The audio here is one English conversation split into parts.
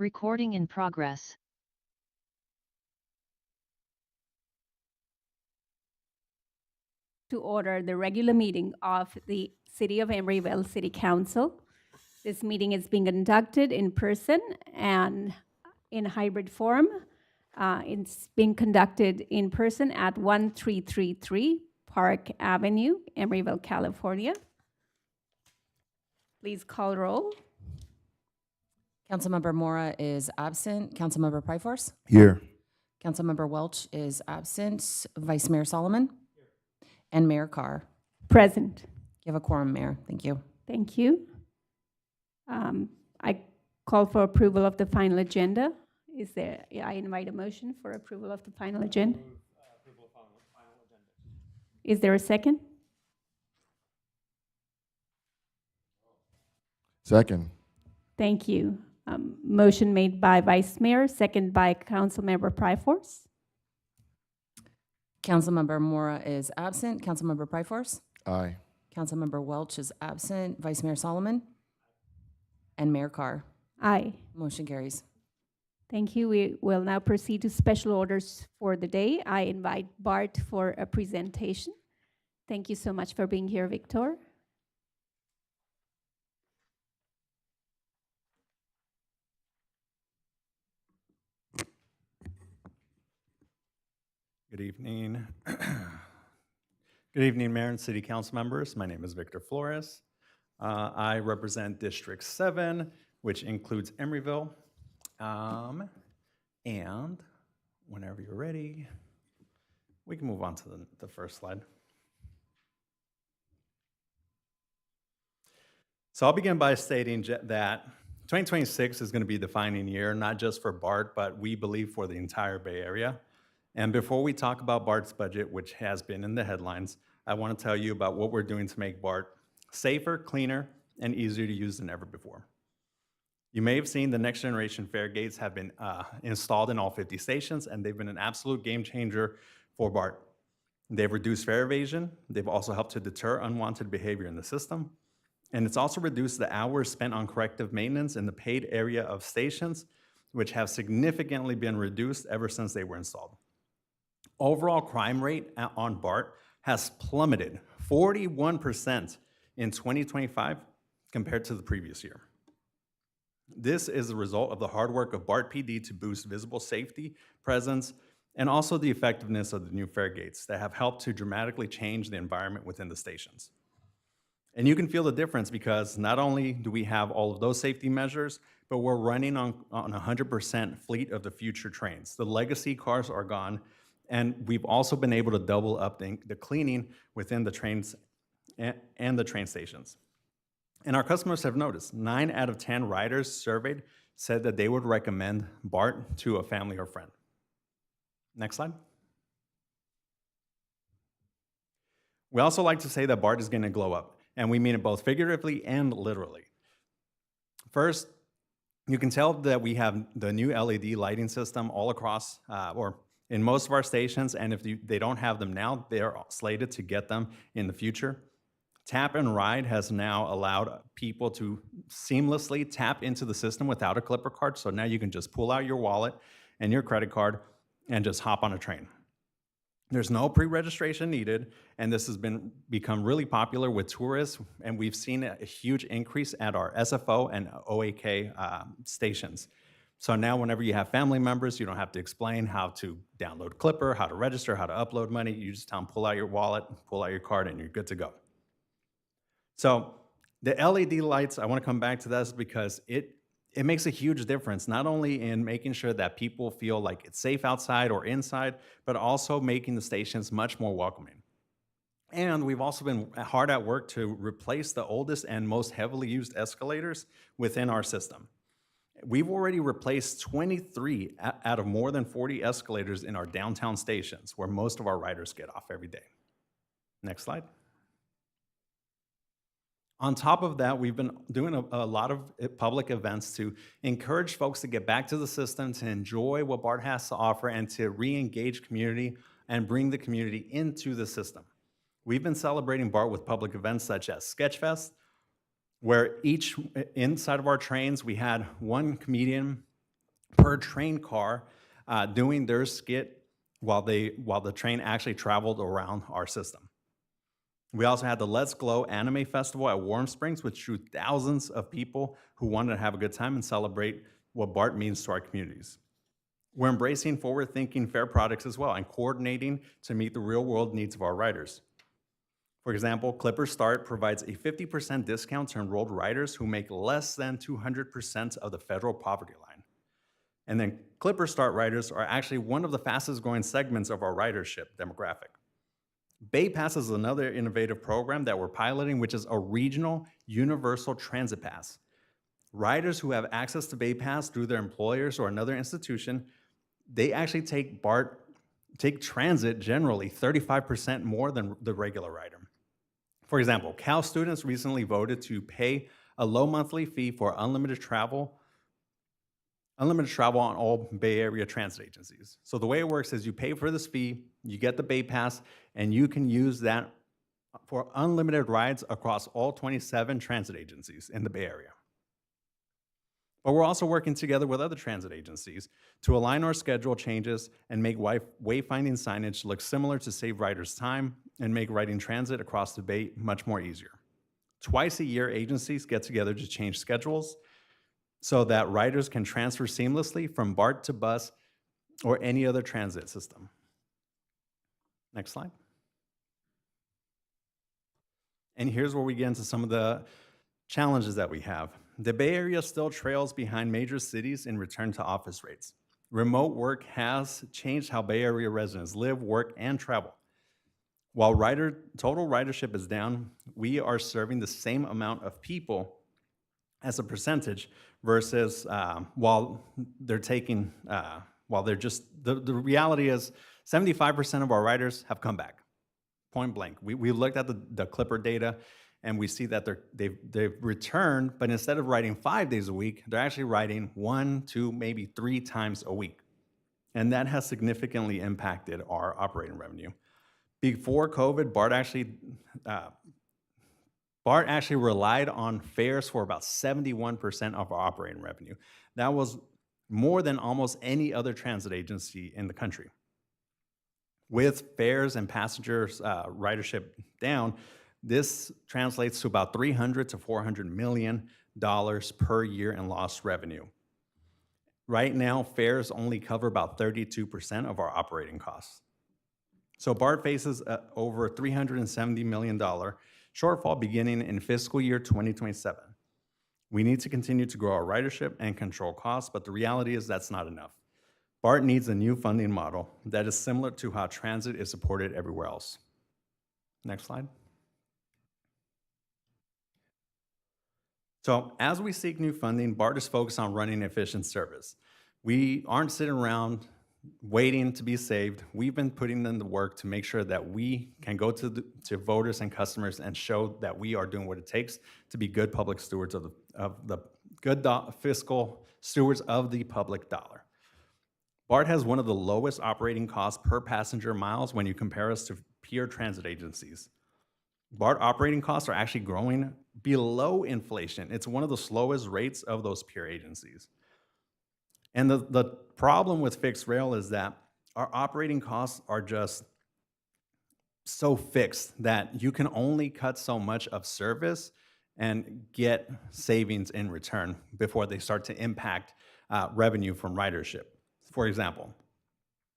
Recording in progress. To order the regular meeting of the City of Emeryville City Council. This meeting is being conducted in person and in hybrid form. It's being conducted in person at 1333 Park Avenue, Emeryville, California. Please call roll. Councilmember Mora is absent. Councilmember Pryforce? Here. Councilmember Welch is absent. Vice Mayor Solomon? And Mayor Carr. Present. You have a quorum, Mayor. Thank you. Thank you. I call for approval of the final agenda. I invite a motion for approval of the final agenda. Is there a second? Second. Thank you. Motion made by Vice Mayor, second by Councilmember Pryforce. Councilmember Mora is absent. Councilmember Pryforce? Aye. Councilmember Welch is absent. Vice Mayor Solomon? And Mayor Carr. Aye. Motion carries. Thank you. We will now proceed to special orders for the day. I invite Bart for a presentation. Thank you so much for being here, Victor. Good evening. Good evening, Mayor and City Council members. My name is Victor Flores. I represent District 7, which includes Emeryville. And whenever you're ready, we can move on to the first slide. So I'll begin by stating that 2026 is going to be a defining year, not just for BART, but we believe for the entire Bay Area. And before we talk about BART's budget, which has been in the headlines, I want to tell you about what we're doing to make BART safer, cleaner, and easier to use than ever before. You may have seen the next generation fare gates have been installed in all 50 stations, and they've been an absolute game changer for BART. They've reduced fare evasion. They've also helped to deter unwanted behavior in the system. And it's also reduced the hours spent on corrective maintenance in the paid area of stations, which have significantly been reduced ever since they were installed. Overall crime rate on BART has plummeted 41% in 2025 compared to the previous year. This is the result of the hard work of BART PD to boost visible safety, presence, and also the effectiveness of the new fare gates that have helped to dramatically change the environment within the stations. And you can feel the difference because not only do we have all of those safety measures, but we're running on 100% fleet of the future trains. The legacy cars are gone, and we've also been able to double up the cleaning within the trains and the train stations. And our customers have noticed 9 out of 10 riders surveyed said that they would recommend BART to a family or friend. Next slide. We also like to say that BART is going to glow up, and we mean it both figuratively and literally. First, you can tell that we have the new LED lighting system all across, or in most of our stations, and if they don't have them now, they're slated to get them in the future. Tap and Ride has now allowed people to seamlessly tap into the system without a Clipper card, so now you can just pull out your wallet and your credit card and just hop on a train. There's no pre-registration needed, and this has become really popular with tourists, and we've seen a huge increase at our SFO and OAK stations. So now whenever you have family members, you don't have to explain how to download Clipper, how to register, how to upload money. You just tell them, pull out your wallet, pull out your card, and you're good to go. So the LED lights, I want to come back to this because it makes a huge difference, not only in making sure that people feel like it's safe outside or inside, but also making the stations much more welcoming. And we've also been hard at work to replace the oldest and most heavily used escalators within our system. We've already replaced 23 out of more than 40 escalators in our downtown stations, where most of our riders get off every day. Next slide. On top of that, we've been doing a lot of public events to encourage folks to get back to the system, to enjoy what BART has to offer, and to re-engage community and bring the community into the system. We've been celebrating BART with public events such as Sketchfest, where inside of our trains, we had one comedian per train car doing their skit while the train actually traveled around our system. We also had the Let's Glow Anime Festival at Warm Springs, which drew thousands of people who wanted to have a good time and celebrate what BART means to our communities. We're embracing forward-thinking fair products as well and coordinating to meet the real-world needs of our riders. For example, Clipper Start provides a 50% discount to enrolled riders who make less than 200% of the federal poverty line. And then Clipper Start riders are actually one of the fastest growing segments of our ridership demographic. Bay Pass is another innovative program that we're piloting, which is a regional universal transit pass. Riders who have access to Bay Pass through their employers or another institution, they actually take transit generally 35% more than the regular rider. For example, Cal students recently voted to pay a low monthly fee for unlimited travel on all Bay Area transit agencies. So the way it works is you pay for this fee, you get the Bay Pass, and you can use that for unlimited rides across all 27 transit agencies in the Bay Area. But we're also working together with other transit agencies to align our schedule changes and make wayfinding signage look similar to save riders time and make riding transit across the Bay much more easier. Twice a year, agencies get together to change schedules so that riders can transfer seamlessly from BART to bus or any other transit system. Next slide. And here's where we get into some of the challenges that we have. The Bay Area still trails behind major cities in return to office rates. Remote work has changed how Bay Area residents live, work, and travel. While total ridership is down, we are serving the same amount of people as a percentage versus while they're just, the reality is 75% of our riders have come back, point blank. We looked at the Clipper data and we see that they've returned, but instead of riding 5 days a week, they're actually riding 1, 2, maybe 3 times a week. And that has significantly impacted our operating revenue. Before COVID, BART actually relied on fares for about 71% of our operating revenue. That was more than almost any other transit agency in the country. With fares and passengers ridership down, this translates to about $300 to $400 million per year in lost revenue. Right now, fares only cover about 32% of our operating costs. So BART faces over $370 million shortfall beginning in fiscal year 2027. We need to continue to grow our ridership and control costs, but the reality is that's not enough. BART needs a new funding model that is similar to how transit is supported everywhere else. Next slide. So as we seek new funding, BART is focused on running efficient service. We aren't sitting around waiting to be saved. We've been putting in the work to make sure that we can go to voters and customers and show that we are doing what it takes to be good public stewards of the fiscal stewards of the public dollar. BART has one of the lowest operating costs per passenger miles when you compare us to peer transit agencies. BART operating costs are actually growing below inflation. It's one of the slowest rates of those peer agencies. And the problem with fixed rail is that our operating costs are just so fixed that you can only cut so much of service and get savings in return before they start to impact revenue from ridership. For example,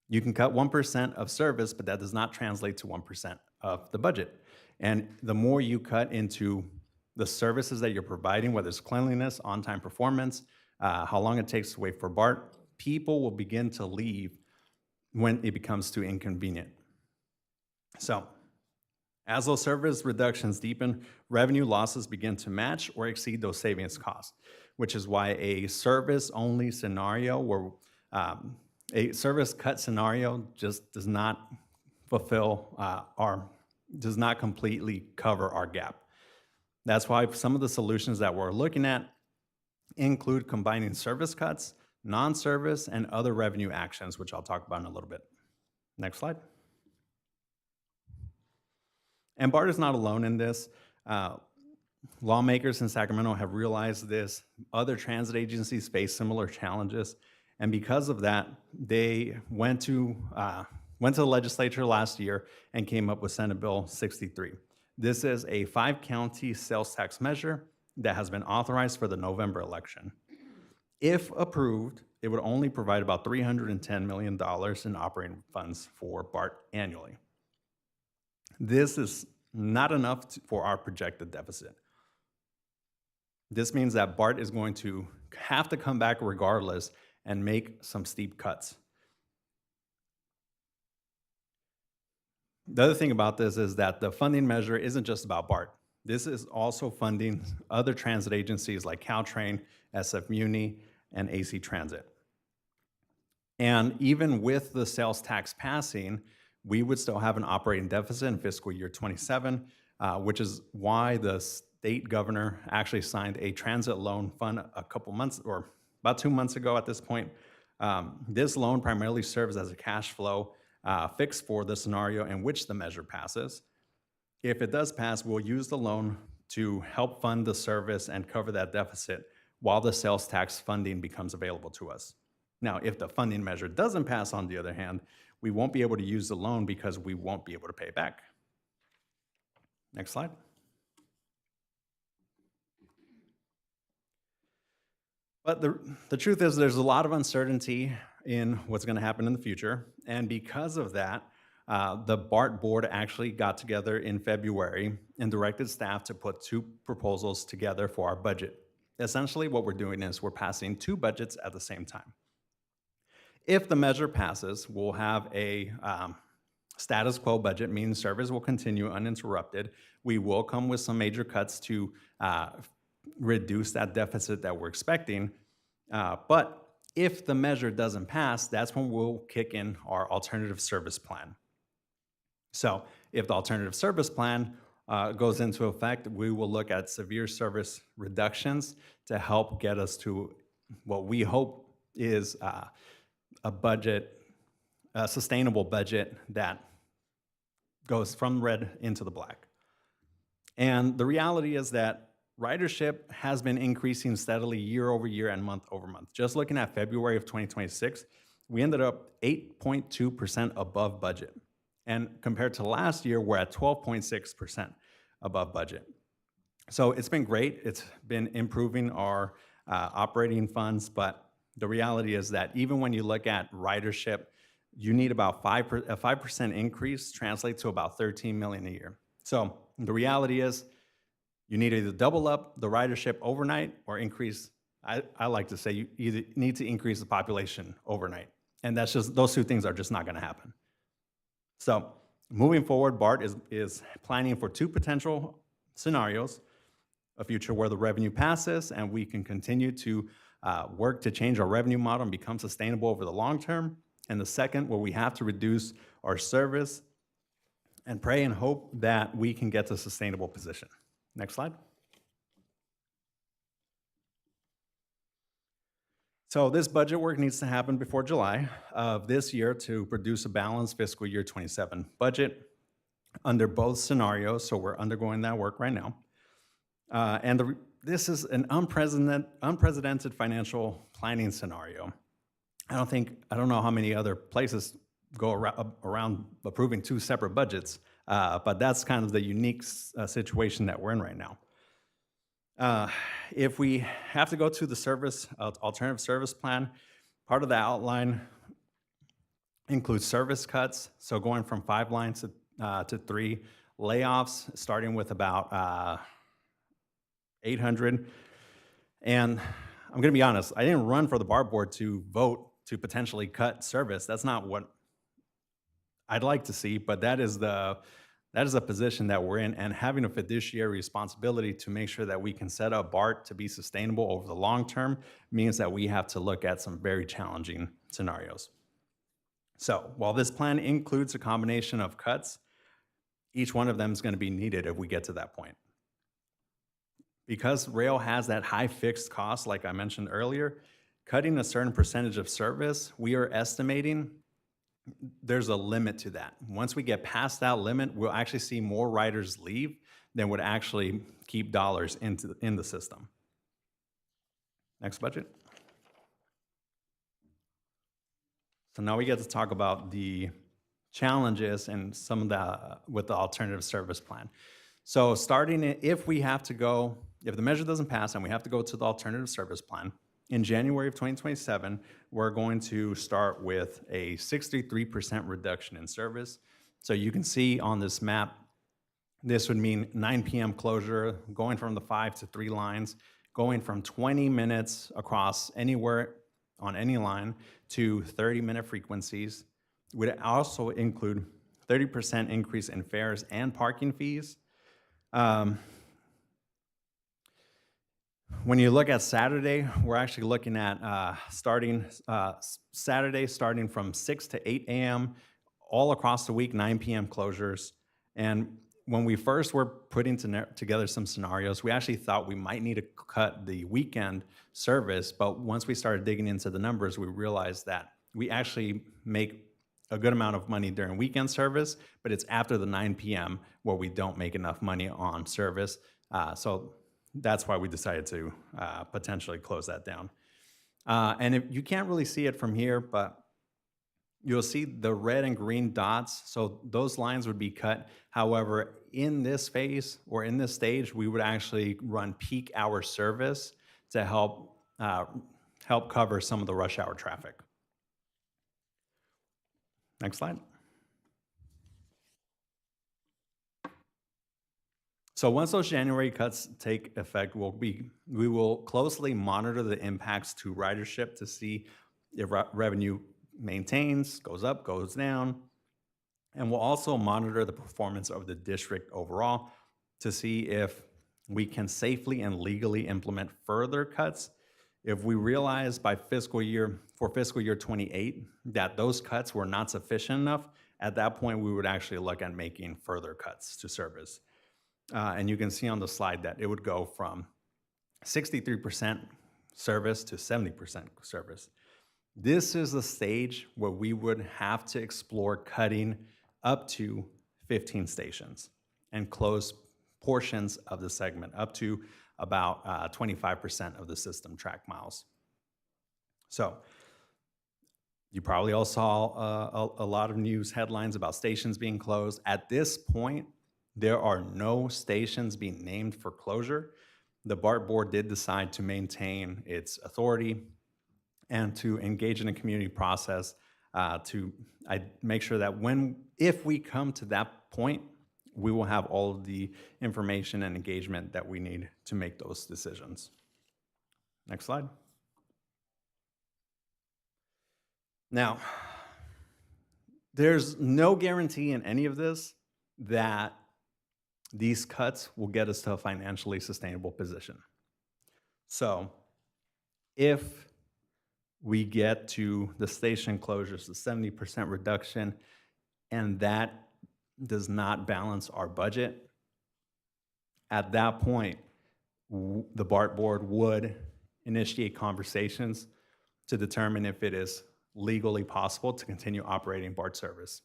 you can cut 1% of service, but that does not translate to 1% of the budget. And the more you cut into the services that you're providing, whether it's cleanliness, on-time performance, how long it takes to wait for BART, people will begin to leave when it becomes too inconvenient. So, as those service reductions deepen, revenue losses begin to match or exceed those savings costs, which is why a service-only scenario where a service cut scenario just does not fulfill does not completely cover our gap. That's why some of the solutions that we're looking at include combining service cuts, non-service, and other revenue actions, which I'll talk about in a little bit. Next slide. And BART is not alone in this. Lawmakers in Sacramento have realized this. Other transit agencies face similar challenges. And because of that, they went to the legislature last year and came up with Senate Bill 63. This is a 5-county sales tax measure that has been authorized for the November election. If approved, it would only provide about $310 million in operating funds for BART annually. This is not enough for our projected deficit. This means that BART is going to have to come back regardless and make some steep cuts. The other thing about this is that the funding measure isn't just about BART. This is also funding other transit agencies like Caltrain, SF Muni, and AC Transit. And even with the sales tax passing, we would still have an operating deficit in fiscal year 27, which is why the state governor actually signed a transit loan fund a couple months, or about 2 months ago at this point. This loan primarily serves as a cash flow fix for the scenario in which the measure passes. If it does pass, we'll use the loan to help fund the service and cover that deficit while the sales tax funding becomes available to us. Now, if the funding measure doesn't pass, on the other hand, we won't be able to use the loan because we won't be able to pay it back. Next slide. But the truth is there's a lot of uncertainty in what's going to happen in the future. And because of that, the BART board actually got together in February and directed staff to put 2 proposals together for our budget. Essentially, what we're doing is we're passing 2 budgets at the same time. If the measure passes, we'll have a status quo budget, meaning service will continue uninterrupted. We will come with some major cuts to reduce that deficit that we're expecting. But if the measure doesn't pass, that's when we'll kick in our alternative service plan. So if the alternative service plan goes into effect, we will look at severe service reductions to help get us to what we hope is a budget, a sustainable budget that goes from red into the black. And the reality is that ridership has been increasing steadily year over year and month over month. Just looking at February of 2026, we ended up 8.2% above budget. And compared to last year, we're at 12.6% above budget. So it's been great. It's been improving our operating funds, but the reality is that even when you look at ridership, you need about a 5% increase translates to about 13 million a year. So the reality is you need to either double up the ridership overnight or increase, I like to say you either need to increase the population overnight. And that's just, those 2 things are just not gonna happen. So moving forward, BART is planning for 2 potential scenarios, a future where the revenue passes and we can continue to work to change our revenue model and become sustainable over the long term. And the second, where we have to reduce our service and pray and hope that we can get to a sustainable position. Next slide. So this budget work needs to happen before July of this year to produce a balanced fiscal year 27 budget under both scenarios. So we're undergoing that work right now. This is an unprecedented financial planning scenario. I don't know how many other places go around approving 2 separate budgets, but that's kind of the unique situation that we're in right now. If we have to go to the alternative service plan, part of the outline includes service cuts, so going from 5 lines to 3, layoffs starting with about 800. And I'm gonna be honest, I didn't run for the BART board to vote to potentially cut service. That's not what I'd like to see, but that is a position that we're in, and having a fiduciary responsibility to make sure that we can set up BART to be sustainable over the long term means that we have to look at some very challenging scenarios. So while this plan includes a combination of cuts, each one of them is going to be needed if we get to that point. Because rail has that high fixed cost, like I mentioned earlier, cutting a certain percentage of service, we are estimating there's a limit to that. Once we get past that limit, we'll actually see more riders leave than would actually keep dollars in the system. Next budget. So now we get to talk about the challenges and some of the with the alternative service plan. So if we have to go, if the measure doesn't pass and we have to go to the alternative service plan, in January of 2027, we're going to start with a 63% reduction in service. So you can see on this map, this would mean 9 p.m. closure, going from the 5 to 3 lines, going from 20 minutes across anywhere on any line to 30-minute frequencies. Would also include 30% increase in fares and parking fees. When you look at Saturday, we're actually looking at Saturday starting from 6 to 8 a.m., all across the week, 9 p.m. closures. And when we first were putting together some scenarios, we actually thought we might need to cut the weekend service, but once we started digging into the numbers, we realized that we actually make a good amount of money during weekend service, but it's after the 9 p.m. where we don't make enough money on service. So that's why we decided to potentially close that down. And if you can't really see it from here, but you'll see the red and green dots. So those lines would be cut. However, in this phase or in this stage, we would actually run peak hour service to help cover some of the rush hour traffic. Next slide. So once those January cuts take effect, we will closely monitor the impacts to ridership to see if revenue maintains, goes up, goes down, and we'll also monitor the performance of the district overall to see if we can safely and legally implement further cuts. If we realize for fiscal year 28 that those cuts were not sufficient enough, at that point we would actually look at making further cuts to service. And you can see on the slide that it would go from 63% service to 70% service. This is the stage where we would have to explore cutting up to 15 stations and close portions of the segment up to about 25% of the system track miles. So you probably all saw a lot of news headlines about stations being closed. At this point, there are no stations being named for closure. The BART board did decide to maintain its authority and to engage in a community process to make sure that if we come to that point, we will have all of the information and engagement that we need to make those decisions. Next slide. Now, there's no guarantee in any of this that these cuts will get us to a financially sustainable position. So if we get to the station closures, the 70% reduction, and that does not balance our budget, at that point, the BART board would initiate conversations to determine if it is legally possible to continue operating BART service.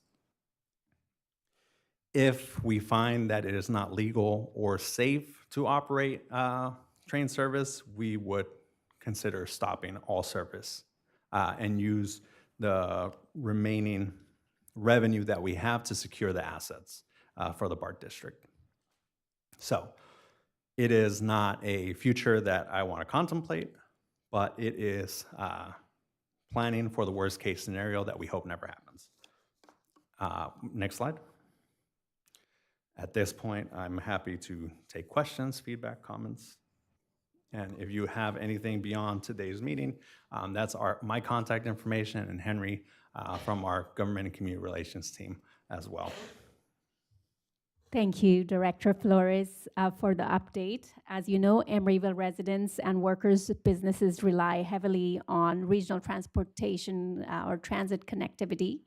If we find that it is not legal or safe to operate train service, we would consider stopping all service and use the remaining revenue that we have to secure the assets for the BART district. So it is not a future that I want to contemplate, but it is planning for the worst case scenario that we hope never happens. Next slide. At this point, I'm happy to take questions, feedback, comments. And if you have anything beyond today's meeting, that's my contact information and Henry from our Government and Community Relations team as well. Thank you, Director Flores, for the update. As you know, Emeryville residents and workers, businesses rely heavily on regional transportation or transit connectivity.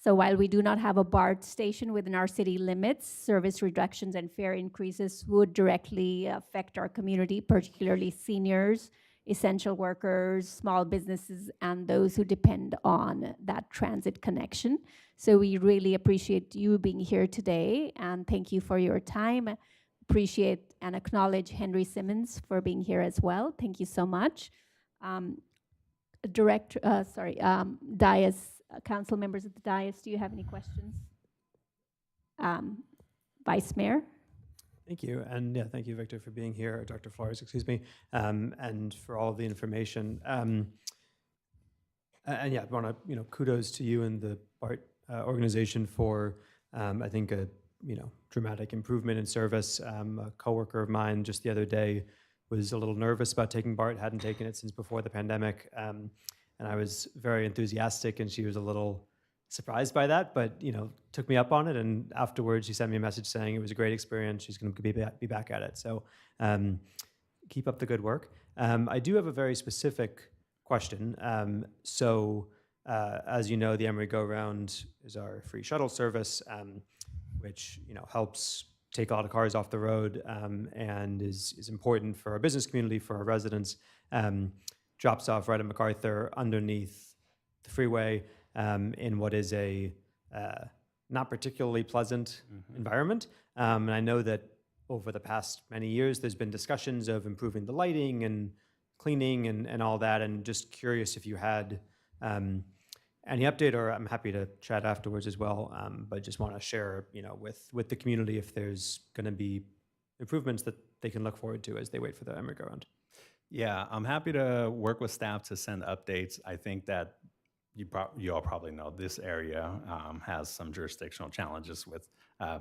So while we do not have a BART station within our city limits, service reductions and fare increases would directly affect our community, particularly seniors, essential workers, small businesses, and those who depend on that transit connection. So we really appreciate you being here today, and thank you for your time. Appreciate and acknowledge Henry Simmons for being here as well. Thank you so much. Dias council members at the dais, do you have any questions? Vice Mayor? Thank you. And yeah, thank you, Victor, for being here, or Dr. Flores, excuse me, and for all of the information. And yeah, I want to, kudos to you and the BART organization for, I think, a, dramatic improvement in service. A coworker of mine just the other day was a little nervous about taking BART, hadn't taken it since before the pandemic. And I was very enthusiastic, and she was a little surprised by that, but took me up on it. And afterwards, she sent me a message saying it was a great experience. She's going to be back at it. So keep up the good work. I do have a very specific question. As you know, the Emery Go Round is our free shuttle service, which helps take a lot of cars off the road and is important for our business community, for our residents. Drops off right at MacArthur underneath the freeway in what is a not particularly pleasant environment. And I know that over the past many years, there's been discussions of improving the lighting and cleaning and all that. And just curious if you had any update, or I'm happy to chat afterwards as well. But just want to share, with the community if there's going to be improvements that they can look forward to as they wait for the Emery Go Round. Yeah, I'm happy to work with staff to send updates. I think that you all probably know this area has some jurisdictional challenges with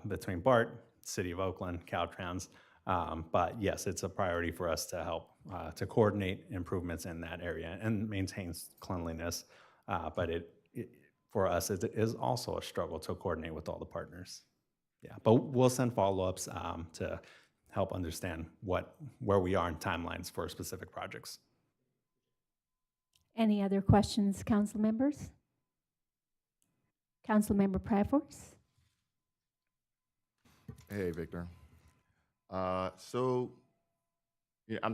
between BART, City of Oakland, Caltrans. But yes, it's a priority for us to help to coordinate improvements in that area and maintain cleanliness. But for us, it is also a struggle to coordinate with all the partners. Yeah, but we'll send follow-ups to help understand where we are in timelines for specific projects. Any other questions, council members? Council Member Praforce? Hey, Victor. I'm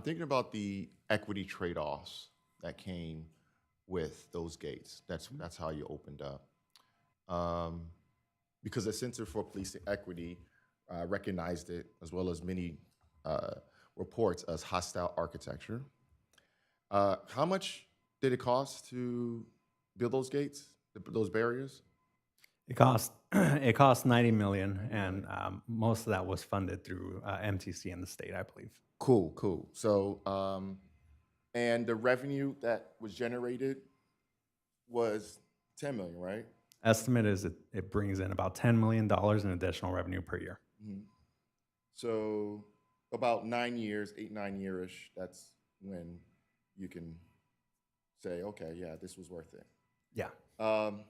thinking about the equity trade-offs that came with those gates. That's how you opened up. Because the Center for Policing Equity recognized it, as well as many reports, as hostile architecture. How much did it cost to build those gates, those barriers? It cost $90 million, and most of that was funded through MTC and the state, I believe. Cool. So, and the revenue that was generated was $10 million, right? Estimate is it brings in about $10 million in additional revenue per year. Mm-hmm. So about 9 years, 8-9 years-ish, that's when you can say, okay, yeah, this was worth it. Yeah. 9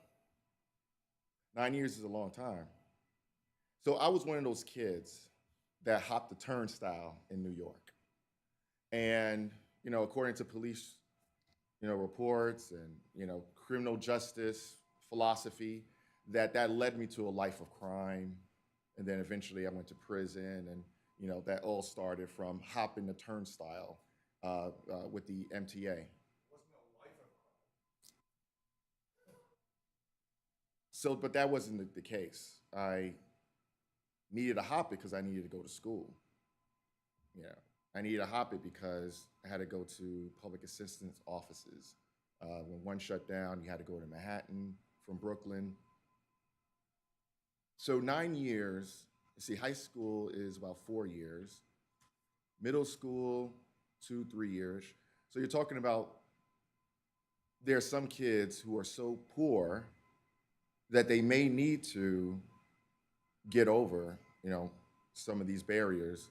years is a long time. So I was one of those kids that hopped the turnstile in New York. And, according to police, reports and, criminal justice philosophy, that led me to a life of crime. And then eventually I went to prison, and, that all started from hopping the turnstile with the MTA. So, but that wasn't the case. I needed to hop it because I needed to go to school. I needed to hop it because I had to go to public assistance offices. When one shut down, you had to go to Manhattan from Brooklyn. So 9 years, high school is about 4 years. Middle school, 2-3 years. So you're talking about there are some kids who are so poor that they may need to get over, some of these barriers,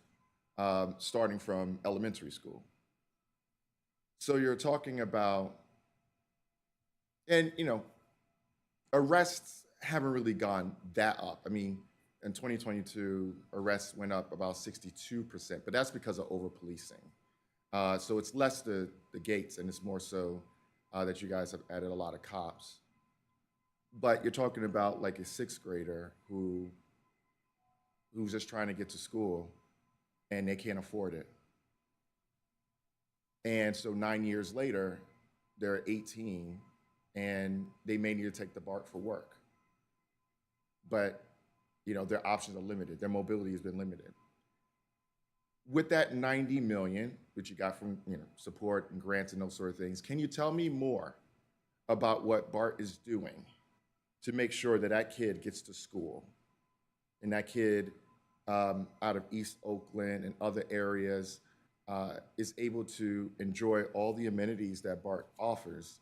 starting from elementary school. So you're talking about, and arrests haven't really gone that up. I mean, in 2022, arrests went up about 62%, but that's because of over-policing. So it's less the gates, and it's more so that you guys have added a lot of cops. But you're talking about like a 6th grader who's just trying to get to school, and they can't afford it. And so 9 years later, they're 18, and they may need to take the BART for work. But, their options are limited. Their mobility has been limited. With that $90 million, which you got from, support and grants and those sort of things, can you tell me more about what BART is doing to make sure that that kid gets to school and that kid out of East Oakland and other areas is able to enjoy all the amenities that BART offers.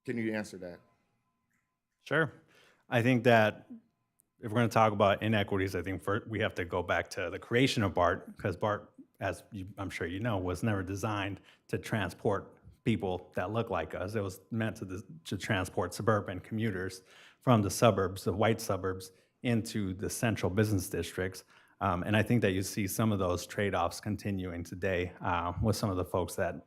Can you answer that? Sure. I think that if we're going to talk about inequities, I think we have to go back to the creation of BART, because BART, as I'm sure you know, was never designed to transport people that look like us. It was meant to transport suburban commuters from the suburbs, the white suburbs, into the central business districts. And I think that you see some of those trade-offs continuing today with some of the folks that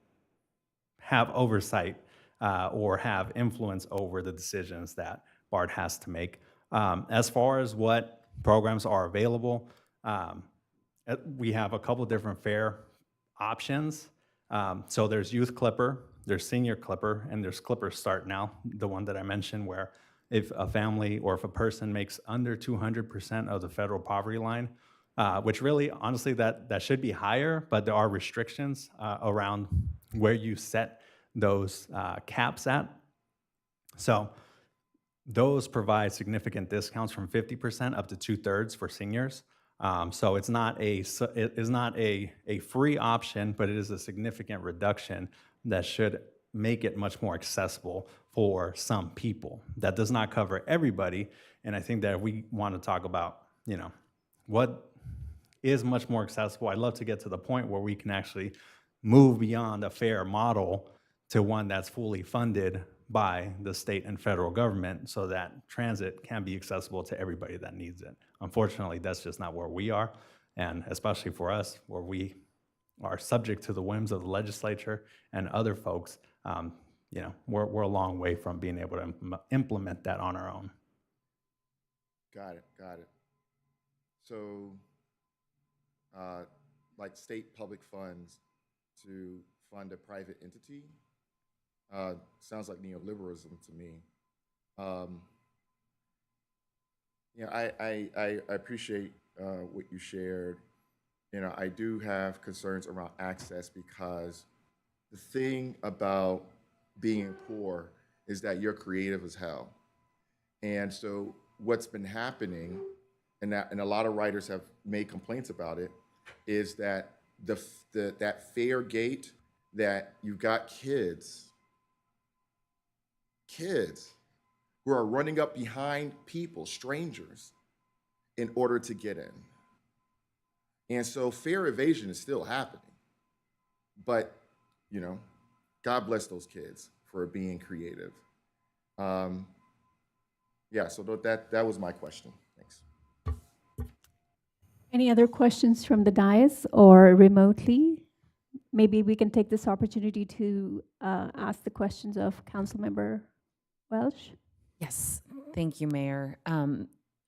have oversight or have influence over the decisions that BART has to make. As far as what programs are available, we have a couple different fare options. So there's Youth Clipper, there's Senior Clipper, and there's Clipper Start Now, the one that I mentioned, where if a family or if a person makes under 200% of the federal poverty line, which really, honestly, that should be higher, but there are restrictions around where you set those caps at. So those provide significant discounts from 50% up to 2/3 for seniors. So it's not a free option, but it is a significant reduction that should make it much more accessible for some people. That does not cover everybody, and I think that if we want to talk about, what is much more accessible, I'd love to get to the point where we can actually move beyond a fair model to one that's fully funded by the state and federal government so that transit can be accessible to everybody that needs it. Unfortunately, that's just not where we are, and especially for us, where we are subject to the whims of the legislature and other folks, we're a long way from being able to implement that on our own. Got it. So, like state public funds to fund a private entity, sounds like neoliberalism to me. I appreciate what you shared. I do have concerns around access because the thing about being poor is that you're creative as hell. And so what's been happening, and a lot of writers have made complaints about it, is that that fare gate, that you've got kids who are running up behind people, strangers, in order to get in. And so fare evasion is still happening. But, God bless those kids for being creative. So that was my question. Thanks. Any other questions from the dais or remotely? Maybe we can take this opportunity to ask the questions of Councilmember Welch. Yes, thank you, Mayor.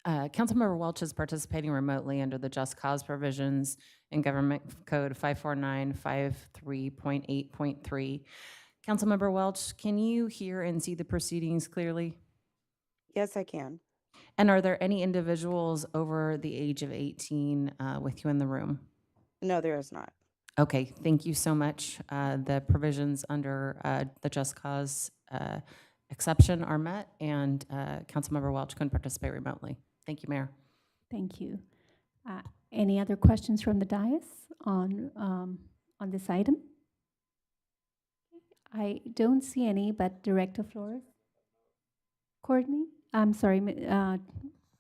Councilmember Welch is participating remotely under the Just Cause provisions in Government Code 54953.8.3. Councilmember Welch, can you hear and see the proceedings clearly? Yes, I can. And are there any individuals over the age of 18 with you in the room? No, there is not. Okay, thank you so much. The provisions under the Just Cause exception are met, and Councilmember Welch can participate remotely. Thank you, Mayor. Thank you. Any other questions from the dais on this item? I don't see any, but Director Flores? Courtney? I'm sorry,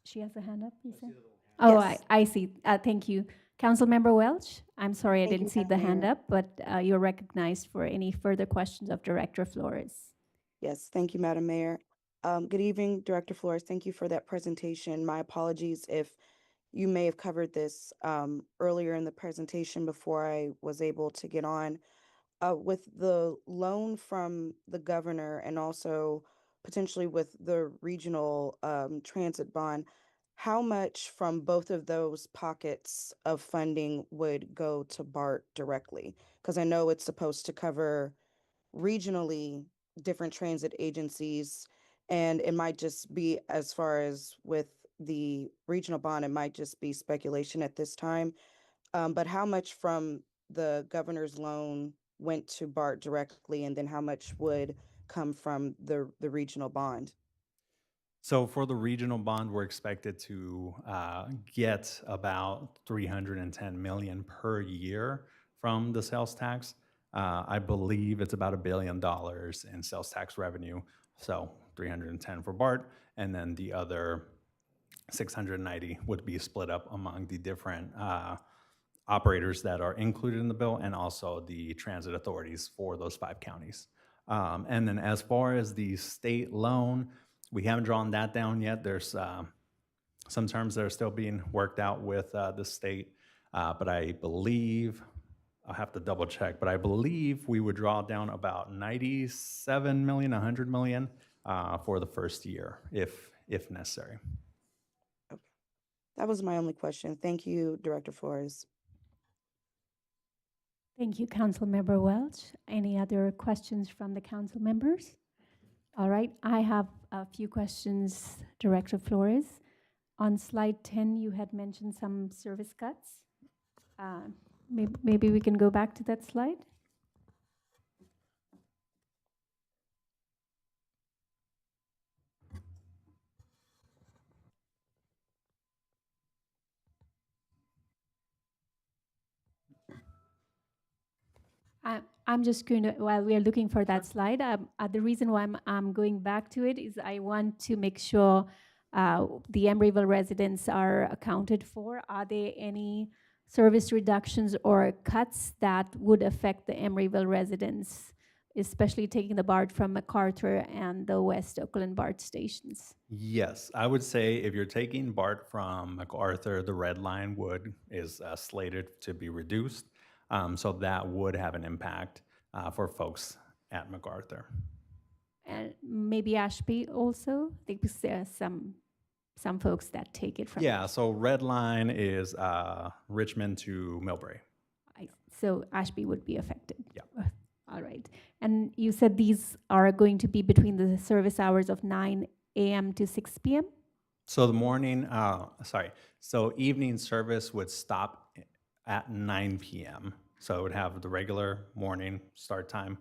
she has a hand up, you said? Oh, Yes. I see. Thank you. Councilmember Welch? I'm sorry, I Thank didn't you, see the Madam hand Mayor. up, but you're recognized for any further questions of Director Flores. Yes, thank you, Madam Mayor. Good evening, Director Flores. Thank you for that presentation. My apologies if you may have covered this earlier in the presentation before I was able to get on. With the loan from the governor and also potentially with the regional transit bond, how much from both of those pockets of funding would go to BART directly? Because I know it's supposed to cover regionally different transit agencies, and it might just be, as far as with the regional bond, it might just be speculation at this time. But how much from the governor's loan went to BART directly, and then how much would come from the regional bond? So for the regional bond, we're expected to get about 310 million per year from the sales tax. I believe it's about $1 billion in sales tax revenue. So 310 for BART, and then the other 690 would be split up among the different operators that are included in the bill and also the transit authorities for those 5 counties. And then as far as the state loan, we haven't drawn that down yet. There's some terms that are still being worked out with the state, but I believe, I'll have to double check, but I believe we would draw down about 97 million, 100 million for the first year, if necessary. That was my only question. Thank you, Director Flores. Thank you, Councilmember Welch. Any other questions from the council members? All right, I have a few questions, Director Flores. On slide 10, you had mentioned some service cuts. Maybe we can go back to that slide. I'm just going to, while we are looking for that slide, the reason why I'm going back to it is I want to make sure the Emeryville residents are accounted for. Are there any service reductions or cuts that would affect the Emeryville residents, especially taking the BART from MacArthur and the West Oakland BART stations? Yes, I would say if you're taking BART from MacArthur, the red line is slated to be reduced. So that would have an impact for folks at MacArthur. And maybe Ashby also? I think there are some folks that take it from. Yeah, so red line is Richmond to Millbrae. So Ashby would be affected? Yeah. All right. And you said these are going to be between the service hours of 9 a.m. to 6 p.m.? So the morning, so evening service would stop at 9 p.m. So it would have the regular morning start time,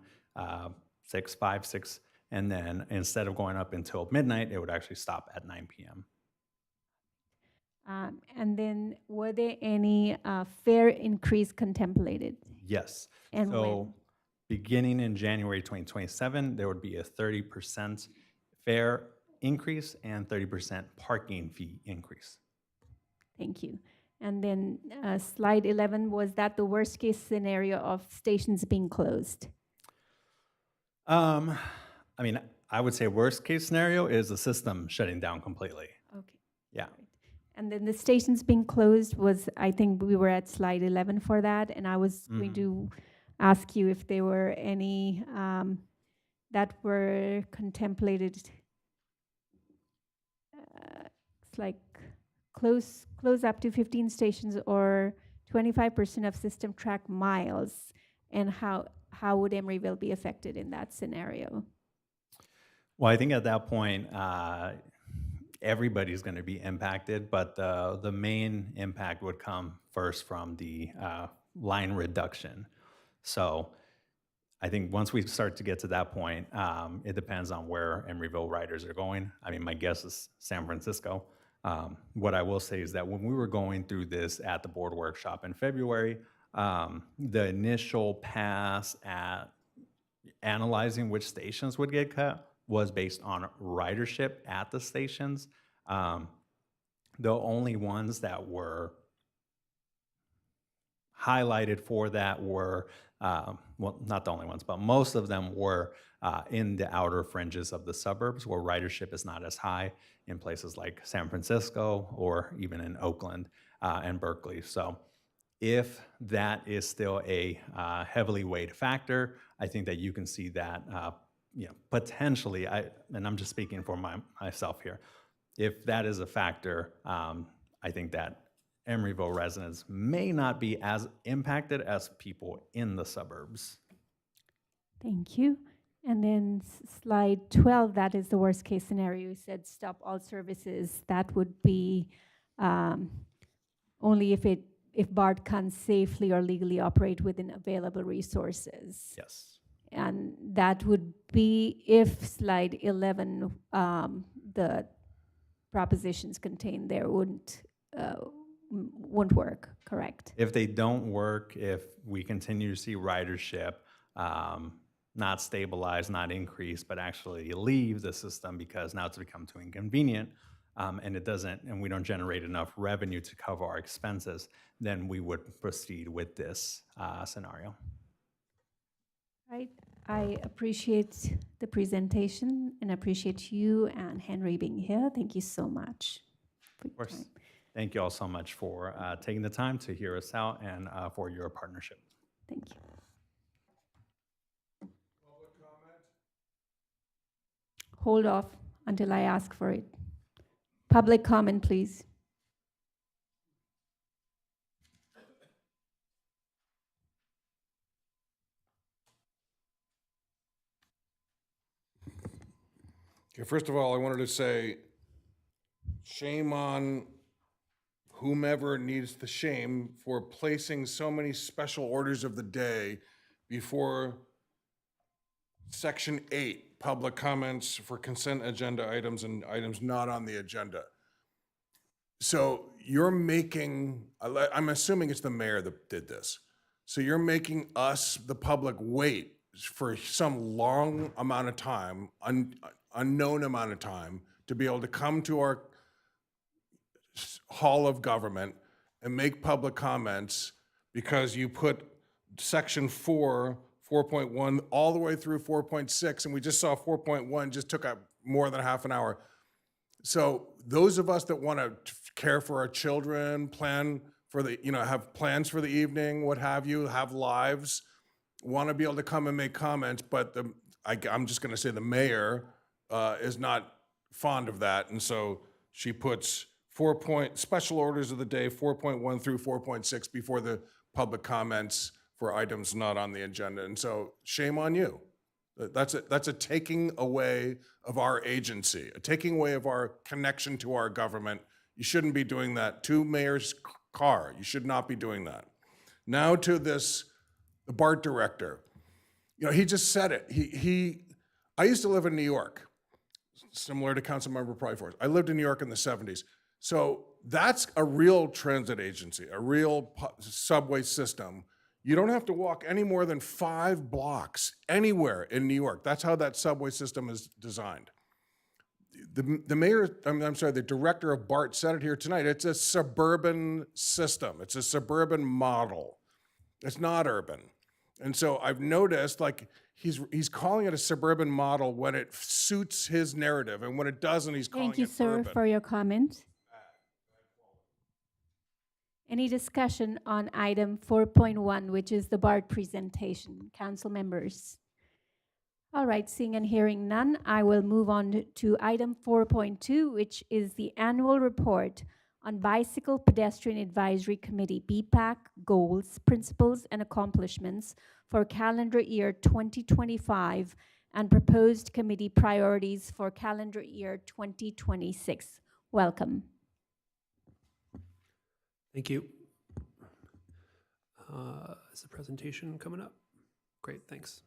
6, and then instead of going up until midnight, it would actually stop at 9 p.m. And then were there any fare increase contemplated? Yes. And so when? Beginning in January 2027, there would be a 30% fare increase and 30% parking fee increase. Thank you. And then slide 11, was that the worst case scenario of stations being closed? I mean, I would say worst case scenario is the system shutting down completely. Okay. Yeah. All right. And then the stations being closed was, I think we were at slide 11 for that, and I was going to ask you if there were any that were contemplated. It's like close up to 15 stations or 25% of system track miles, and how would Emeryville be affected in that scenario? Well, I think at that point, everybody's going to be impacted, but the main impact would come first from the line reduction. So I think once we start to get to that point, it depends on where Emeryville riders are going. I mean, my guess is San Francisco. What I will say is that when we were going through this at the board workshop in February, the initial pass at analyzing which stations would get cut was based on ridership at the stations. The only ones that were highlighted for that were, well, not the only ones, but most of them were in the outer fringes of the suburbs where ridership is not as high in places like San Francisco or even in Oakland and Berkeley. So if that is still a heavily weighed factor, I think that you can see that potentially, and I'm just speaking for myself here, if that is a factor, I think that Emeryville residents may not be as impacted as people in the suburbs. Thank you. And then slide 12, that is the worst case scenario. You said stop all services. That would be only if BART can safely or legally operate within available resources. Yes. And that would be if slide 11, propositions contained there won't work, correct? If they don't work, if we continue to see ridership not stabilize, not increase, but actually leave the system because now it's become too inconvenient, and it doesn't, and we don't generate enough revenue to cover our expenses, then we would proceed with this scenario. Right. I appreciate the presentation and appreciate you and Henry being here. Thank you so much for Of your course. time. Thank you all so much for taking the time to hear us out and for your partnership. Thank you. Hold off until I ask for it. Public comment, please. Okay, first of all, I wanted to say shame on whomever needs the shame for placing so many special orders of the day before Section 8, public comments for consent agenda items and items not on the agenda. So you're making, I'm assuming it's the mayor that did this. So you're making us, the public, wait for some long amount of time, unknown amount of time, to be able to come to our hall of government and make public comments because you put Section 4, 4.1, all the way through 4.6, and we just saw 4.1 just took up more than half an hour. So those of us that want to care for our children, plan for the, have plans for the evening, what have you, have lives, want to be able to come and make comments, but I'm just going to say the mayor is not fond of that, and so she puts special orders of the day, 4.1 through 4.6 before the public comments for items not on the agenda, and so shame on you. That's a taking away of our agency, a taking away of our connection to our government. You shouldn't be doing that to Mayor's car. You should not be doing that. Now to the BART director. He just said it. I used to live in New York, similar to Councilmember Pryforth. I lived in New York in the 70s. So that's a real transit agency, a real subway system. You don't have to walk any more than 5 blocks anywhere in New York. That's how that subway system is designed. The director of BART said it here tonight. It's a suburban system. It's a suburban model. It's not urban. And so I've noticed, he's calling it a suburban model when it suits his narrative, and when it doesn't, he's calling Thank you, it sir, urban. for your comment. Any discussion on item 4.1, which is the BART presentation? Council members? All right, seeing and hearing none, I will move on to item 4.2, which is the annual report on Bicycle Pedestrian Advisory Committee, BPAC, goals, principles, and accomplishments for calendar year 2025 and proposed committee priorities for calendar year 2026. Welcome. Thank you. Is the presentation coming up? Great, thanks.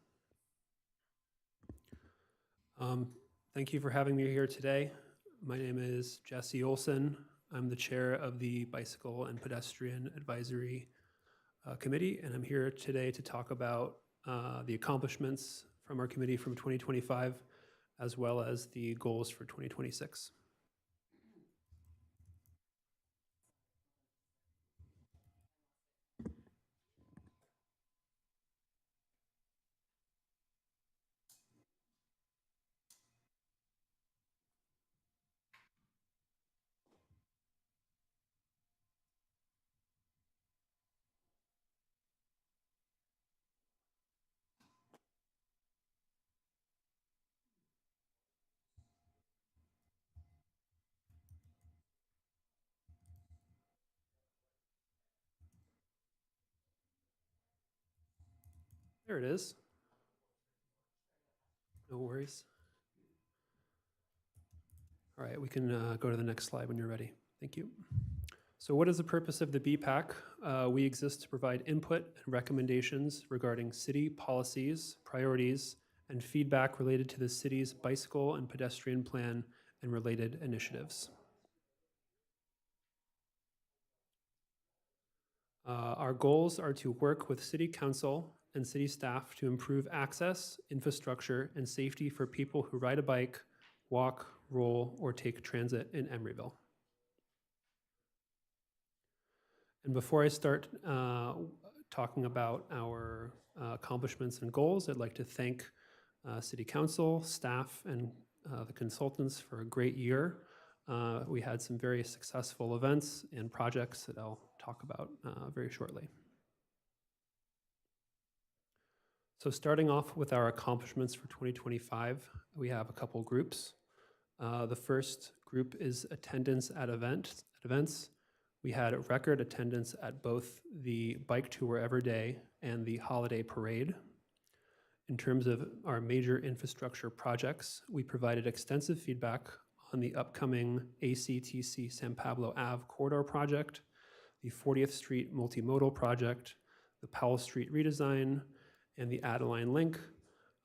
Thank you for having me here today. My name is Jesse Olson. I'm the chair of the Bicycle and Pedestrian Advisory Committee, and I'm here today to talk about the accomplishments from our committee from 2025, as well as the goals for 2026. There it is. No worries. All right, we can go to the next slide when you're ready. Thank you. So what is the purpose of the BPAC? We exist to provide input and recommendations regarding city policies, priorities, and feedback related to the city's bicycle and pedestrian plan and related initiatives. Our goals are to work with City Council and city staff to improve access, infrastructure, and safety for people who ride a bike, walk, roll, or take transit in Emeryville. And before I start talking about our accomplishments and goals, I'd like to thank City Council, staff, and the consultants for a great year. We had some very successful events and projects that I'll talk about very shortly. So starting off with our accomplishments for 2025, we have a couple groups. The first group is attendance at events. We had record attendance at both the Bike to Wherever Day and the Holiday Parade. In terms of our major infrastructure projects, we provided extensive feedback on the upcoming ACTC San Pablo Ave Corridor Project, the 40th Street Multimodal Project, the Powell Street redesign, and the Adeline Link.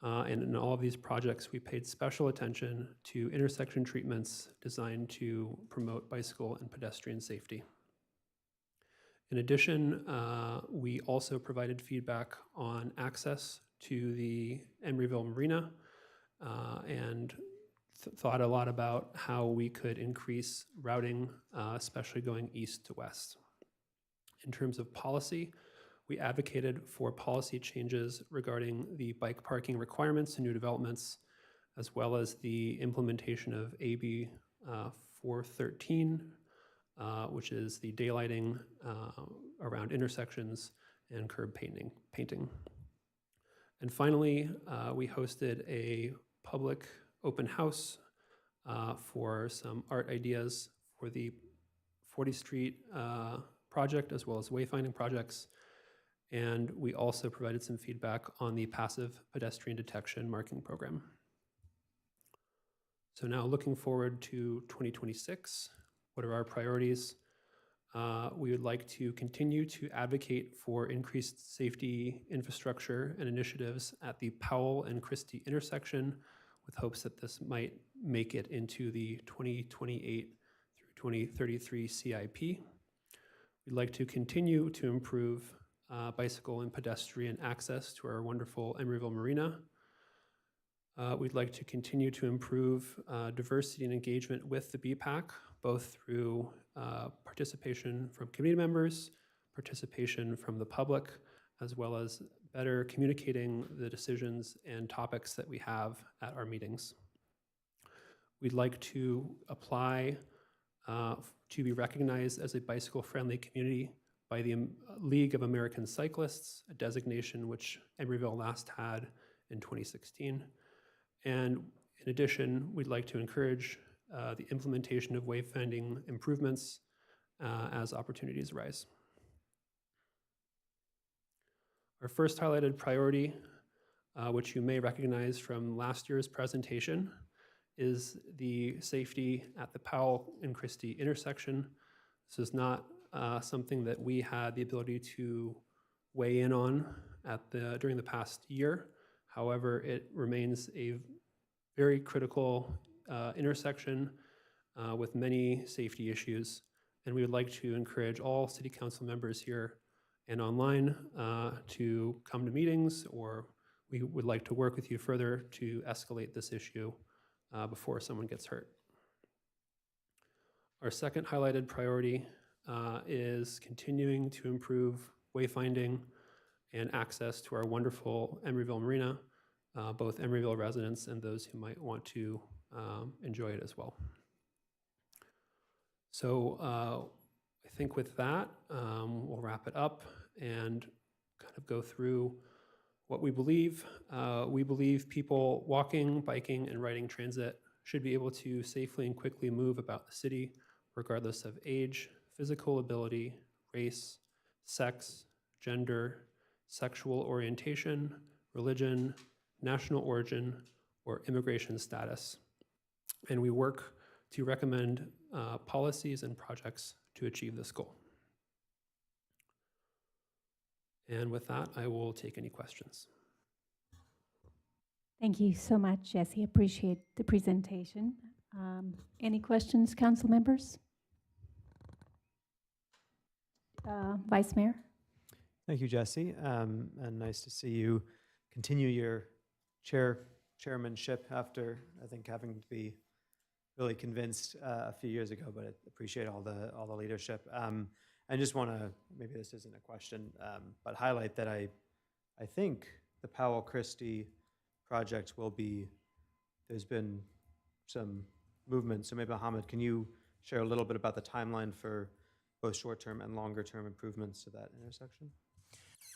And in all of these projects, we paid special attention to intersection treatments designed to promote bicycle and pedestrian safety. In addition, we also provided feedback on access to the Emeryville Marina and thought a lot about how we could increase routing, especially going east to west. In terms of policy, we advocated for policy changes regarding the bike parking requirements in new developments, as well as the implementation of AB 413, which is the daylighting around intersections and curb painting. And finally, we hosted a public open house for some art ideas for the 40th Street project, as well as wayfinding projects. And we also provided some feedback on the passive pedestrian detection marking program. So now looking forward to 2026, what are our priorities? We would like to continue to advocate for increased safety infrastructure and initiatives at the Powell and Christie intersection, with hopes that this might make it into the 2028 through 2033 CIP. We'd like to continue to improve bicycle and pedestrian access to our wonderful Emeryville Marina. We'd like to continue to improve diversity and engagement with the BPAC, both through participation from community members, participation from the public, as well as better communicating the decisions and topics that we have at our meetings. We'd like to apply to be recognized as a bicycle-friendly community by the League of American Cyclists, a designation which Emeryville last had in 2016. And in addition, we'd like to encourage the implementation of wayfinding improvements as opportunities arise. Our first highlighted priority, which you may recognize from last year's presentation, is the safety at the Powell and Christie intersection. This is not something that we had the ability to weigh in on during the past year. However, it remains a very critical intersection with many safety issues. And we would like to encourage all city council members here and online to come to meetings, or we would like to work with you further to escalate this issue before someone gets hurt. Our second highlighted priority is continuing to improve wayfinding and access to our wonderful Emeryville Marina, both Emeryville residents and those who might want to enjoy it as well. So I think with that, we'll wrap it up and kind of go through what we believe. We believe people walking, biking, and riding transit should be able to safely and quickly move about the city, regardless of age, physical ability, race, sex, gender, sexual orientation, religion, national origin, or immigration status. And we work to recommend policies and projects to achieve this goal. And with that, I will take any questions. Thank you so much, Jesse. Appreciate the presentation. Any questions, council members? Vice Mayor? Thank you, Jesse, and nice to see you continue your chairmanship after, I think, having to be really convinced a few years ago, but I appreciate all the leadership. I just want to, maybe this isn't a question, but highlight that I think the Powell Christie project will be, there's been some movement. So maybe Mohammed, can you share a little bit about the timeline for both short-term and longer-term improvements to that intersection?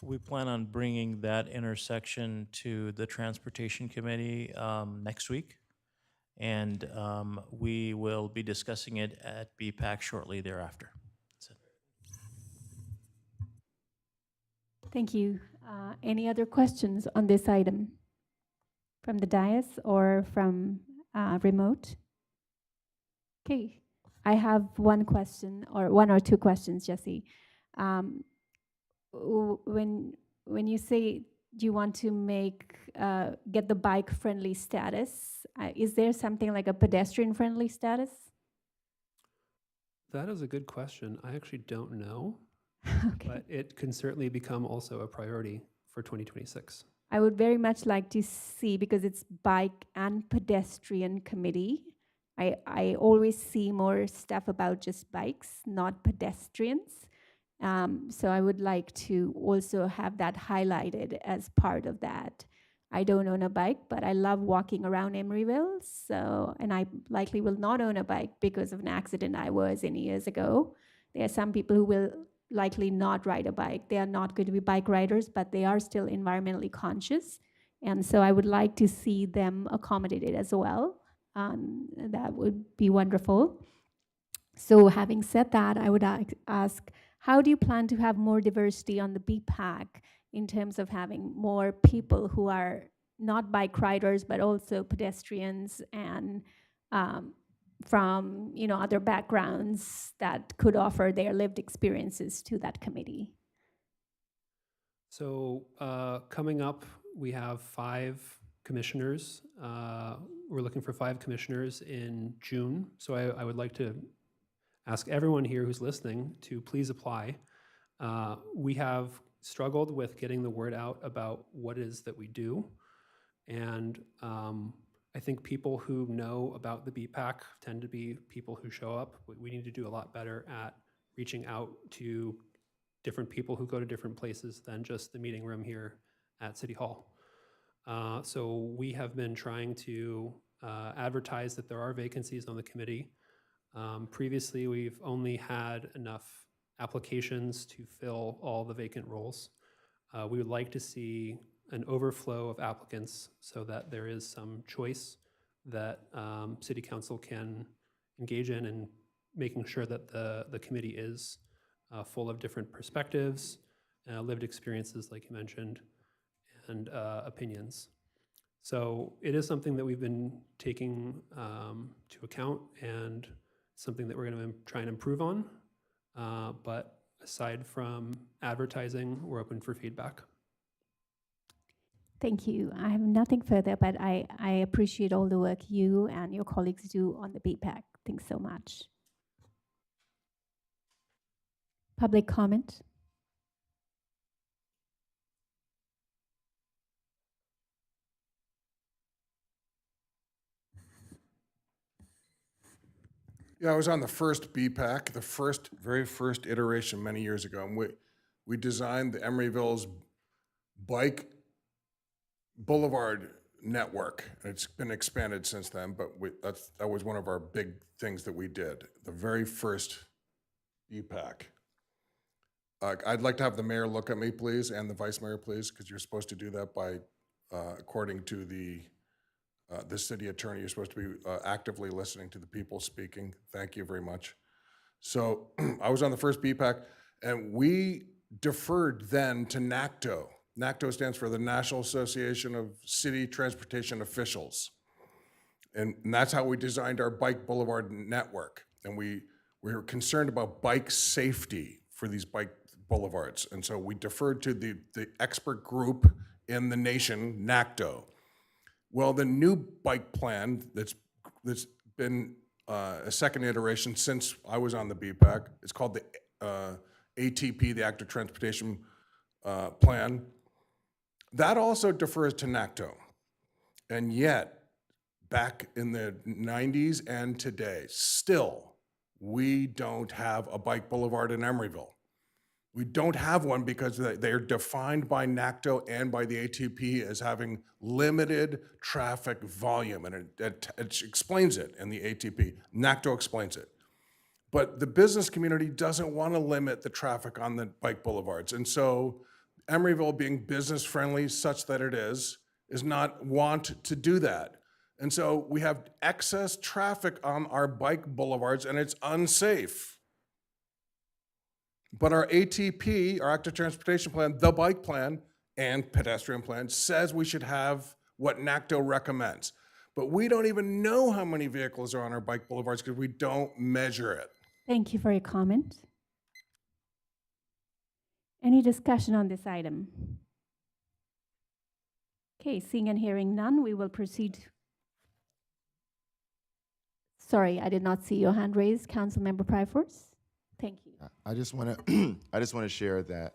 We plan on bringing that intersection to the Transportation Committee next week. And we will be discussing it at BPAC shortly thereafter. That's it. Thank you. Any other questions on this item from the dais or from remote? Okay, I have one question or one or two questions, Jesse. When you say you want to make get the bike friendly status, is there something like a pedestrian friendly status? That is a good question. I actually don't know, Okay. but it can certainly become also a priority for 2026. I would very much like to see, because it's bike and pedestrian committee, I always see more stuff about just bikes, not pedestrians. So I would like to also have that highlighted as part of that. I don't own a bike, but I love walking around Emeryville. So, and I likely will not own a bike because of an accident I was in years ago. There are some people who will likely not ride a bike. They are not going to be bike riders, but they are still environmentally conscious. And so I would like to see them accommodated as well. That would be wonderful. So having said that, I would ask, how do you plan to have more diversity on the BPAC in terms of having more people who are not bike riders, but also pedestrians and from other backgrounds that could offer their lived experiences to that committee? So coming up, we have 5 commissioners. We're looking for 5 commissioners in June. So I would like to ask everyone here who's listening to please apply. We have struggled with getting the word out about what it is that we do. And I think people who know about the BPAC tend to be people who show up. We need to do a lot better at reaching out to different people who go to different places than just the meeting room here at City Hall. So we have been trying to advertise that there are vacancies on the committee. Previously, we've only had enough applications to fill all the vacant roles. We would like to see an overflow of applicants so that there is some choice that City Council can engage in making sure that the committee is full of different perspectives, lived experiences, like you mentioned, and opinions. So it is something that we've been taking to account and something that we're going to try and improve on. But aside from advertising, we're open for feedback. Thank you. I have nothing further, but I appreciate all the work you and your colleagues do on the BPAC. Thanks so much. Public comment? Yeah, I was on the first BPAC, the very first iteration many years ago, and we designed the Emeryville's bike boulevard network. It's been expanded since then, but that was one of our big things that we did, the very first BPAC. I'd like to have the mayor look at me, please, and the vice mayor, please, because you're supposed to do that by, according to the city attorney, you're supposed to be actively listening to the people speaking. Thank you very much. So I was on the first BPAC, and we deferred then to NACTO. NACTO stands for the National Association of City Transportation Officials. And that's how we designed our bike boulevard network. And we were concerned about bike safety for these bike boulevards. And so we deferred to the expert group in the nation, NACTO. Well, the new bike plan that's been a second iteration since I was on the BPAC, it's called the ATP, the Active Transportation plan, that also defers to NACTO. And yet, back in the 90s and today, still, we don't have a bike boulevard in Emeryville. We don't have one because they're defined by NACTO and by the ATP as having limited traffic volume, and it explains it in the ATP. NACTO explains it. But the business community doesn't want to limit the traffic on the bike boulevards. And so Emeryville, being business-friendly such that it is not want to do that. And so we have excess traffic on our bike boulevards, and it's unsafe. But our ATP, our active transportation plan, the bike plan, and pedestrian plan says we should have what NACTO recommends. But we don't even know how many vehicles are on our bike boulevards because we don't measure it. Thank you for your comment. Any discussion on this item? Okay, seeing and hearing none, we will proceed. Sorry, I did not see your hand raised. Councilmember Pryforce. Thank you. I just want to I just want to share that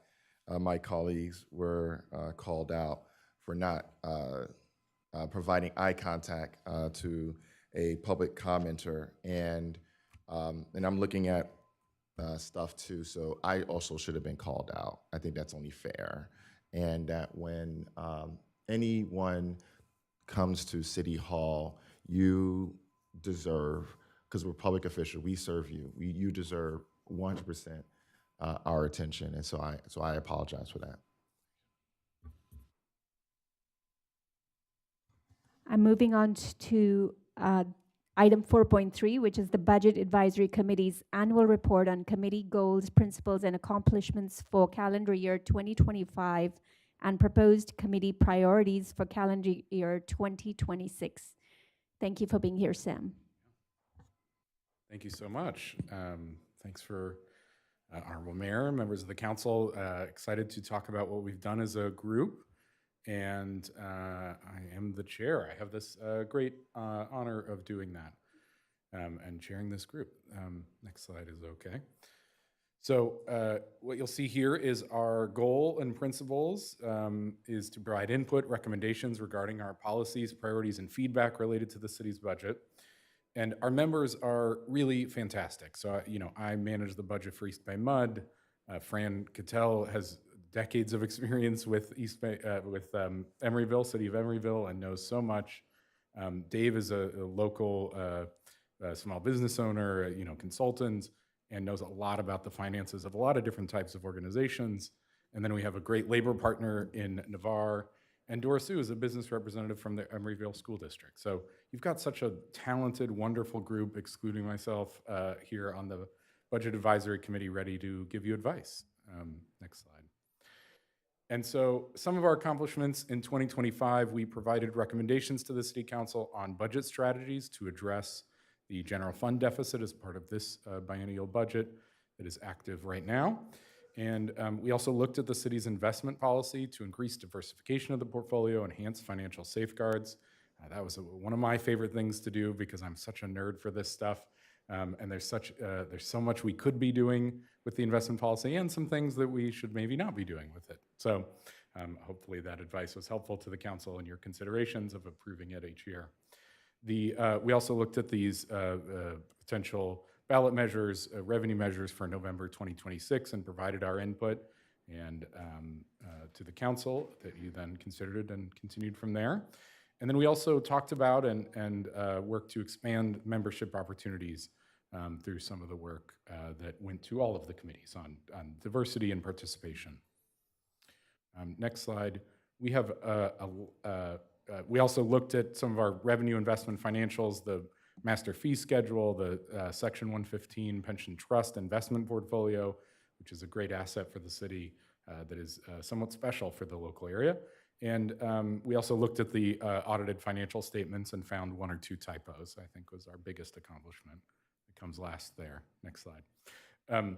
my colleagues were called out for not providing eye contact to a public commenter, and I'm looking at stuff too. So I also should have been called out. I think that's only fair, and that when anyone comes to City Hall, you deserve, because we're public officials, we serve you. You deserve 100% our attention, and so I apologize for that. I'm moving on to item 4.3, which is the Budget Advisory Committee's annual report on committee goals, principles, and accomplishments for calendar year 2025 and proposed committee priorities for calendar year 2026. Thank you for being here, Sam. Thank you so much. Thanks for Honorable Mayor, members of the council. Excited to talk about what we've done as a group. And I am the chair. I have this great honor of doing that and chairing this group. Next slide is okay. So what you'll see here is our goal and principles is to provide input, recommendations regarding our policies, priorities, and feedback related to the city's budget. And our members are really fantastic. So, I manage the budget for East Bay Mud. Fran Cattell has decades of experience with Emeryville, City of Emeryville, and knows so much. Dave is a local small business owner, consultant, and knows a lot about the finances of a lot of different types of organizations. And then we have a great labor partner in Navarre. And Dora Sue is a business representative from the Emeryville School District. So you've got such a talented, wonderful group, excluding myself, here on the Budget Advisory Committee, ready to give you advice. Next slide. And so some of our accomplishments in 2025, we provided recommendations to the City Council on budget strategies to address the general fund deficit as part of this biennial budget that is active right now. And we also looked at the city's investment policy to increase diversification of the portfolio, enhance financial safeguards. That was one of my favorite things to do because I'm such a nerd for this stuff. And there's so much we could be doing with the investment policy and some things that we should maybe not be doing with it. So hopefully that advice was helpful to the council in your considerations of approving it each year. We also looked at these potential ballot measures, revenue measures for November 2026, and provided our input and to the council that you then considered and continued from there. And then we also talked about and worked to expand membership opportunities through some of the work that went to all of the committees on diversity and participation. Next slide. We have we also looked at some of our revenue investment financials, the master fee schedule, the Section 115 pension trust investment portfolio, which is a great asset for the city that is somewhat special for the local area. And we also looked at the audited financial statements and found one or two typos, I think was our biggest accomplishment. It comes last there. Next slide. And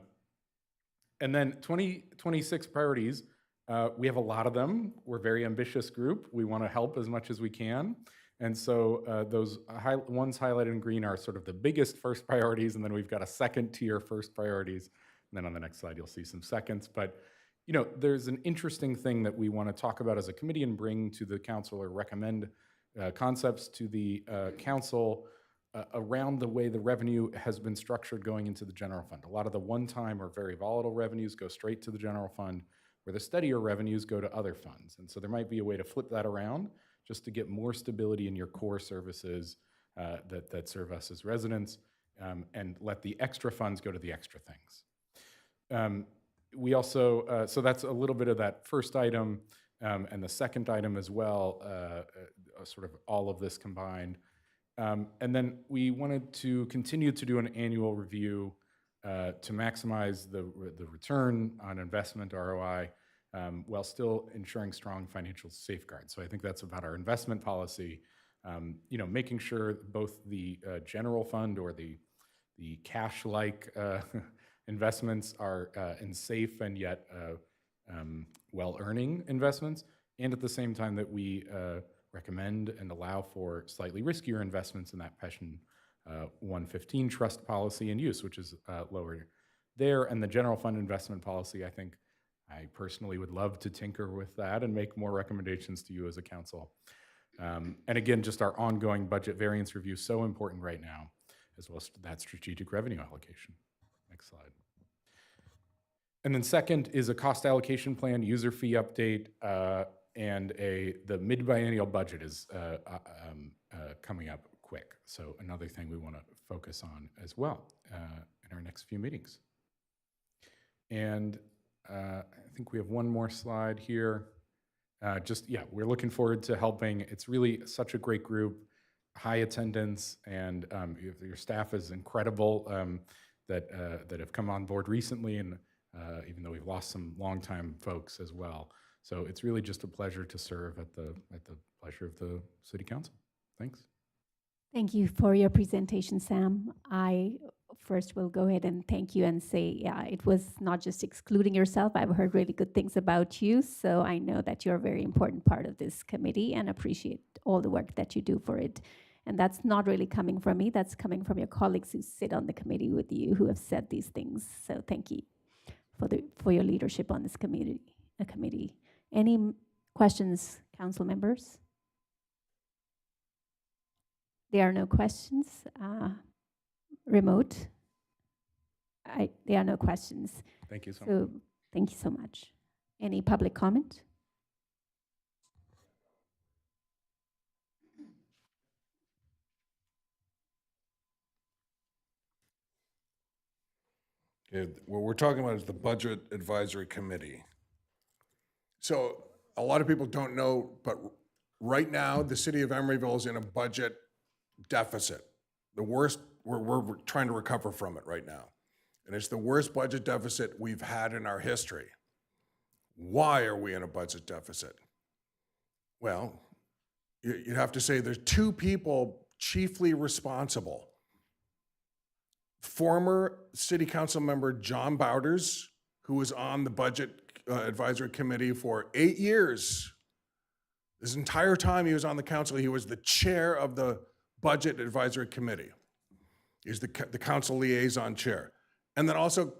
then 2026 priorities. We have a lot of them. We're a very ambitious group. We want to help as much as we can. And so those ones highlighted in green are sort of the biggest first priorities, and then we've got a second tier first priorities. And then on the next slide, you'll see some seconds. But You know, there's an interesting thing that we want to talk about as a committee and bring to the council or recommend concepts to the council around the way the revenue has been structured going into the general fund. A lot of the one-time or very volatile revenues go straight to the general fund, where the steadier revenues go to other funds. And so there might be a way to flip that around just to get more stability in your core services that serve us as residents, and let the extra funds go to the extra things. We also, so that's a little bit of that first item, and the second item as well, sort of all of this combined. And then we wanted to continue to do an annual review to maximize the return on investment, ROI, while still ensuring strong financial safeguards. So I think that's about our investment policy, you know, making sure both the general fund or the cash-like investments are in safe and yet well-earning investments, and at the same time that we recommend and allow for slightly riskier investments in that Pension 115 trust policy and use, which is lower there. And the general fund investment policy, I think I personally would love to tinker with that and make more recommendations to you as a council. And again, just our ongoing budget variance review, so important right now, as well as that strategic revenue allocation. Next slide. And then second is a cost allocation plan, user fee update, and the mid-biennial budget is coming up quick. So another thing we want to focus on as well in our next few meetings. And I think we have one more slide here. We're looking forward to helping. It's really such a great group, high attendance, and your staff is incredible that have come on board recently, and even though we've lost some longtime folks as well. So it's really just a pleasure to serve at the pleasure of the City Council. Thanks. Thank you for your presentation, Sam. I first will go ahead and thank you and say, yeah, it was not just excluding yourself. I've heard really good things about you, so I know that you're a very important part of this committee and appreciate all the work that you do for it. And that's not really coming from me, that's coming from your colleagues who sit on the committee with you who have said these things. So thank you for your leadership on this committee. Any questions, council members? There are no questions. Remote? There are no questions. Thank you so much. So thank you so much. Any public comment? Okay, what we're talking about is the Budget Advisory Committee. So a lot of people don't know, but right now, the city of Emeryville is in a budget deficit. The worst, we're trying to recover from it right now. And it's the worst budget deficit we've had in our history. Why are we in a budget deficit? Well, you'd have to say there's two people chiefly responsible. Former city council member John Bowders, who was on the Budget Advisory Committee for 8 years. This entire time he was on the council, he was the chair of the Budget Advisory Committee. He's the council liaison chair. And then also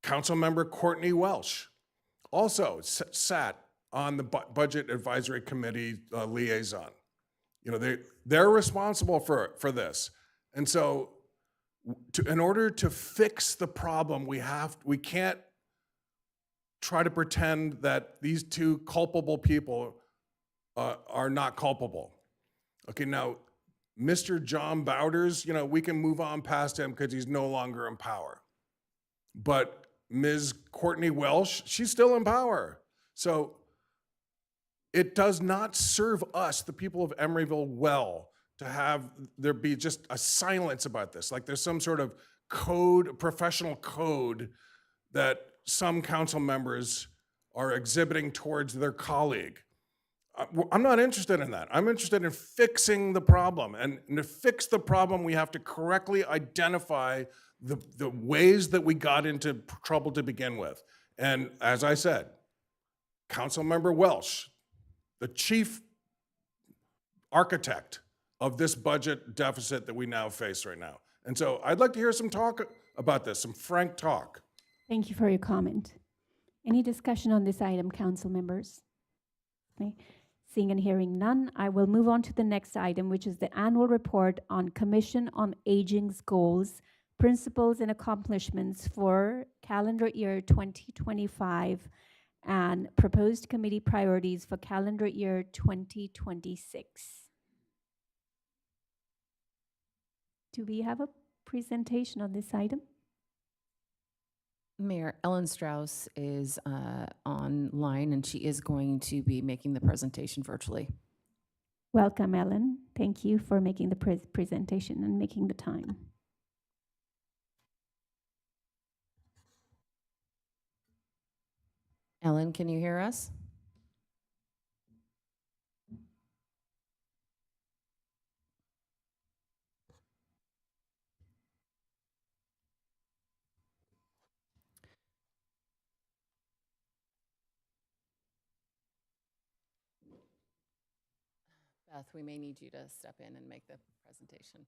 council member Courtney Welsh also sat on the Budget Advisory Committee liaison. You know, they're responsible for this. And so in order to fix the problem, we can't try to pretend that these two culpable people are not culpable. Okay, now, Mr. John Bowders, you know, we can move on past him because he's no longer in power. But Ms. Courtney Welsh, she's still in power. So it does not serve us, the people of Emeryville, well to have there be just a silence about this. Like there's some sort of code, professional code that some council members are exhibiting towards their colleague. I'm not interested in that. I'm interested in fixing the problem. And to fix the problem, we have to correctly identify the ways that we got into trouble to begin with. And as I said, Councilmember Welsh, the chief architect of this budget deficit that we now face right now. And so I'd like to hear some talk about this, some frank talk. Thank you for your comment. Any discussion on this item, council members? Okay. Seeing and hearing none, I will move on to the next item, which is the annual report on Commission on Aging's goals, principles, and accomplishments for calendar year 2025 and proposed committee priorities for calendar year 2026. Do we have a presentation on this item? Mayor, Ellen Strauss is online, and she is going to be making the presentation virtually. Welcome, Ellen. Thank you for making the presentation and making the time. Ellen, can you hear us? Beth, we may need you to step in and make the presentation.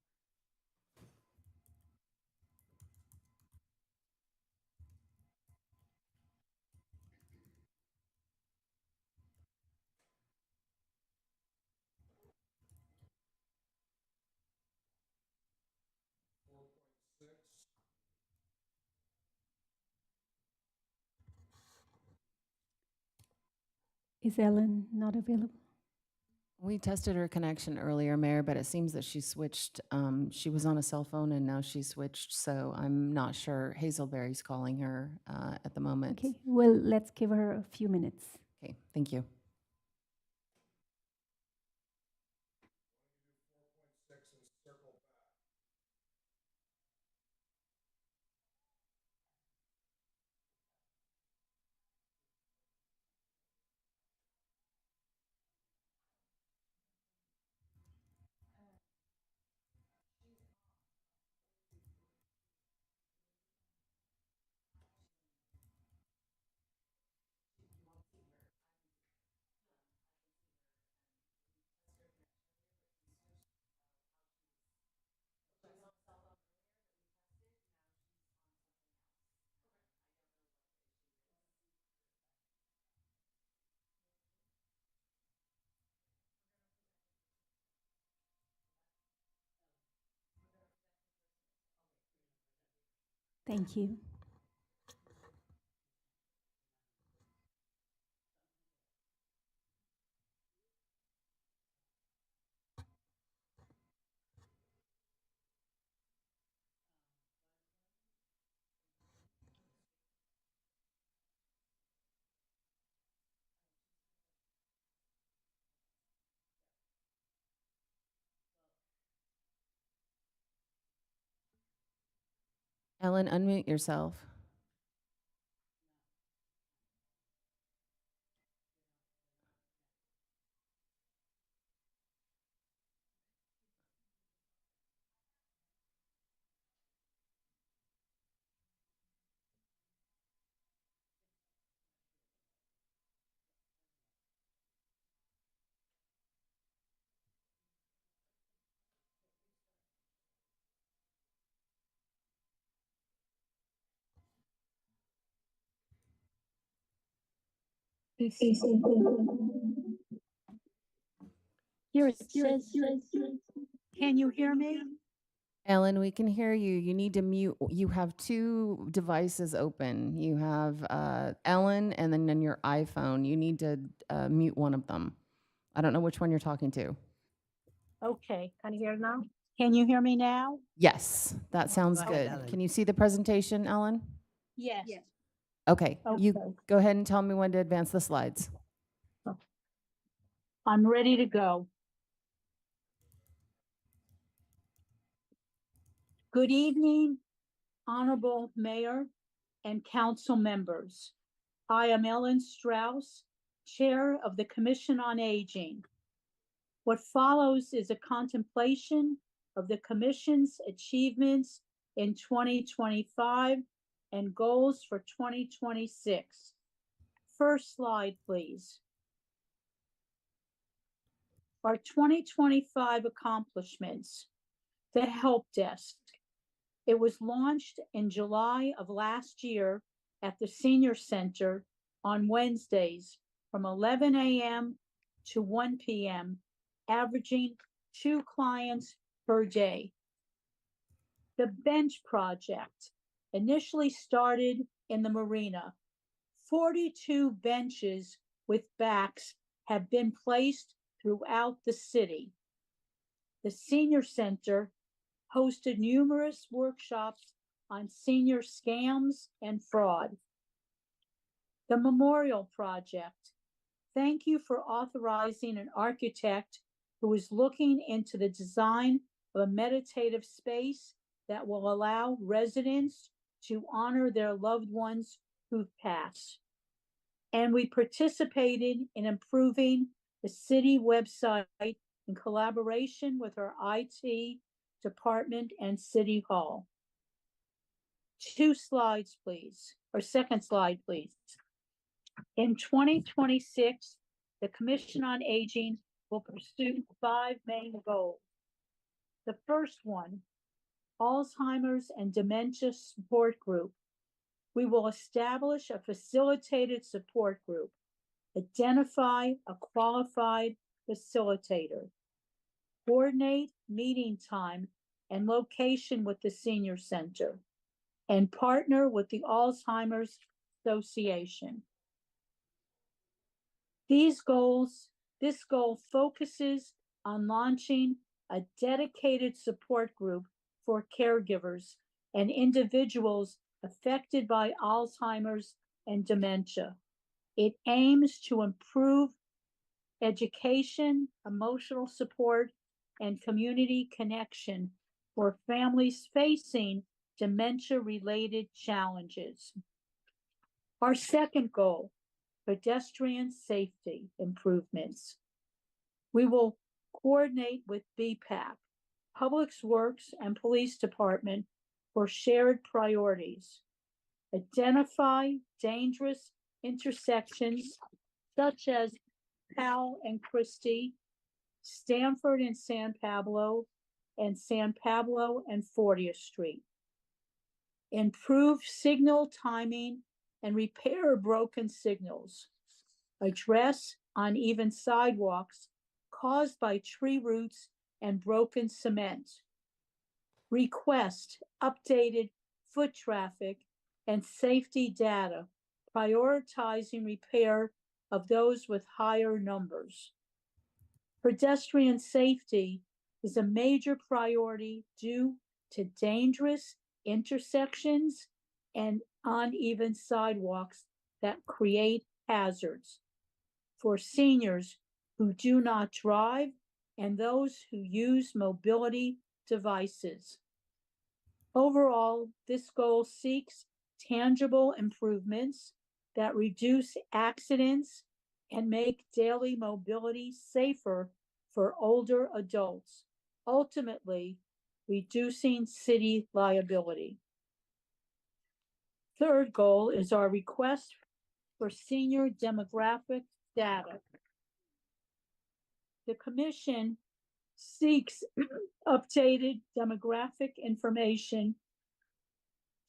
Is Ellen not available? We tested her connection earlier, Mayor, but it seems that she switched. She was on a cell phone and now she switched, so I'm not sure. Hazelberry's calling her at the moment. Okay, well, let's give her a few minutes. Okay, thank you. Thank you. Ellen, unmute yourself. Here it says, can you hear me? Ellen, we can hear you. You need to mute. You have two devices open. You have Ellen and then on your iPhone. You need to mute one of them. I don't know which one you're talking to. Okay, can you hear now? Can you hear me now? Yes, that sounds Go ahead, good. Ellen. Can you see the presentation, Ellen? Yes. Okay, you Okay. go ahead and tell me when to advance the slides. I'm ready to go. Good evening, Honorable Mayor and council members. I am Ellen Strauss, Chair of the Commission on Aging. What follows is a contemplation of the Commission's achievements in 2025 and goals for 2026. First slide, please. Our 2025 accomplishments. The Help Desk. It was launched in July of last year at the Senior Center on Wednesdays from 11 a.m. to 1 p.m., averaging 2 clients per day. The bench project initially started in the marina. 42 benches with backs have been placed throughout the city. The Senior Center hosted numerous workshops on senior scams and fraud. The Memorial Project. Thank you for authorizing an architect who is looking into the design of a meditative space that will allow residents to honor their loved ones who've passed. And we participated in improving the city website in collaboration with our IT department and City Hall. 2 slides, please, or second slide, please. In 2026, the Commission on Aging will pursue 5 main goals. The first one, Alzheimer's and Dementia Support Group. We will establish a facilitated support group, identify a qualified facilitator, coordinate meeting time and location with the Senior Center, and partner with the Alzheimer's Association. This goal focuses on launching a dedicated support group for caregivers and individuals affected by Alzheimer's and dementia. It aims to improve education, emotional support, and community connection for families facing dementia-related challenges. Our second goal, pedestrian safety improvements. We will coordinate with BPAC, Public Works and Police Department for shared priorities. Identify dangerous intersections such as Powell and Christie, Stanford and San Pablo and 40th Street. Improve signal timing and repair broken signals. Address uneven sidewalks caused by tree roots and broken cement. Request updated foot traffic and safety data, prioritizing repair of those with higher numbers. Pedestrian safety is a major priority due to dangerous intersections and uneven sidewalks that create hazards for seniors who do not drive and those who use mobility devices. Overall, this goal seeks tangible improvements that reduce accidents and make daily mobility safer for older adults, ultimately reducing city liability. Third goal is our request for senior demographic data. The Commission seeks updated demographic information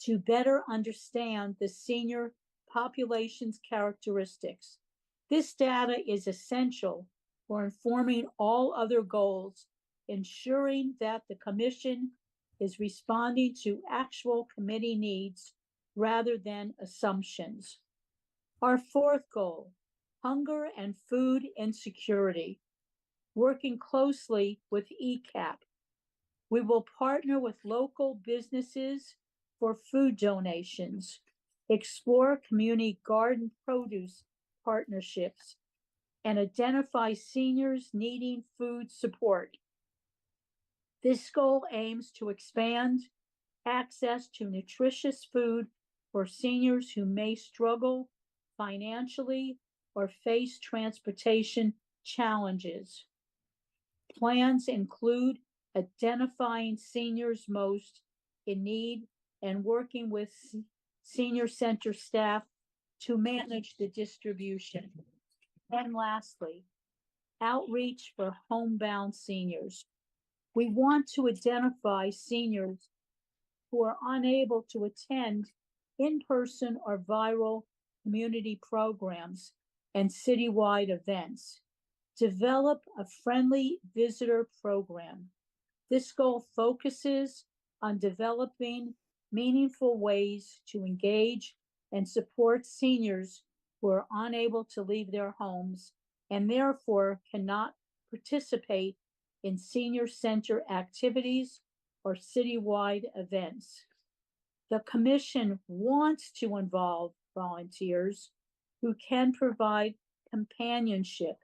to better understand the senior population's characteristics. This data is essential for informing all other goals, ensuring that the Commission is responding to actual committee needs rather than assumptions. Our fourth goal, hunger and food insecurity. Working closely with ECAP, we will partner with local businesses for food donations, explore community garden produce partnerships, and identify seniors needing food support. This goal aims to expand access to nutritious food for seniors who may struggle financially or face transportation challenges. Plans include identifying seniors most in need and working with Senior Center staff to manage the distribution. And lastly, outreach for homebound seniors. We want to identify seniors who are unable to attend in-person or viral community programs, and citywide events. Develop a friendly visitor program. This goal focuses on developing meaningful ways to engage and support seniors who are unable to leave their homes and therefore cannot participate in senior center activities or citywide events. The commission wants to involve volunteers who can provide companionship,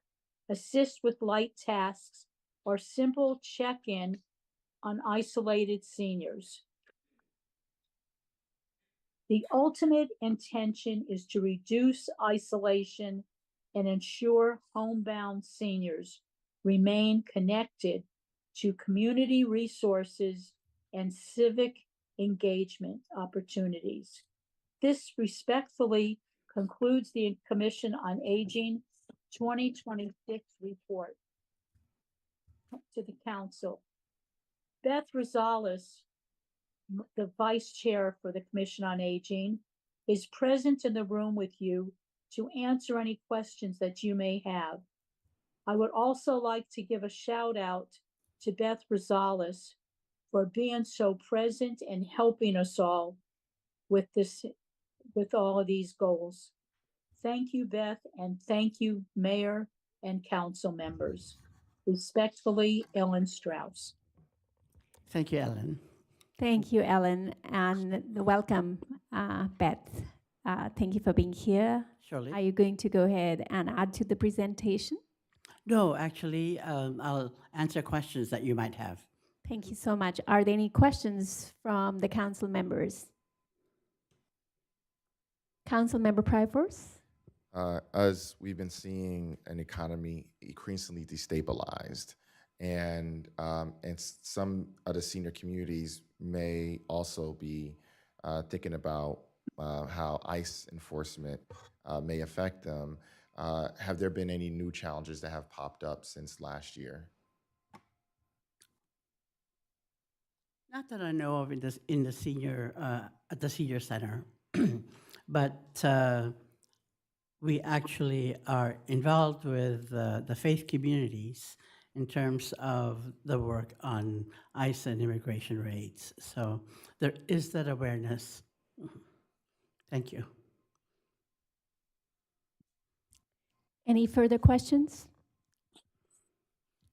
assist with light tasks, or simple check-in on isolated seniors. The ultimate intention is to reduce isolation and ensure homebound seniors remain connected to community resources and civic engagement opportunities. This respectfully concludes the Commission on Aging 2026 report to the council. Beth Rosales, the vice chair for the Commission on Aging, is present in the room with you to answer any questions that you may have. I would also like to give a shout out to Beth Rosales for being so present and helping us all with all of these goals. Thank you, Beth, and thank you, Mayor and council members. Respectfully, Ellen Strauss. Thank you, Ellen. Thank you, Ellen, and welcome, Beth. Thank you for being here. Surely. Are you going to go ahead and add to the presentation? No, actually, I'll answer questions that you might have. Thank you so much. Are there any questions from the council members? Council Member Pryforce? As we've been seeing an economy increasingly destabilized, and some of the senior communities may also be thinking about how ICE enforcement may affect them. Have there been any new challenges that have popped up since last year? Not that I know of in the senior at the senior center, but we actually are involved with the faith communities in terms of the work on ICE and immigration raids. So there is that awareness. Thank you. Any further questions?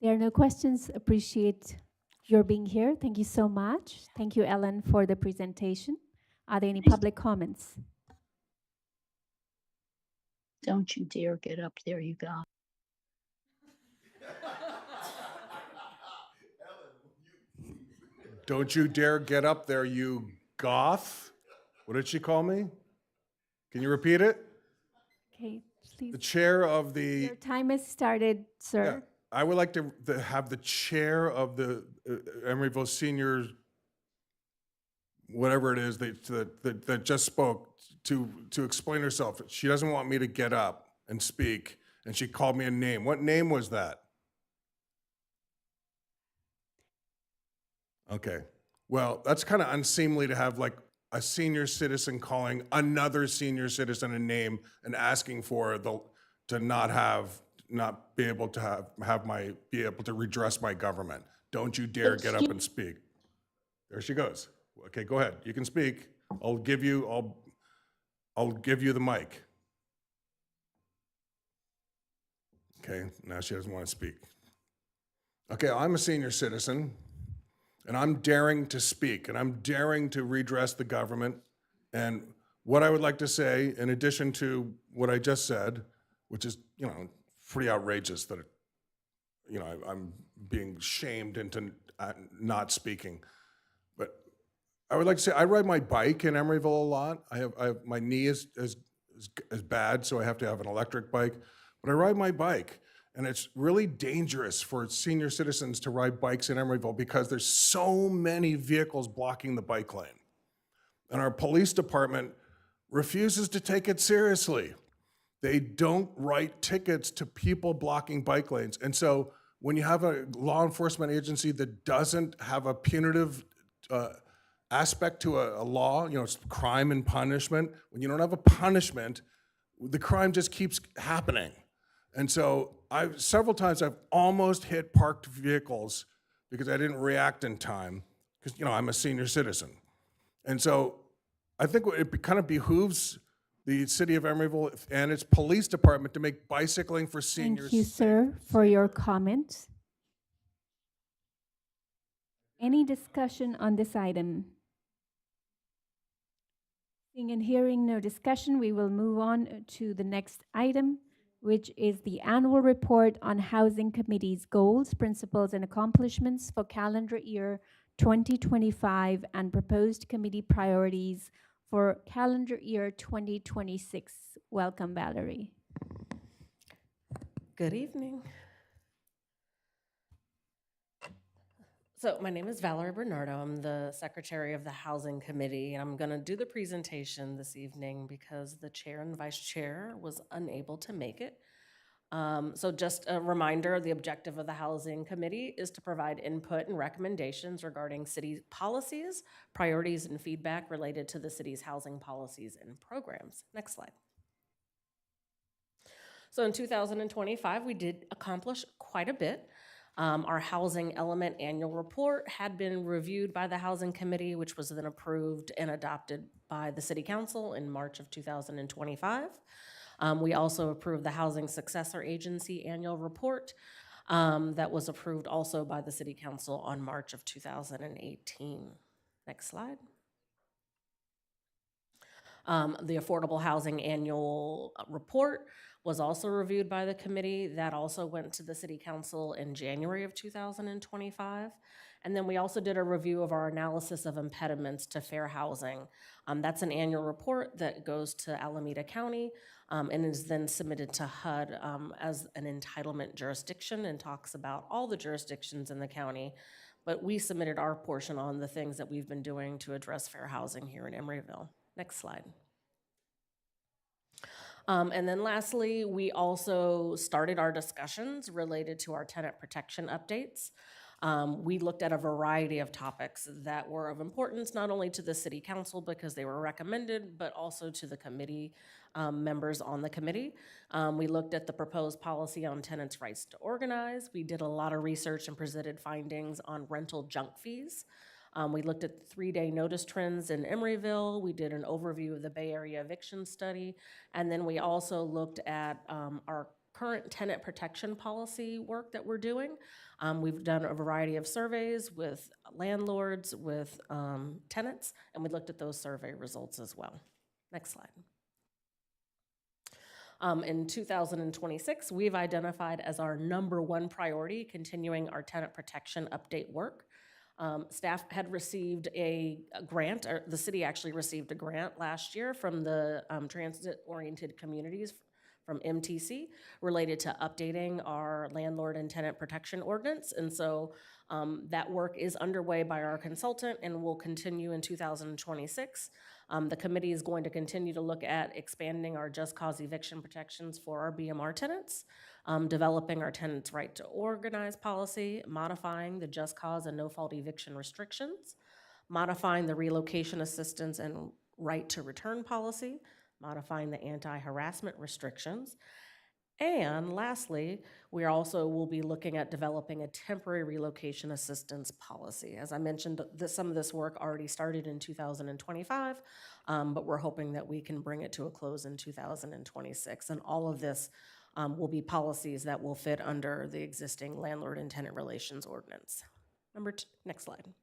There are no questions. Appreciate your being here. Thank you so much. Thank you, Ellen, for the presentation. Are there any public comments? Don't you dare get up there, you guys. Don't you dare get up there, you goth. What did she call me? Can you repeat it? Okay, please. The chair of the, Your time has started, sir. yeah, I would like to have the chair of the Emeryville Senior, whatever it is that just spoke, to explain herself. She doesn't want me to get up and speak, and she called me a name. What name was that? Okay. Well, that's kind of unseemly to have like a senior citizen calling another senior citizen a name and asking for to not be able to be able to redress my government. Don't you dare get up and speak. There she goes. Okay, go ahead. You can speak. I'll give you the mic. Okay, now she doesn't want to speak. Okay, I'm a senior citizen, and I'm daring to speak, and I'm daring to redress the government. And what I would like to say, in addition to what I just said, which is, pretty outrageous that, I'm being shamed into not speaking. But I would like to say, I ride my bike in Emeryville a lot. I have my knee is bad, so I have to have an electric bike. But I ride my bike, and it's really dangerous for senior citizens to ride bikes in Emeryville because there's so many vehicles blocking the bike lane. And our police department refuses to take it seriously. They don't write tickets to people blocking bike lanes. And so when you have a law enforcement agency that doesn't have a punitive aspect to a law, it's crime and punishment. When you don't have a punishment, the crime just keeps happening. And so several times I've almost hit parked vehicles because I didn't react in time, because, I'm a senior citizen. And so I think it kind of behooves the city of Emeryville and its police department to make bicycling for seniors. Thank you, sir, for your comment. Any discussion on this item? Seeing and hearing no discussion, we will move on to the next item, which is the annual report on Housing Committee's goals, principles, and accomplishments for calendar year 2025 and proposed committee priorities for calendar year 2026. Welcome, Valerie. Good evening. So my name is Valerie Bernardo. I'm the secretary of the Housing Committee, and I'm going to do the presentation this evening because the chair and vice chair was unable to make it. So just a reminder, the objective of the Housing Committee is to provide input and recommendations regarding city policies, priorities, and feedback related to the city's housing policies and programs. Next slide. So in 2025, we did accomplish quite a bit. Our housing element annual report had been reviewed by the Housing Committee, which was then approved and adopted by the City Council in March of 2025. We also approved the Housing Successor Agency annual report that was approved also by the City Council on March of 2018. Next slide. The Affordable Housing Annual Report was also reviewed by the committee. That also went to the City Council in January of 2025. And then we also did a review of our analysis of impediments to fair housing. That's an annual report that goes to Alameda County and is then submitted to HUD as an entitlement jurisdiction and talks about all the jurisdictions in the county. But we submitted our portion on the things that we've been doing to address fair housing here in Emeryville. Next slide. And then lastly, we also started our discussions related to our tenant protection updates. We looked at a variety of topics that were of importance not only to the City Council because they were recommended, but also to the committee members on the committee. We looked at the proposed policy on tenants' rights to organize. We did a lot of research and presented findings on rental junk fees. We looked at 3-day notice trends in Emeryville. We did an overview of the Bay Area eviction study. And then we also looked at our current tenant protection policy work that we're doing. We've done a variety of surveys with landlords, with tenants, and we looked at those survey results as well. Next slide. In 2026, we've identified as our #1 priority continuing our tenant protection update work. Staff had received a grant, or the city actually received a grant last year from the Transit-Oriented Communities from MTC related to updating our landlord and tenant protection ordinance. And so that work is underway by our consultant and will continue in 2026. The committee is going to continue to look at expanding our just cause eviction protections for our BMR tenants, developing our tenants' right to organize policy, modifying the just cause and no fault eviction restrictions, modifying the relocation assistance and right to return policy, modifying the anti-harassment restrictions. And lastly, we also will be looking at developing a temporary relocation assistance policy. As I mentioned, some of this work already started in 2025, but we're hoping that we can bring it to a close in 2026. And all of this will be policies that will fit under the existing landlord and tenant relations ordinance. Next slide.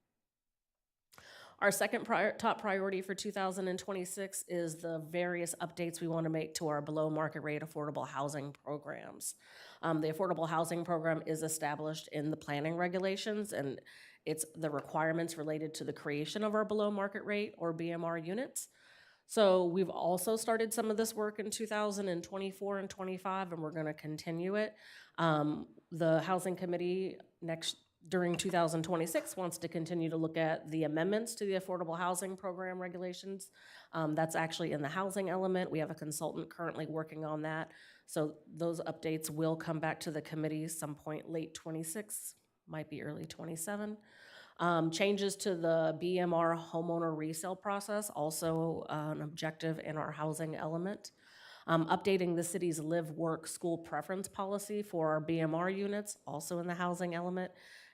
Our second top priority for 2026 is the various updates we want to make to our below market rate affordable housing programs. The affordable housing program is established in the planning regulations, and it's the requirements related to the creation of our below market rate or BMR units. So we've also started some of this work in 2024 and 25, and we're going to continue it. The Housing Committee during 2026 wants to continue to look at the amendments to the Affordable Housing Program regulations. That's actually in the housing element. We have a consultant currently working on that. So those updates will come back to the committee some point late 26, might be early 27. Changes to the BMR homeowner resale process, also an objective in our housing element. Updating the city's live, work, school preference policy for our BMR units, also in the housing element.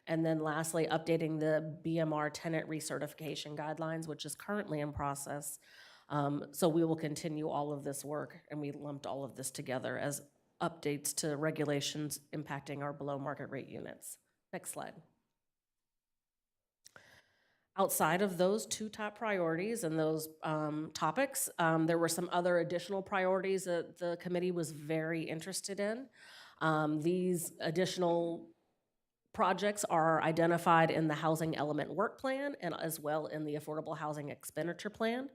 And then lastly, updating the BMR tenant recertification guidelines, which is currently in process. So we will continue all of this work, and we lumped all of this together as updates to regulations impacting our below market rate units. Next slide. Outside of those two top priorities and those topics, there were some other additional priorities that the committee was very interested in. These additional projects are identified in the housing element work plan and as well in the affordable housing expenditure plan.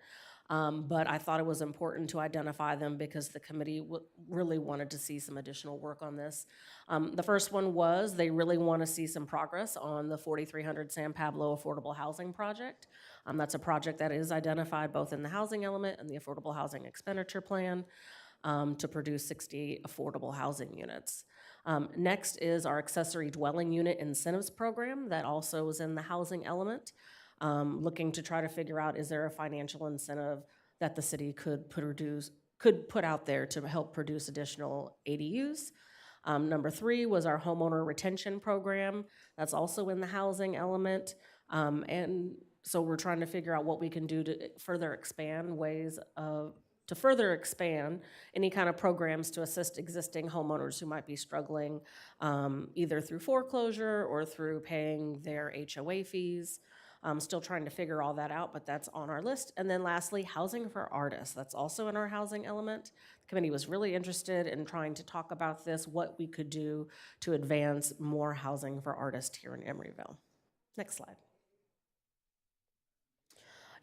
But I thought it was important to identify them because the committee really wanted to see some additional work on this. The first one was they really want to see some progress on the 4300 San Pablo Affordable Housing Project. That's a project that is identified both in the housing element and the affordable housing expenditure plan to produce 60 affordable housing units. Next is our accessory dwelling unit incentives program that also is in the housing element. Looking to try to figure out, is there a financial incentive that the city could put out there to help produce additional ADUs? Number 3 was our homeowner retention program. That's also in the housing element. And so we're trying to figure out what we can do to further expand any kind of programs to assist existing homeowners who might be struggling either through foreclosure or through paying their HOA fees. Still trying to figure all that out, but that's on our list. And then lastly, housing for artists. That's also in our housing element. The committee was really interested in trying to talk about this, what we could do to advance more housing for artists here in Emeryville. Next slide.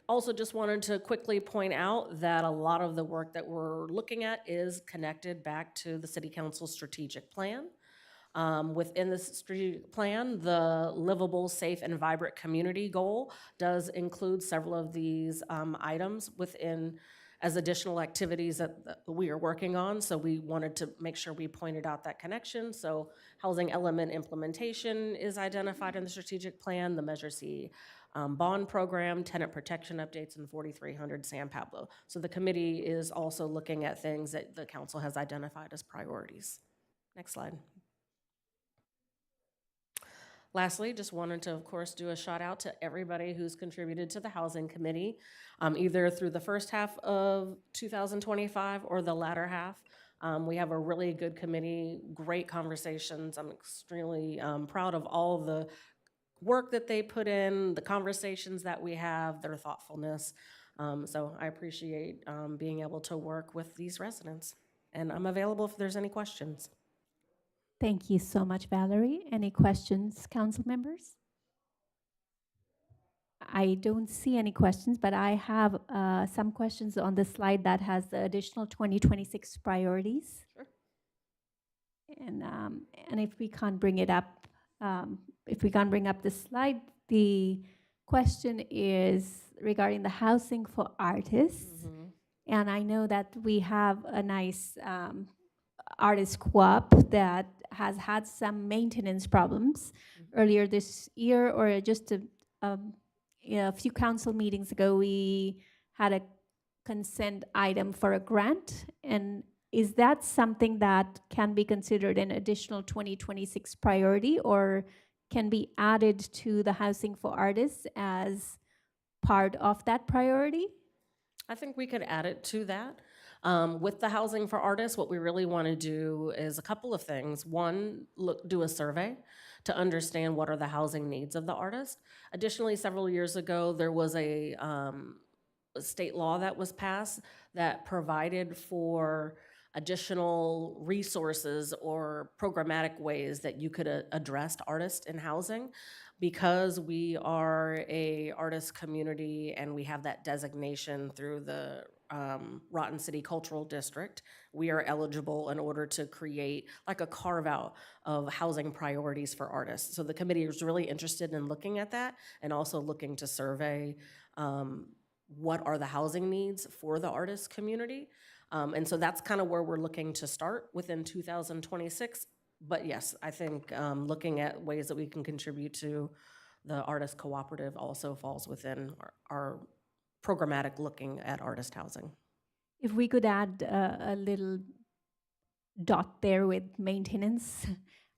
Also just wanted to quickly point out that a lot of the work that we're looking at is connected back to the City Council strategic plan. Within the strategic plan, the livable, safe, and vibrant community goal does include several of these items within as additional activities that we are working on. So we wanted to make sure we pointed out that connection. So housing element implementation is identified in the strategic plan, the Measure C bond program, tenant protection updates, and 4300 San Pablo. So the committee is also looking at things that the council has identified as priorities. Next slide. Lastly, just wanted to, of course, do a shout out to everybody who's contributed to the Housing Committee, either through the first half of 2025 or the latter half. We have a really good committee, great conversations. I'm extremely proud of all the work that they put in, the conversations that we have, their thoughtfulness. So I appreciate being able to work with these residents. And I'm available if there's any questions. Thank you so much, Valerie. Any questions, council members? I don't see any questions, but I have some questions on the slide that has the additional 2026 priorities. Sure. And if we can't bring it up, if we can't bring up the slide, the question is regarding the housing for artists. Mm-hmm. And I know that we have a nice artist co-op that has had some maintenance problems earlier this year, or just a few council meetings ago, we had a consent item for a grant. And is that something that can be considered an additional 2026 priority, or can be added to the housing for artists as part of that priority? I think we could add it to that. With the housing for artists, what we really want to do is a couple of things. One, do a survey to understand what are the housing needs of the artist. Additionally, several years ago, there was a state law that was passed that provided for additional resources or programmatic ways that you could address artists in housing. Because we are a artist community and we have that designation through the Rotten City Cultural District, we are eligible in order to create like a carve out of housing priorities for artists. So the committee is really interested in looking at that and also looking to survey what are the housing needs for the artist community. And so that's kind of where we're looking to start within 2026. But yes, I think looking at ways that we can contribute to the artist cooperative also falls within our programmatic looking at artist housing. If we could add a little dot there with maintenance,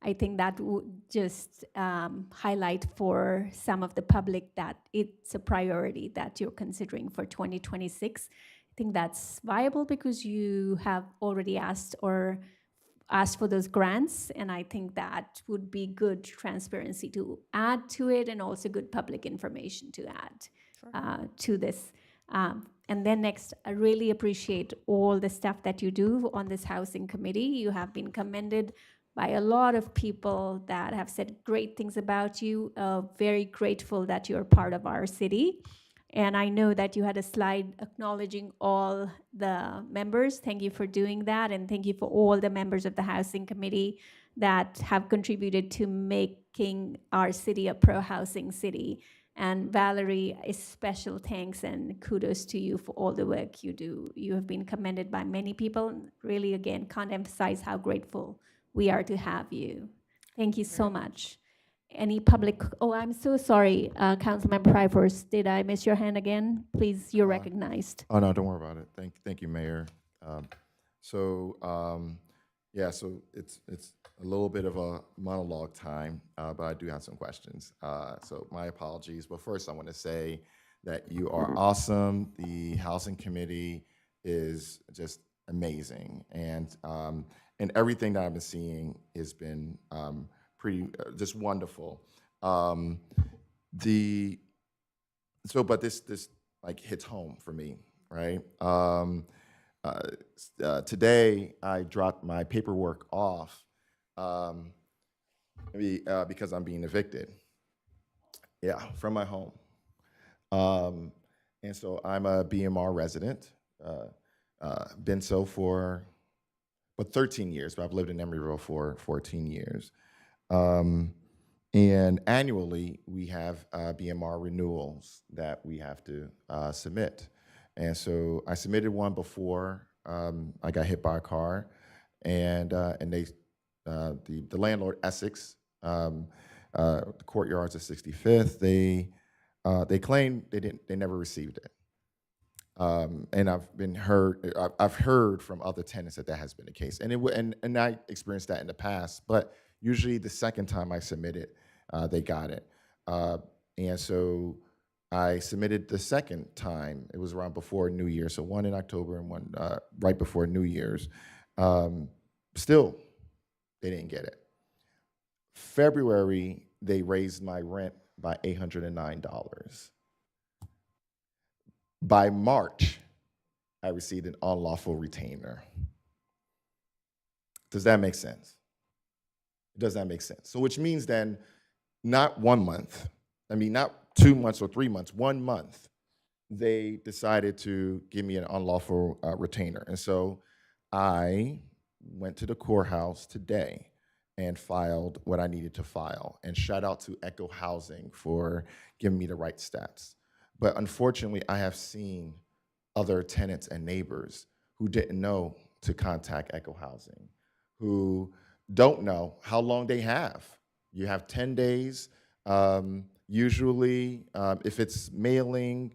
I think that would just highlight for some of the public that it's a priority that you're considering for 2026. I think that's viable because you have already asked for those grants, and I think that would be good transparency to add to it, and also good public information to add to this. And then next, I really appreciate all the stuff that you do on this housing committee. You have been commended by a lot of people that have said great things about you. Very grateful that you're part of our city. And I know that you had a slide acknowledging all the members. Thank you for doing that. And thank you for all the members of the Housing Committee that have contributed to making our city a pro-housing city. And Valerie, a special thanks and kudos to you for all the work you do. You have been commended by many people. Really, again, can't emphasize how grateful we are to have you. Thank you so much. Any public, oh, I'm so sorry, Councilmember Pryforce, did I miss your hand again? Please, you're recognized. Oh, no, don't worry about it. Thank you, Mayor. Yeah, so it's a little bit of a monologue time, but I do have some questions. So my apologies, but first I want to say that you are awesome. The Housing Committee is just amazing, and everything that I've been seeing has been pretty just wonderful. But this like hits home for me, right? Today I dropped my paperwork off because I'm being evicted. Yeah, from my home. And so I'm a BMR resident. Been so for 13 years, but I've lived in Emeryville for 14 years. And annually, we have BMR renewals that we have to submit. And so I submitted one before I got hit by a car, and they, the landlord Essex, the Courtyards of 65th, they claimed they never received it. And I've heard from other tenants that has been the case, and I experienced that in the past. But usually the second time I submitted, they got it, and so I submitted the second time. It was around before New Year's, so one in October and one right before New Year's. Still, they didn't get it. February, they raised my rent by $809. By March, I received an unlawful retainer. Does that make sense? Does that make sense? So which means then, not 1 month, not 2 months or 3 months, 1 month, they decided to give me an unlawful retainer. And so I went to the courthouse today and filed what I needed to file. And shout out to Echo Housing for giving me the right steps. But unfortunately, I have seen other tenants and neighbors who didn't know to contact Echo Housing, who don't know how long they have. You have 10 days. Usually, if it's mailing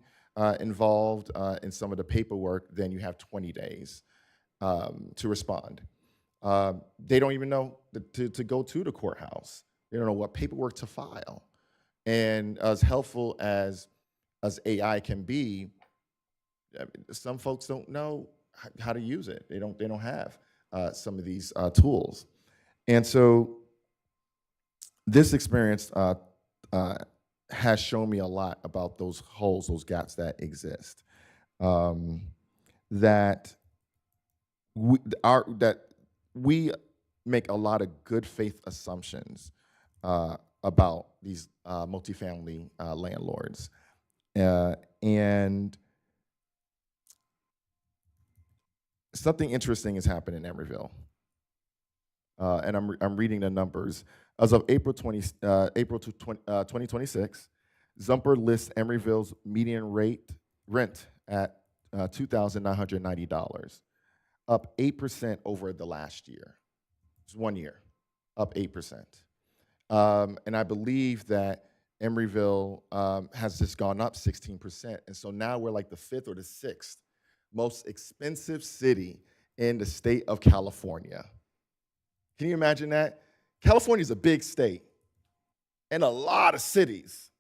involved in some of the paperwork, then you have 20 days to respond. They don't even know to go to the courthouse. They don't know what paperwork to file. And as helpful as AI can be, some folks don't know how to use it. They don't have some of these tools. And so this experience has shown me a lot about those holes, those gaps that exist. That we make a lot of good faith assumptions about these multifamily landlords. And something interesting has happened in Emeryville. And I'm reading the numbers. As of April 2026, Zumper lists Emeryville's median rent at $2,990, up 8% over the last year. It's 1 year, up 8%. And I believe that Emeryville has just gone up 16%. And so now we're like the 5th or the 6th most expensive city in the state of California. Can you imagine that? California is a big state and a lot of cities.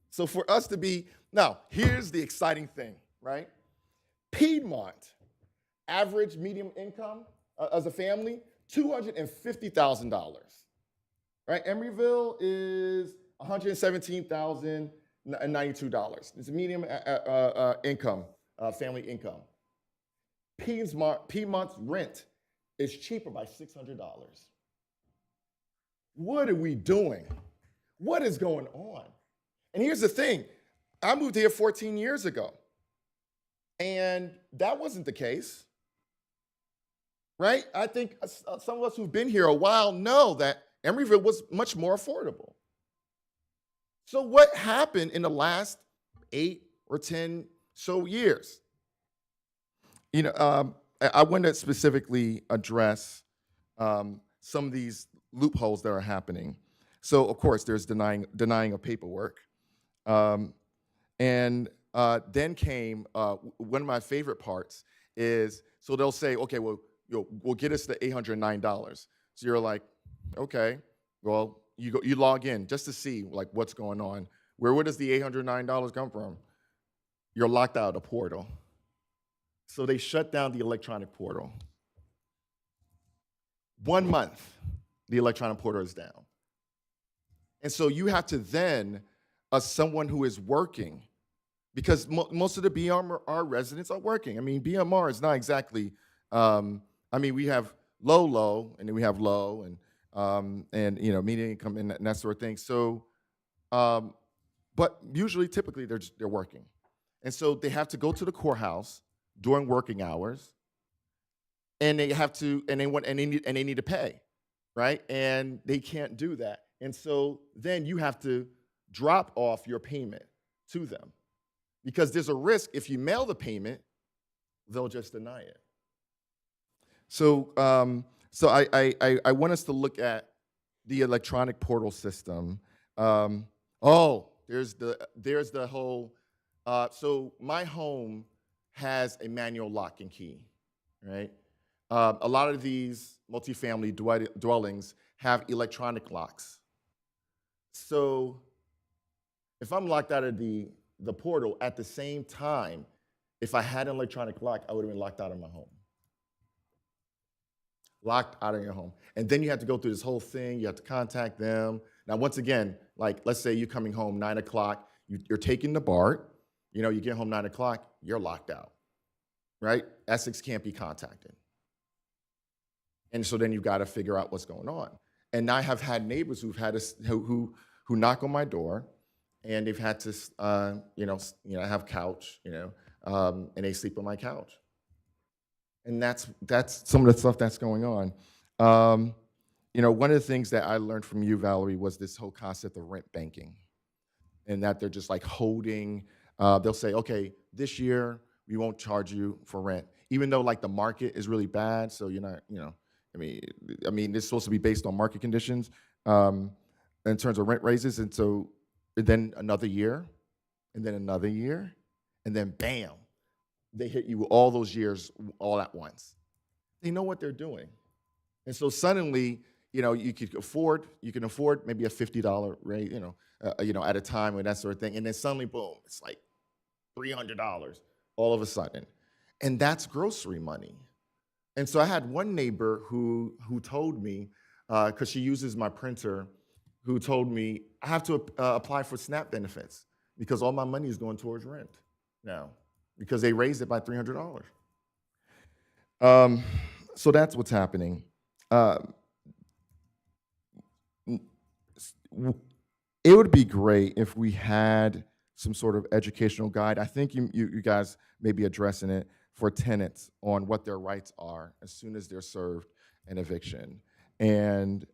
So for us to be, now, here's the exciting thing, right? Piedmont, average medium income as a family, $250,000, right? Emeryville is $117,092. It's a medium income, family income. Piedmont's rent is cheaper by $600. What are we doing? What is going on? And here's the thing, I moved here 14 years ago, and that wasn't the case, right? I think some of us who've been here a while know that Emeryville was much more affordable. So what happened in the last 8 or 10 so years? You know, I want to specifically address some of these loopholes that are happening. So of course, there's denying of paperwork. And then came one of my favorite parts is, so they'll say, okay, well, we'll get us the $809. So you're like, okay, well, you log in just to see like what's going on. Where does the $809 come from? You're locked out of the portal. So they shut down the electronic portal. 1 month, the electronic portal is down. And so you have to then, as someone who is working, because most of the BMR residents are working. I mean, BMR is not exactly, I mean, we have low, and then we have low, and you know, median income and that sort of thing. So, but usually, typically, they're working. And so they have to go to the courthouse during working hours, and they have to, and they need to pay, right? And they can't do that. And so then you have to drop off your payment to them, because there's a risk if you mail the payment, they'll just deny it. So, I want us to look at the electronic portal system. There's the whole. So my home has a manual lock and key, right? A lot of these multifamily dwellings have electronic locks. So if I'm locked out of the portal at the same time, if I had an electronic lock, I would have been locked out of my home. Locked out of your home. And then you have to go through this whole thing. You have to contact them. Now, once again, like, let's say you're coming home 9 o'clock, you're taking the BART, you know, you get home 9 o'clock, you're locked out, right? Essex can't be contacted. And so then you've got to figure out what's going on. And I have had neighbors who've had who knock on my door, and they've had to, have couch, and they sleep on my couch. And that's some of the stuff that's going on. One of the things that I learned from you, Valerie, was this whole concept of rent banking, and that they're just like holding. They'll say, okay, this year we won't charge you for rent, even though like the market is really bad. So you're not, I mean, it's supposed to be based on market conditions in terms of rent raises, and so then another year, and then another year, and then bam, they hit you all those years all at once. They know what they're doing. And so suddenly, you can afford maybe a $50 rate, at a time or that sort of thing. And then suddenly, boom, it's like $300 all of a sudden. And that's grocery money. And so I had one neighbor who told me, because she uses my printer, who told me, I have to apply for SNAP benefits because all my money is going towards rent now, because they raised it by $300. So that's what's happening. It would be great if we had some sort of educational guide. I think you guys may be addressing it for tenants on what their rights are as soon as they're served an eviction. And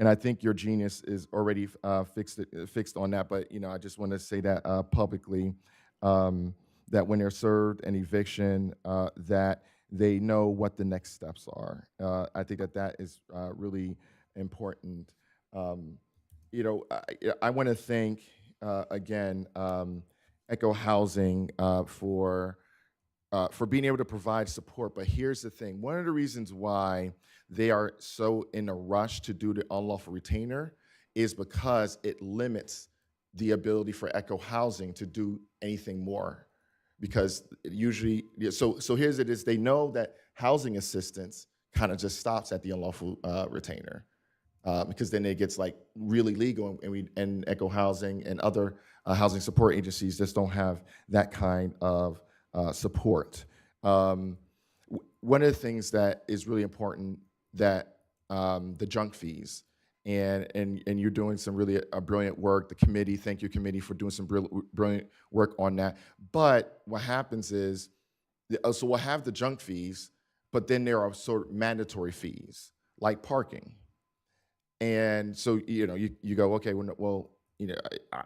I think your genius is already fixed on that. But I just want to say that publicly, that when they're served an eviction, that they know what the next steps are. I think that is really important. I want to thank again Echo Housing for for being able to provide support. But here's the thing: one of the reasons why they are so in a rush to do the unlawful retainer is because it limits the ability for Echo Housing to do anything more. Because usually, so here's it is: they know that housing assistance kind of just stops at the unlawful retainer. Because then it gets like really legal, and Echo Housing and other housing support agencies just don't have that kind of support. One of the things that is really important, that the junk fees, and you're doing some really brilliant work. The committee, thank you committee for doing some brilliant work on that. But what happens is, so we'll have the junk fees, but then there are sort of mandatory fees like parking. And so, you know, you go, okay, well, you know,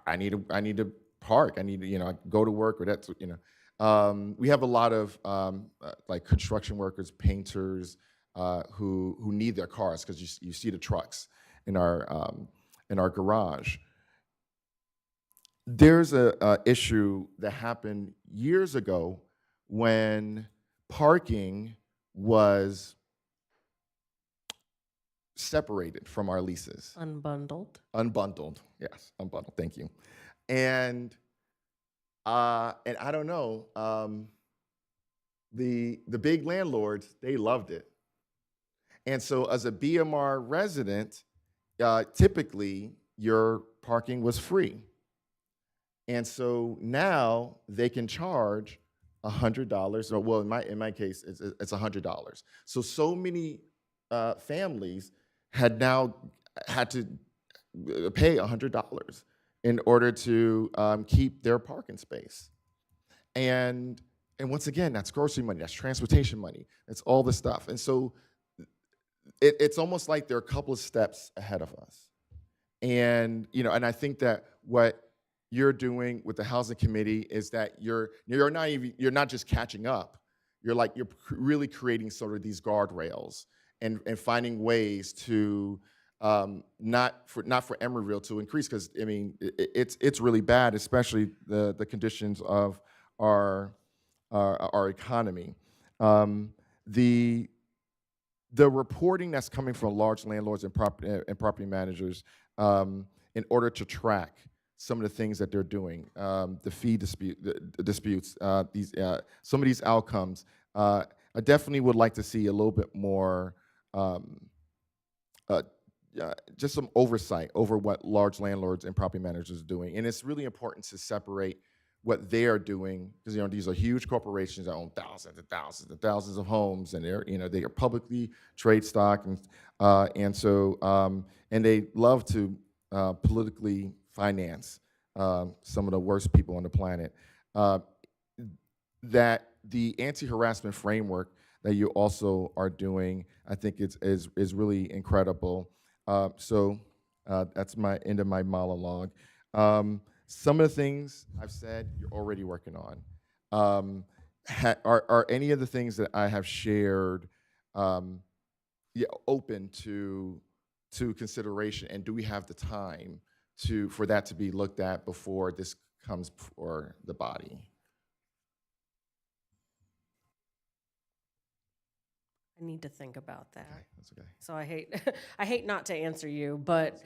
I need to park. I need to, you know, go to work, or that's, you know. We have a lot of like construction workers, painters, who need their cars, because you see the trucks in our garage. There's a issue that happened years ago when parking was separated from our leases. Unbundled. Unbundled, yes, unbundled. Thank you. And I don't know, the big landlords, they loved it. And so, as a BMR resident, typically your parking was free. And so now they can charge $100, or well, in my case, it's $100. So many families had to pay $100 in order to keep their parking space. And once again, that's grocery money, that's transportation money, that's all the stuff. And so it's almost like they're a couple of steps ahead of us. And you know, and I think that what you're doing with the housing committee is that you're not just catching up. You're really creating sort of these guardrails and finding ways to not for Emeryville to increase, because I mean it's really bad, especially the conditions of our economy. The reporting that's coming from large landlords and property managers, in order to track some of the things that they're doing, the fee disputes, some of these outcomes. I definitely would like to see a little bit more, just some oversight over what large landlords and property managers are doing. And it's really important to separate what they are doing, because you know these are huge corporations that own thousands and thousands and thousands of homes, and they are publicly trade stock, and so they love to politically finance some of the worst people on the planet. That the anti-harassment framework that you also are doing, I think is really incredible. So that's my end of my monologue. Some of the things I've said you're already working on. Are any of the things that I have shared open to consideration, and do we have the time for that to be looked at before this comes before the body? I need to think about that. Okay, that's okay. So I hate not to answer you, but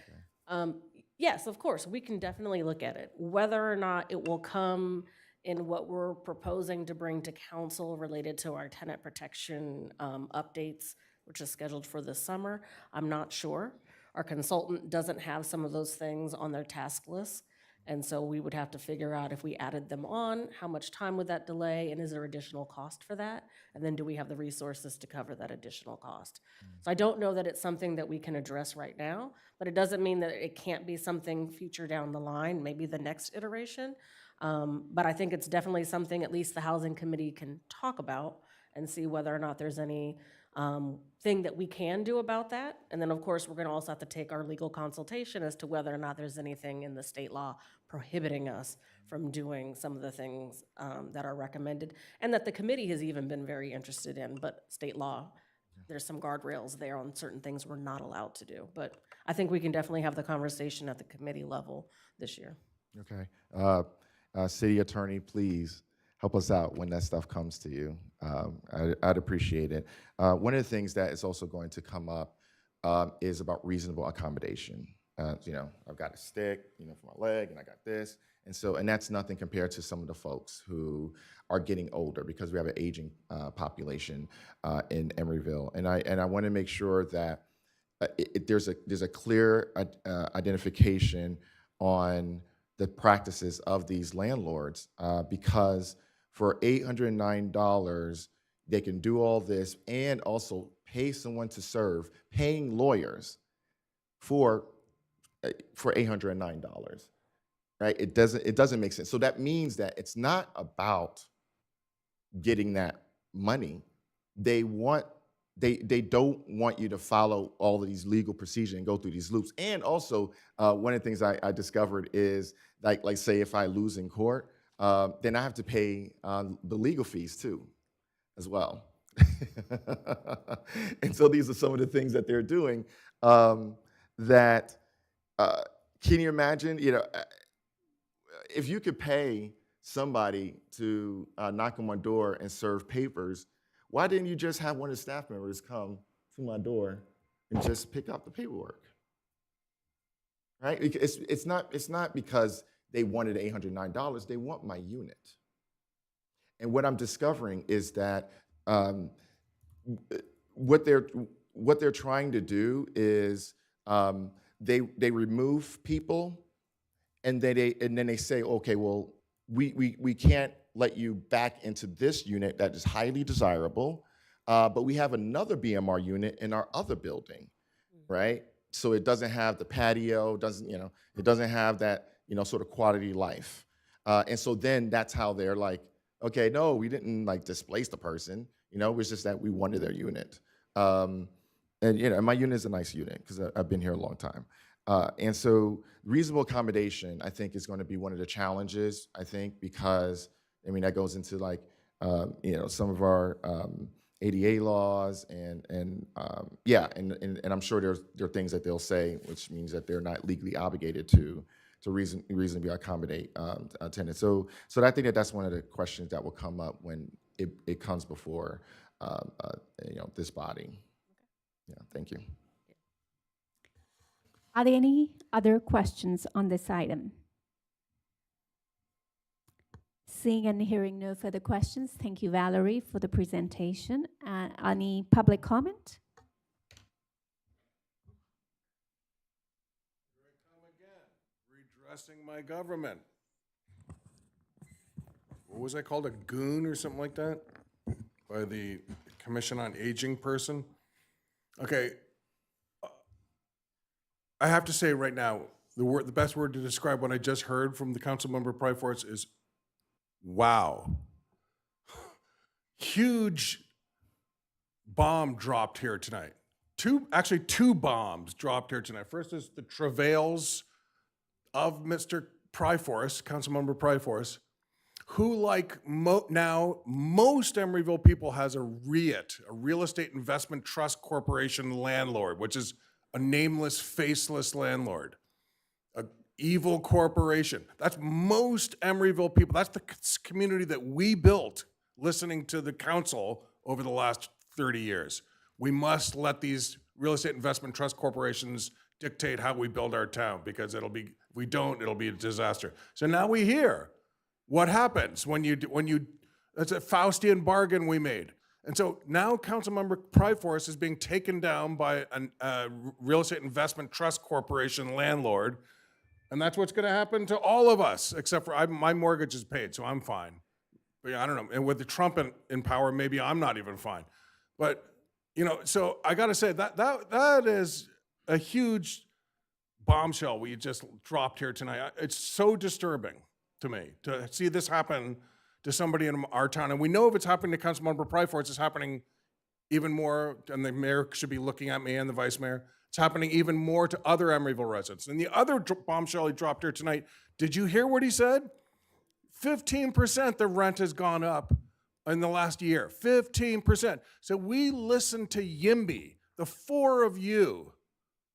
yes, of course, we can definitely look at it. Whether or not it will come in what we're proposing to bring to council related to our tenant protection updates, which is scheduled for this summer, I'm not sure. Our consultant doesn't have some of those things on their task list. And so we would have to figure out, if we added them on, how much time would that delay, and is there additional cost for that? And then do we have the resources to cover that additional cost? So I don't know that it's something that we can address right now, but it doesn't mean that it can't be something future down the line, maybe the next iteration. But I think it's definitely something at least the housing committee can talk about and see whether or not there's any thing that we can do about that. And then, of course, we're gonna also have to take our legal consultation as to whether or not there's anything in the state law prohibiting us from doing some of the things that are recommended, and that the committee has even been very interested in, but state law, there's some guardrails there on certain things we're not allowed to do. But I think we can definitely have the conversation at the committee level this year. Okay. City attorney, please. help us out when that stuff comes to you. I'd appreciate it. One of the things that is also going to come up is about reasonable accommodation. I've got a stick, for my leg, and I got this. And that's nothing compared to some of the folks who are getting older, because we have an aging population in Emeryville. And I want to make sure that there's a clear identification on the practices of these landlords, because for $809, they can do all this and also pay someone to serve, paying lawyers for $809, right? It doesn't make sense. So that means that it's not about getting that money. They don't want you to follow all of these legal procedures and go through these loops. And also, one of the things I discovered is like say if I lose in court, then I have to pay the legal fees too, as well. And so these are some of the things that they're doing that. Can you imagine, if you could pay somebody to knock on my door and serve papers, why didn't you just have one of the staff members come to my door and just pick up the paperwork? Right? It's not because they wanted $809, they want my unit. And what I'm discovering is that what they're trying to do is they remove people, and then they say, okay, well, we can't let you back into this unit that is highly desirable, but we have another BMR unit in our other building, right? So it doesn't have the patio, it doesn't have that sort of quality life, and so then that's how they're like, okay, no, we didn't displace the person, it was just that we wanted their unit. And my unit is a nice unit because I've been here a long time. And so reasonable accommodation, I think, is going to be one of the challenges, I think, because, that goes into some of our ADA laws and I'm sure there are things that they'll say, which means that they're not legally obligated to reasonably accommodate tenants. So I think that's one of the questions that will come up when it comes before this body. Yeah, thank you. Are there any other questions on this item? Seeing and hearing no further questions, thank you, Valerie, for the presentation. Any public comment? Here I come again, redressing my government. What was I called, a goon or something like that? By the Commission on Aging person? Okay, I have to say right now, the best word to describe what I just heard from the Councilmember Pryforce is wow. Huge bomb dropped here tonight. Two bombs dropped here tonight. First is the travails of Mr. Pryforce, Councilmember Pryforce, who, like now, most Emeryville people has a REIT, a Real Estate Investment Trust Corporation landlord, which is a nameless, faceless landlord, a evil corporation. That's most Emeryville people. That's the community that we built listening to the council over the last 30 years. We must let these real estate investment trust corporations dictate how we build our town, because if we don't, it'll be a disaster. So now we hear what happens when you, that's a Faustian bargain we made. And so now Councilmember Pryforce is being taken down by a real estate investment trust corporation landlord. And that's what's gonna happen to all of us, except for my mortgage is paid, so I'm fine. But yeah, I don't know, and with the Trump in power, maybe I'm not even fine. But, so I gotta say, that is a huge bombshell we just dropped here tonight. It's so disturbing to me to see this happen to somebody in our town. And we know if it's happening to Councilmember Pryforce, it's happening even more, and the mayor should be looking at me and the vice mayor, it's happening even more to other Emeryville residents. And the other bombshell he dropped here tonight, did you hear what he said? 15% the rent has gone up in the last year, 15%. So we listened to YIMBY, the four of you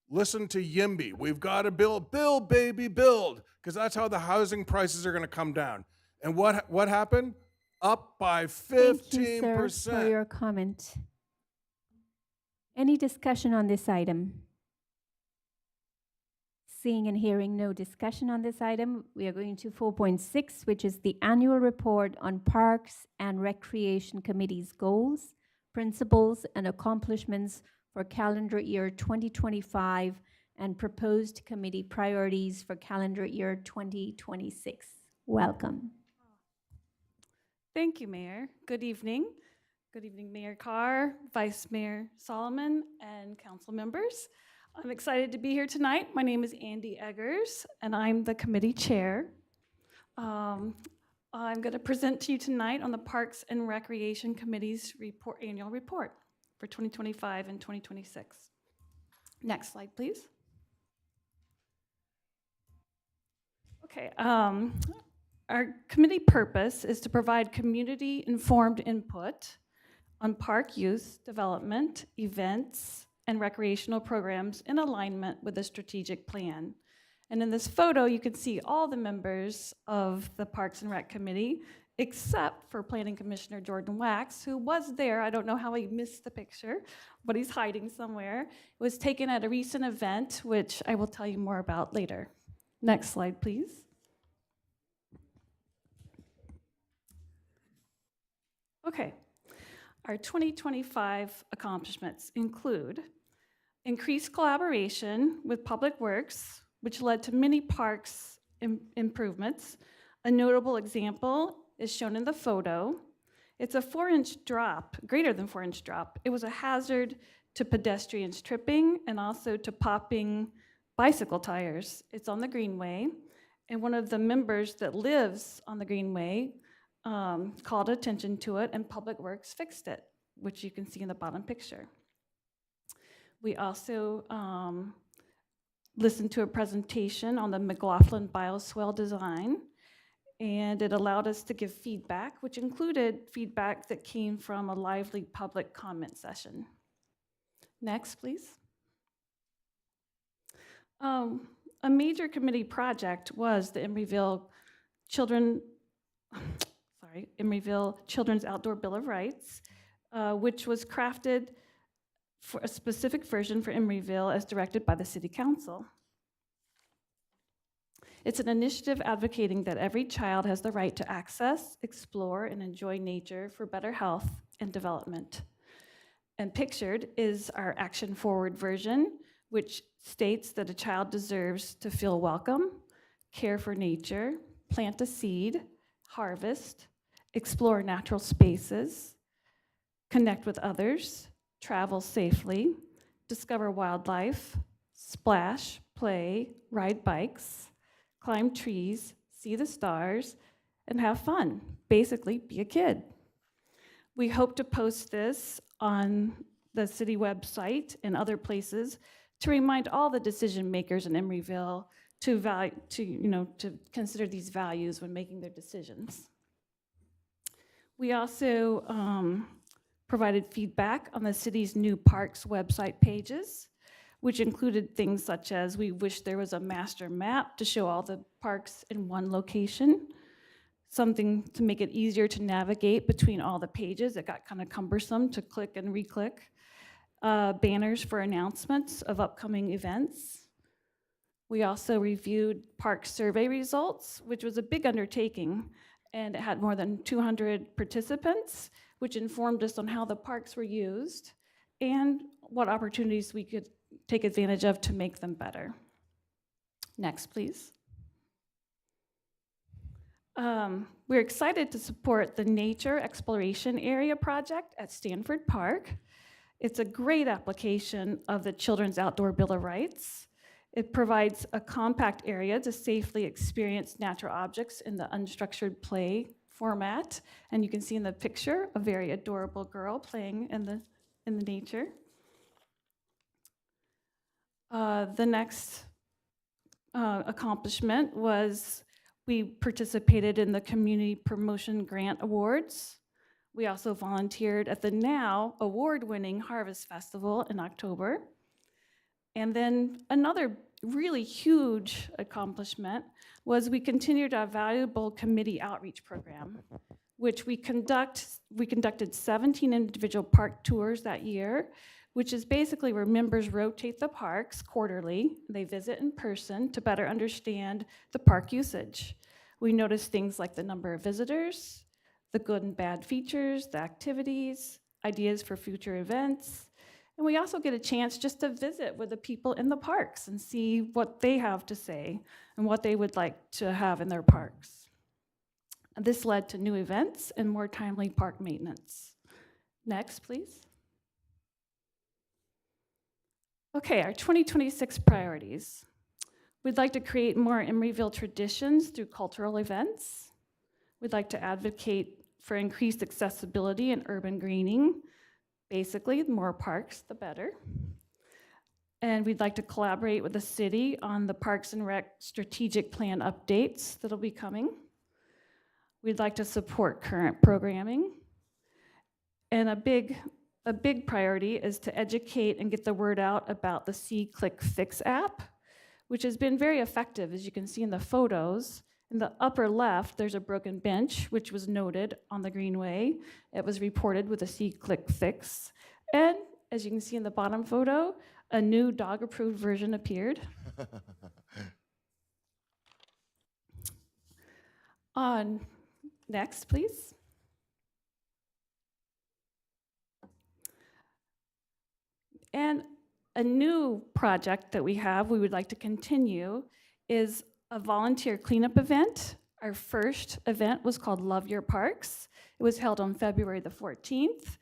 listen to YIMBY. We've got to build, baby, build, because that's how the housing prices are going to come down. And what happened? up by Thank you, sir, 15%. for your comment. Any discussion on this item? Seeing and hearing no discussion on this item, we are going to 4.6, which is the annual report on Parks and Recreation Committee's goals, principles, and accomplishments for calendar year 2025 and proposed committee priorities for calendar year 2026. Welcome. Thank you, Mayor. Good evening. Good evening, Mayor Carr, Vice Mayor Solomon, and council members. I'm excited to be here tonight. My name is Andy Eggers, and I'm the committee chair. I'm going to present to you tonight on the Parks and Recreation Committee's annual report for 2025 and 2026. Next slide, please. Okay. Our committee purpose is to provide community-informed input on park use, development, events, and recreational programs in alignment with the strategic plan. And in this photo, you can see all the members of the Parks and Rec Committee, except for Planning Commissioner Jordan Wax, who was there. I don't know how he missed the picture, but he's hiding somewhere. It was taken at a recent event, which I will tell you more about later. Next slide, please. Okay. Our 2025 accomplishments include increased collaboration with Public Works, which led to many parks improvements. A notable example is shown in the photo. It's a 4-inch drop, greater than 4-inch drop. It was a hazard to pedestrians tripping and also to popping bicycle tires. It's on the Greenway, and one of the members that lives on the Greenway called attention to it, and Public Works fixed it, which you can see in the bottom picture. We also listened to a presentation on the McLaughlin bioswale design, and it allowed us to give feedback, which included feedback that came from a lively public comment session. Next, please. A major committee project was the Emeryville Children's Outdoor Bill of Rights, which was crafted for a specific version for Emeryville as directed by the City Council. It's an initiative advocating that every child has the right to access, explore, and enjoy nature for better health and development. And pictured is our action forward version, which states that a child deserves to feel welcome, care for nature, plant a seed, harvest, explore natural spaces, connect with others, travel safely, discover wildlife, splash, play, ride bikes, climb trees, see the stars, and have fun. Basically, be a kid. We hope to post this on the city website and other places to remind all the decision makers in Emeryville to consider these values when making their decisions. We also provided feedback on the city's new parks website pages, which included things such as we wish there was a master map to show all the parks in one location, something to make it easier to navigate between all the pages. It got kind of cumbersome to click and re-click. Banners for announcements of upcoming events. We also reviewed park survey results, which was a big undertaking, and it had more than 200 participants, which informed us on how the parks were used and what opportunities we could take advantage of to make them better. Next, please. We're excited to support the Nature Exploration Area project at Stanford Park. It's a great application of the Children's Outdoor Bill of Rights. It provides a compact area to safely experience natural objects in the unstructured play format. And you can see in the picture a very adorable girl playing in the nature. The next accomplishment was we participated in the Community Promotion Grant Awards. We also volunteered at the now award-winning Harvest Festival in October. And then another really huge accomplishment was we continued our valuable committee outreach program. which we conducted 17 individual park tours that year, which is basically where members rotate the parks quarterly. They visit in person to better understand the park usage. We notice things like the number of visitors, the good and bad features, the activities, ideas for future events. And we also get a chance just to visit with the people in the parks and see what they have to say and what they would like to have in their parks. This led to new events and more timely park maintenance. Next, please. Okay, our 2026 priorities. We'd like to create more Emeryville traditions through cultural events. We'd like to advocate for increased accessibility and urban greening. Basically, the more parks, the better. And we'd like to collaborate with the city on the Parks and Rec strategic plan updates that'll be coming. We'd like to support current programming. And a big priority is to educate and get the word out about the See, Click, Fix app, which has been very effective, as you can see in the photos. In the upper left, there's a broken bench, which was noted on the Greenway. It was reported with a See, Click, Fix. And as you can see in the bottom photo, a new dog-approved version appeared. Next, please. And a new project that we would like to continue, is a volunteer cleanup event. Our first event was called Love Your Parks. It was held on February the 14th.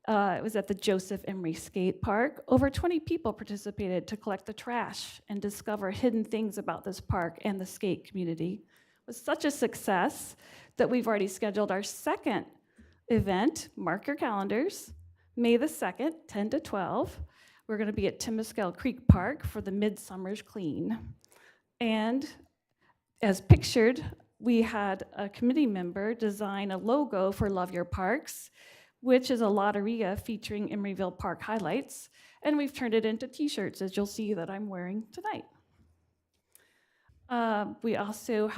It was at the Joseph Emery Skate Park. Over 20 people participated to collect the trash and discover hidden things about this park and the skate community. It was such a success that we've already scheduled our second event. Mark your calendars, May the 2nd, 10 to 12. We're going to be at Temescal Creek Park for the Midsummer's Clean. And as pictured, we had a committee member design a logo for Love Your Parks, which is a lotteria featuring Emeryville Park highlights. And we've turned it into t-shirts, as you'll see that I'm wearing tonight. We also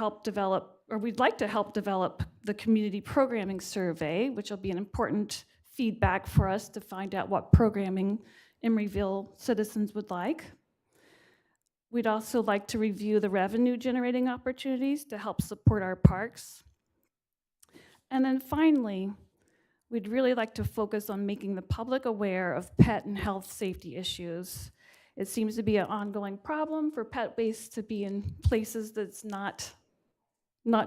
we'd like to help develop the community programming survey, which will be an important feedback for us to find out what programming Emeryville citizens would like. We'd also like to review the revenue generating opportunities to help support our parks. And then finally, we'd really like to focus on making the public aware of pet and health safety issues. It seems to be an ongoing problem for pet waste to be in places that's not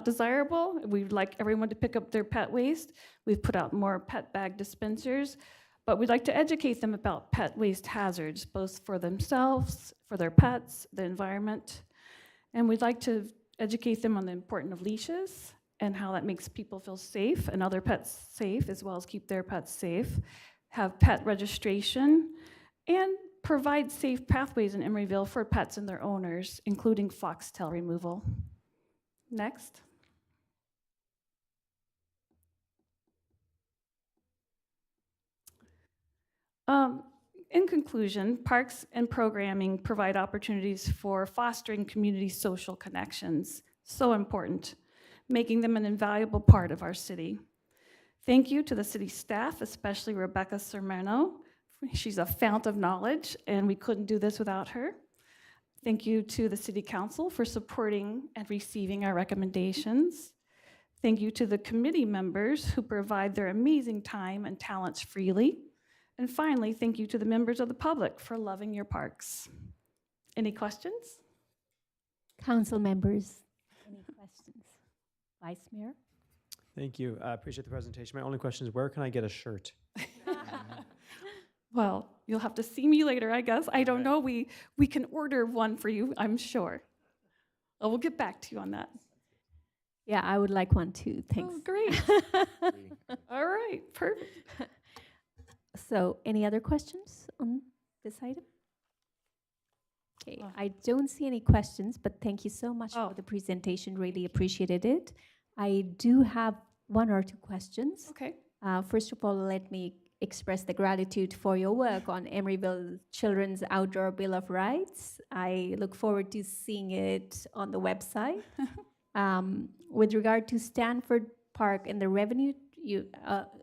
desirable. We'd like everyone to pick up their pet waste. We've put out more pet bag dispensers, but we'd like to educate them about pet waste hazards, both for themselves, for their pets, the environment. And we'd like to educate them on the importance of leashes and how that makes people feel safe and other pets safe, as well as keep their pets safe, have pet registration, and provide safe pathways in Emeryville for pets and their owners, including foxtail removal. Next. In conclusion, parks and programming provide opportunities for fostering community social connections, so important, making them an invaluable part of our city. Thank you to the city staff, especially Rebecca Sermano. She's a fount of knowledge, and we couldn't do this without her. Thank you to the City Council for supporting and receiving our recommendations. Thank you to the committee members who provide their amazing time and talents freely. And finally, thank you to the members of the public for loving your parks. Any questions? Council members, any questions? Vice Mayor? Thank you. I appreciate the presentation. My only question is, where can I get a shirt? Well, you'll have to see me later, I guess. I don't know. We can order one for you, I'm sure. We'll get back to you on that. Yeah, I would like one too. Thanks. Oh, great. All right, perfect. So, any other questions on this item? Okay, I don't see any questions, but thank you so much for the presentation. Really appreciated it. I do have one or two questions. Okay. First of all, let me express the gratitude for your work on Emeryville Children's Outdoor Bill of Rights. I look forward to seeing it on the website. With regard to Stanford park and the revenue,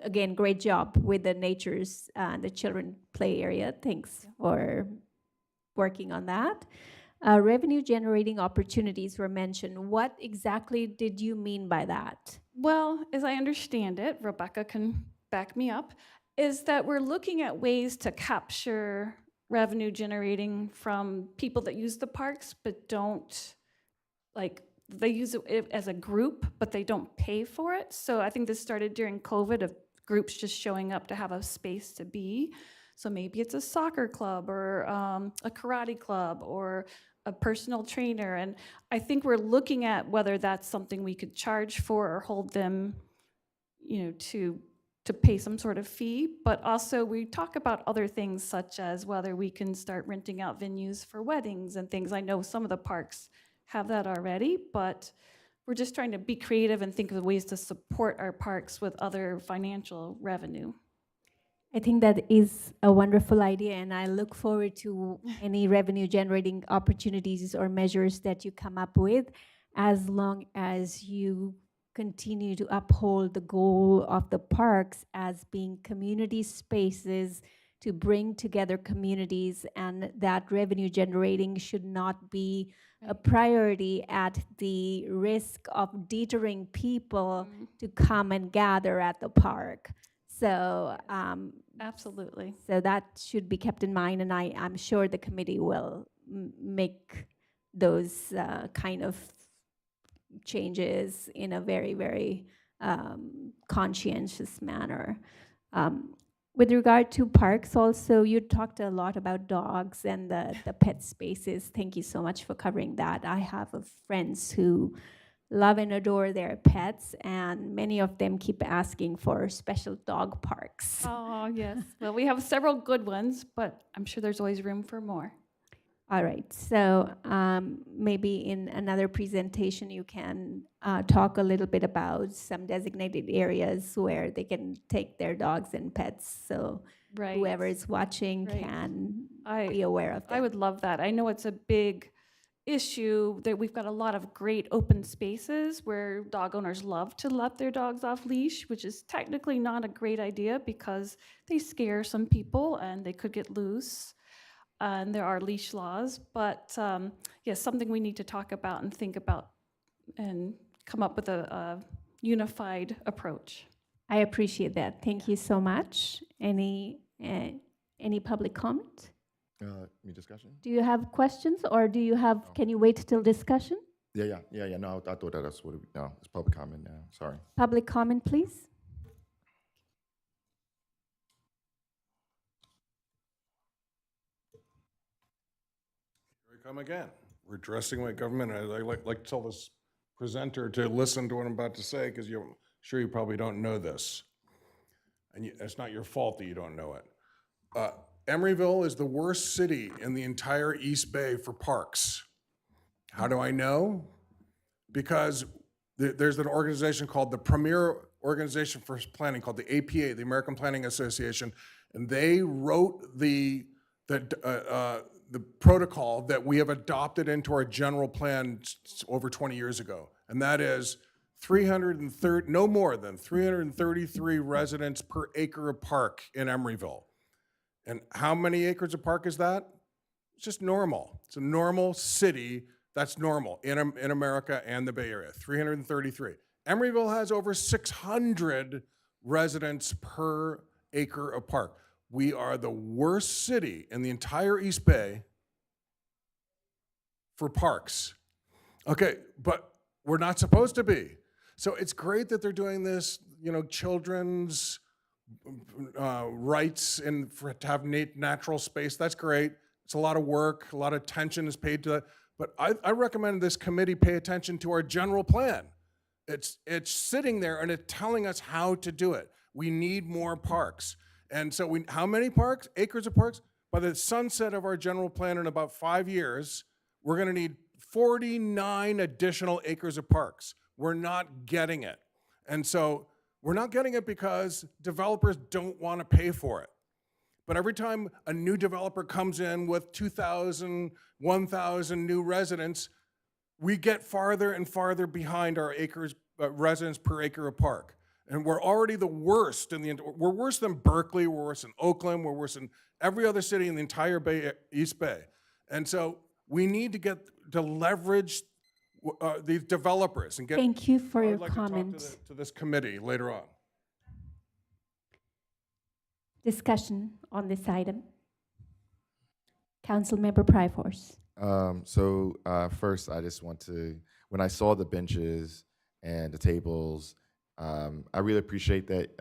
again, great job with the nature's, the children play area. Thanks for working on that. Revenue generating opportunities were mentioned. What exactly did you mean by that? Well, as I understand it, Rebecca can back me up, is that we're looking at ways to capture revenue generating from people that use the parks but don't, like, they use it as a group, but they don't pay for it. So I think this started during COVID of groups just showing up to have a space to be. So maybe it's a soccer club or a karate club or a personal trainer. And I think we're looking at whether that's something we could charge for or hold them, to pay some sort of fee. But also we talk about other things such as whether we can start renting out venues for weddings and things. I know some of the parks have that already, but we're just trying to be creative and think of ways to support our parks with other financial revenue. I think that is a wonderful idea, and I look forward to any revenue generating opportunities or measures that you come up with, as long as you continue to uphold the goal of the parks as being community spaces to bring together communities, and that revenue generating should not be a priority at the risk of deterring people to come and gather at the park. So Absolutely. so that should be kept in mind, and I'm sure the committee will make those kind of changes in a very, very conscientious manner. With regard to parks also, you talked a lot about dogs and the pet spaces. Thank you so much for covering that. I have friends who love and adore their pets, and many of them keep asking for special dog parks. Oh, yes. Well, we have several good ones, but I'm sure there's always room for more. All right, so maybe in another presentation you can talk a little bit about some designated areas where they can take their dogs and pets, so Right. whoever is watching Right. can be aware of that. I would love that. I know it's a big issue that we've got a lot of great open spaces where dog owners love to let their dogs off leash, which is technically not a great idea because they scare some people and they could get loose. And there are leash laws, but yes, something we need to talk about and think about and come up with a unified approach. I appreciate that. Thank you so much. Any public comment? Any discussion? Do you have questions, or do you have? Can you wait till discussion? Yeah. No, I thought that's what no, it's public comment now. Sorry. Public comment, please. Here we come again. We're addressing my government. I like to tell this presenter to listen to what I'm about to say because I'm sure you probably don't know this. And it's not your fault that you don't know it. Emeryville is the worst city in the entire East Bay for parks. How do I know? Because there's an organization called the Premier Organization for Planning, called the APA, the American Planning Association, and they wrote the protocol that we have adopted into our general plan over 20 years ago, and that is no more than 333 residents per acre of park in Emeryville. And how many acres of park is that? It's just normal. It's a normal city. That's normal in America and the Bay Area, 333. Emeryville has over 600 residents per acre of park. We are the worst city in the entire East Bay for parks. Okay, but we're not supposed to be. So it's great that they're doing this, children's rights and to have natural space. That's great. It's a lot of work, a lot of attention is paid to that. But I recommend this committee pay attention to our general plan. It's sitting there and it's telling us how to do it. We need more parks. And so how many parks, acres of parks? By the sunset of our general plan in about 5 years, we're gonna need 49 additional acres of parks. We're not getting it. And so we're not getting it because developers don't want to pay for it. But every time a new developer comes in with 2,000, 1,000 new residents, we get farther and farther behind our acres residents per acre of park. And we're already the worst we're worse than Berkeley, we're worse than Oakland, we're worse than every other city in the entire East Bay. And so we need to leverage these developers and get. Thank you for I your would like to talk comment. to this committee later on. Discussion on this item. Councilmember Pryforce. First, I just want to, when I saw the benches and the tables, I really appreciate that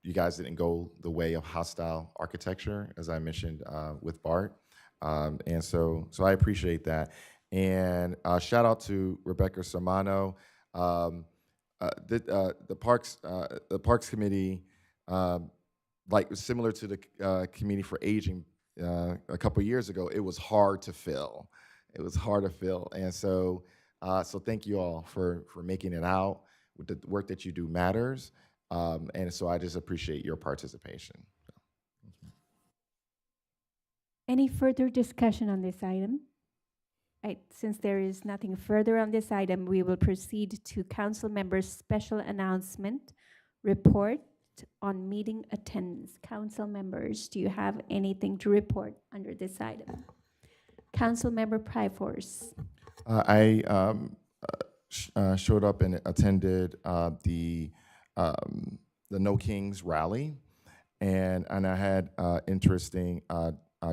you guys didn't go the way of hostile architecture, as I mentioned with Bart. And so I appreciate that. And shout out to Rebecca Sermano. The Parks Committee, like similar to the Committee for Aging a couple years ago, it was hard to fill. It was hard to fill. And so thank you all for making it out. The work that you do matters. And so I just appreciate your participation. Any further discussion on this item? Right, since there is nothing further on this item, we will proceed to council members' special announcement report on meeting attendance. Council members, do you have anything to report under this item? Council member Pryforce. I showed up and attended the No Kings rally, and I had interesting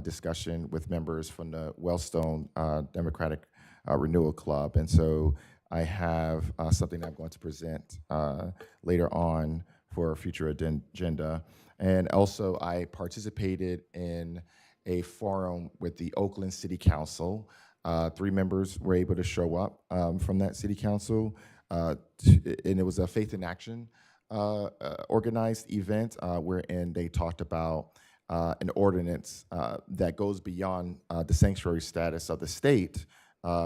discussion with members from the Wellstone Democratic Renewal Club, and so I have something I'm going to present later on for a future agenda. And also, I participated in a forum with the Oakland City Council. 3 members were able to show up from that city council, and it was a Faith in Action organized event wherein they talked about an ordinance that goes beyond the sanctuary status of the state,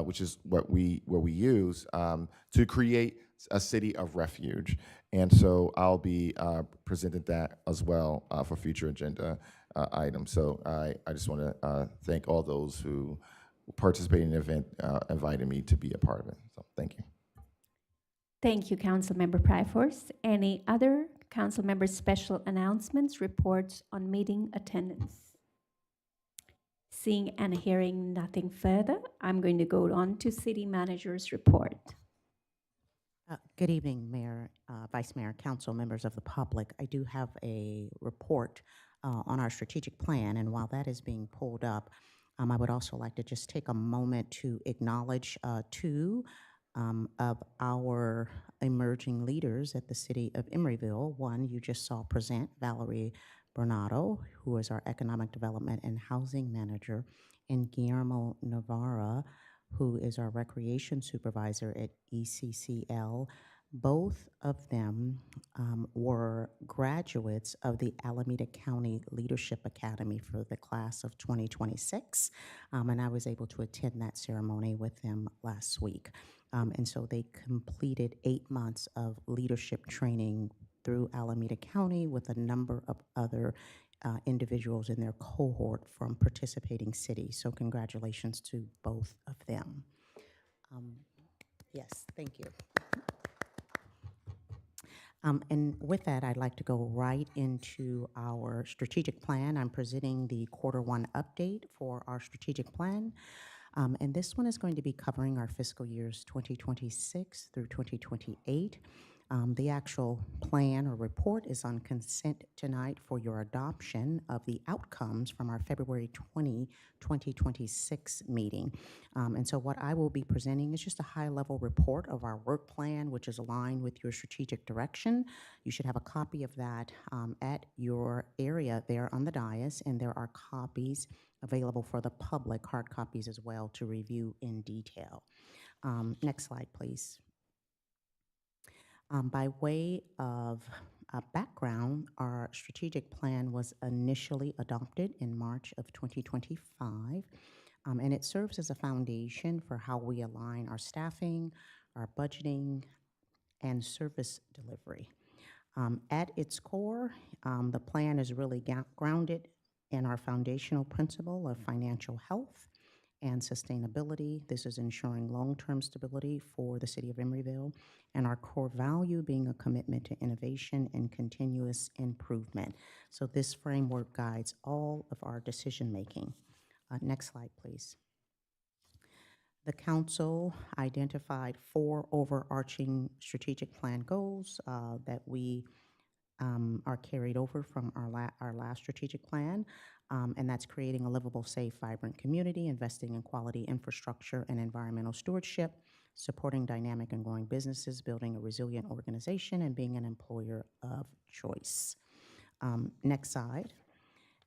which is what we use to create a city of refuge. And so I'll be presenting that as well for future agenda items. So I just want to thank all those who participated in the event, invited me to be a part of it. So thank you. Thank you, Councilmember Pryforce. Any other council members' special announcements, reports on meeting attendance? Seeing and hearing nothing further, I'm going to go on to City Manager's report. Good evening, Mayor, Vice Mayor, council members of the public. I do have a report on our strategic plan, and while that is being pulled up, I would also like to just take a moment to acknowledge 2 of our emerging leaders at the city of Emeryville. One you just saw present, Valerie Bernardo, who is our Economic Development and Housing Manager, and Guillermo Navarra, who is our Recreation Supervisor at ECCL. Both of them were graduates of the Alameda County Leadership Academy for the class of 2026, and I was able to attend that ceremony with them last week. And so they completed 8 months of leadership training through Alameda County with a number of other individuals in their cohort from participating cities. So congratulations to both of them. Yes, thank you. And with that, I'd like to go right into our strategic plan. I'm presenting the Q1 update for our strategic plan. And this one is going to be covering our fiscal years 2026 through 2028. The actual plan or report is on consent tonight for your adoption of the outcomes from our February 2026 meeting. And so what I will be presenting is just a high-level report of our work plan, which is aligned with your strategic direction. You should have a copy of that at your area there on the dais, and there are copies available for the public, hard copies as well, to review in detail. Next slide, please. By way of background, our strategic plan was initially adopted in March of 2025, and it serves as a foundation for how we align our staffing, our budgeting, and service delivery. At its core, the plan is really grounded in our foundational principle of financial health and sustainability. This is ensuring long-term stability for the city of Emeryville, and our core value being a commitment to innovation and continuous improvement. So this framework guides all of our decision-making. Next slide, please. The council identified 4 overarching strategic plan goals that we are carried over from our last strategic plan, and that's creating a livable, safe, vibrant community, investing in quality infrastructure and environmental stewardship, supporting dynamic and growing businesses, building a resilient organization, and being an employer of choice. Next slide.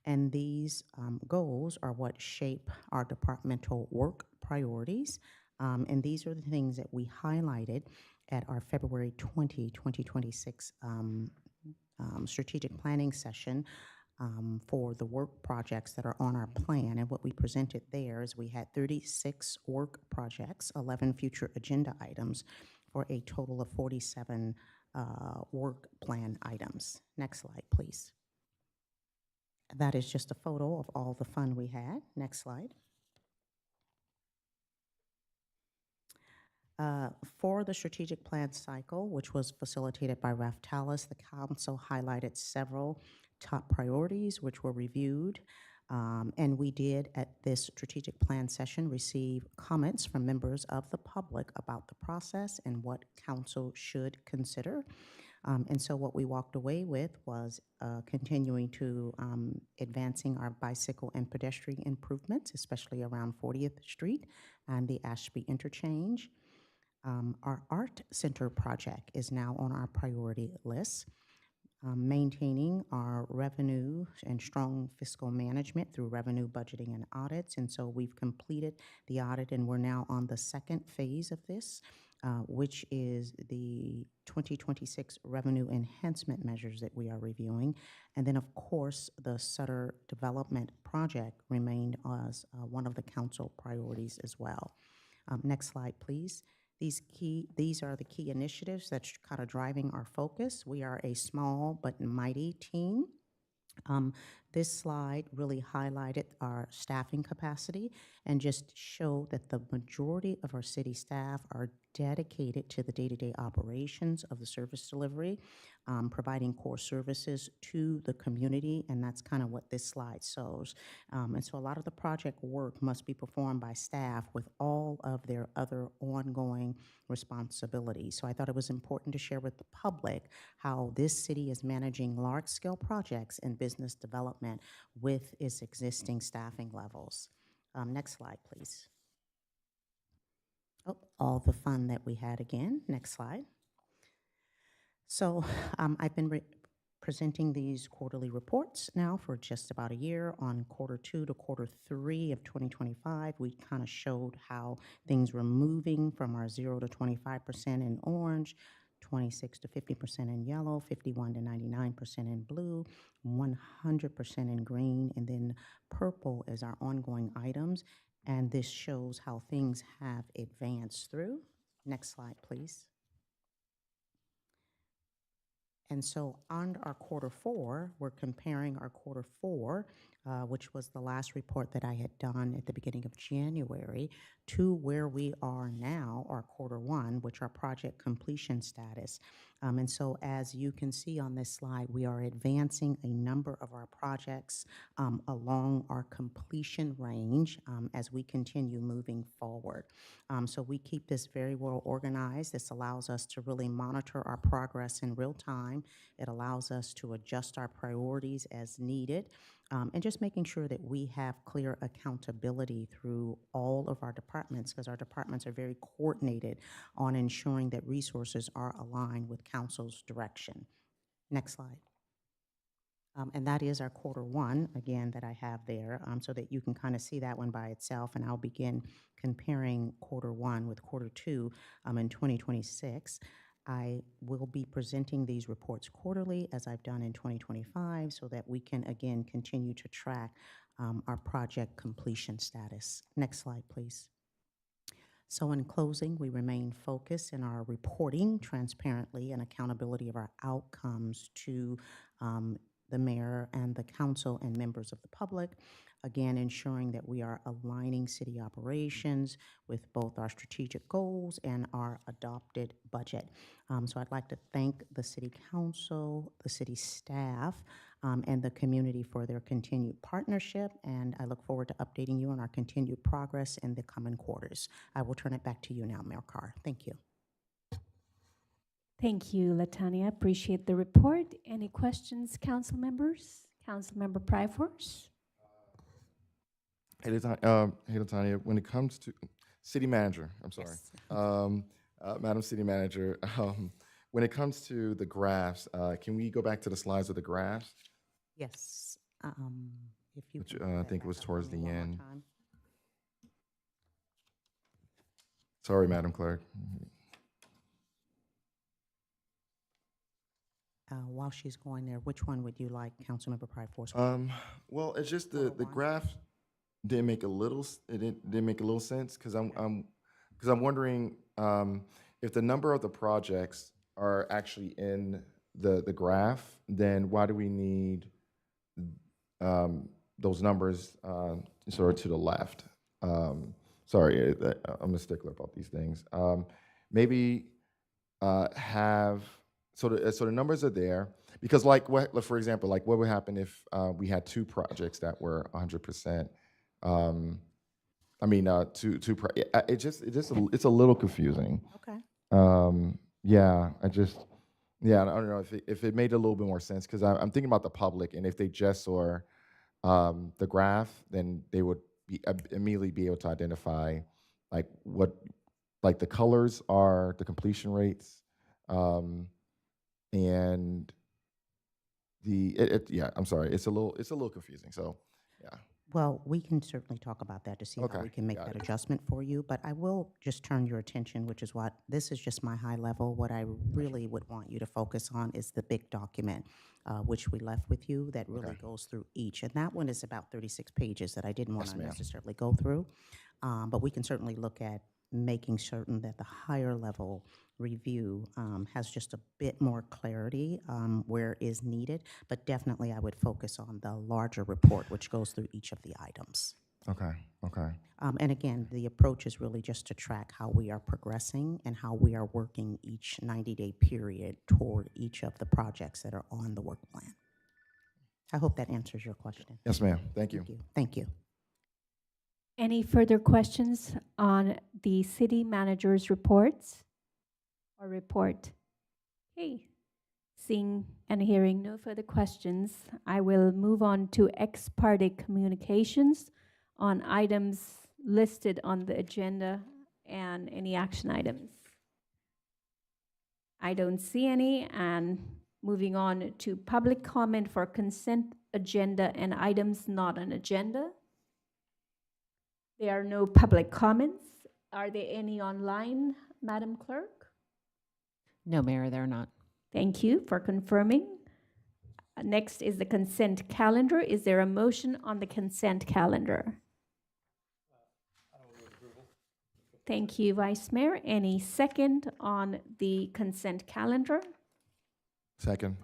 And these goals are what shape our departmental work priorities. And these are the things that we highlighted at our February 2026 strategic planning session for the work projects that are on our plan. And what we presented there is we had 36 work projects, 11 future agenda items, for a total of 47 work plan items. Next slide, please. That is just a photo of all the fun we had. Next slide. For the strategic plan cycle, which was facilitated by Raf Tallis, the council highlighted several top priorities which were reviewed. And we did, at this strategic plan session, receive comments from members of the public about the process and what council should consider. And so what we walked away with was continuing to advancing our bicycle and pedestrian improvements, especially around 40th Street and the Ashby interchange. Our art center project is now on our priority list. Maintaining our revenue and strong fiscal management through revenue budgeting and audits. And so we've completed the audit, and we're now on the second phase of this, which is the 2026 revenue enhancement measures that we are reviewing. And then, of course, the Sutter Development Project remained as one of the council priorities as well. Next slide, please. These are the key initiatives that's kind of driving our focus. We are a small but mighty team. This slide really highlighted our staffing capacity and just showed that the majority of our city staff are dedicated to the day-to-day operations of the service delivery, providing core services to the community, and that's kind of what this slide shows. And so a lot of the project work must be performed by staff with all of their other ongoing responsibilities. So I thought it was important to share with the public how this city is managing large-scale projects and business development with its existing staffing levels. Next slide, please. Oh, all the fun that we had again. Next slide. So I've been presenting these quarterly reports now for just about a year. On Q2 to Q3 of 2025, we kind of showed how things were moving from our 0 to 25% in orange, 26 to 50% in yellow, 51 to 99% in blue, 100% in green, and then purple is our ongoing items. And this shows how things have advanced through. Next slide, please. And so on our Q4, we're comparing our Q4, which was the last report that I had done at the beginning of January, to where we are now, our Q1, which are project completion status. And so as you can see on this slide, we are advancing a number of our projects along our completion range as we continue moving forward. So we keep this very well organized. This allows us to really monitor our progress in real time. It allows us to adjust our priorities as needed, and just making sure that we have clear accountability through all of our departments, because our departments are very coordinated on ensuring that resources are aligned with council's direction. Next slide. And that is our Q1, again, that I have there, so that you can kind of see that one by itself, and I'll begin comparing Q1 with Q2 in 2026. I will be presenting these reports quarterly, as I've done in 2025, so that we can, again, continue to track our project completion status. Next slide, please. So in closing, we remain focused in our reporting transparently and accountability of our outcomes to the mayor and the council and members of the public. again, ensuring that we are aligning city operations with both our strategic goals and our adopted budget. So I'd like to thank the city council, the city staff, and the community for their continued partnership, and I look forward to updating you on our continued progress in the coming quarters. I will turn it back to you now, Mayor Carr. Thank you. Thank you, Latanya. Appreciate the report. Any questions, council members? Councilmember Pryforce? Hey, Latanya, when it comes to city manager, I'm sorry, Madam City Manager, when it comes to the graphs, can we go back to the slides with the graphs? Yes. If you Which can put I that think back was up towards for me the one more end. time. Sorry, Madam Clerk. While she's going there, which one would you like, Councilmember Pryforce? Well, it's just the graph didn't make a little didn't make a little sense because I'm wondering if the number of the projects are actually in the graph, then why do we need those numbers sort of to the left? Sorry, I'm a stickler about these things. Maybe have so the numbers are there because like what, for example, like what would happen if we had two projects that were 100%. I mean, it's a little confusing. Okay. Yeah, I don't know if it made a little bit more sense because I'm thinking about the public, and if they just saw the graph, then they would immediately be able to identify like what like the colors are, the completion rates, and yeah, I'm sorry, it's a little confusing. So yeah. Well, we can certainly talk about that to see how Okay, we can make got that it. adjustment for you, but I will just turn your attention, which is what, this is just my high level. What I really would want you to focus on is the big document, which we left with you, that really goes through each. And that one is about 36 pages that I didn't want Yes, to ma'am. necessarily go through. But we can certainly look at making certain that the higher level review has just a bit more clarity where is needed, but definitely I would focus on the larger report, which goes through each of the items. Okay. And again, the approach is really just to track how we are progressing and how we are working each 90-day period toward each of the projects that are on the work plan. I hope that answers your question. Yes, ma'am. Thank you. Thank you. Thank you. Any further questions on the city manager's reports or report? Okay. Seeing and hearing no further questions, I will move on to ex parte communications on items listed on the agenda and any action items. I don't see any, and moving on to public comment for consent agenda and items not on agenda. There are no public comments. Are there any online, Madam Clerk? No, Mayor, they're not. Thank you for confirming. Next is the consent calendar. Is there a motion on the consent calendar? Thank you, Vice Mayor. Any second on the consent calendar? Second.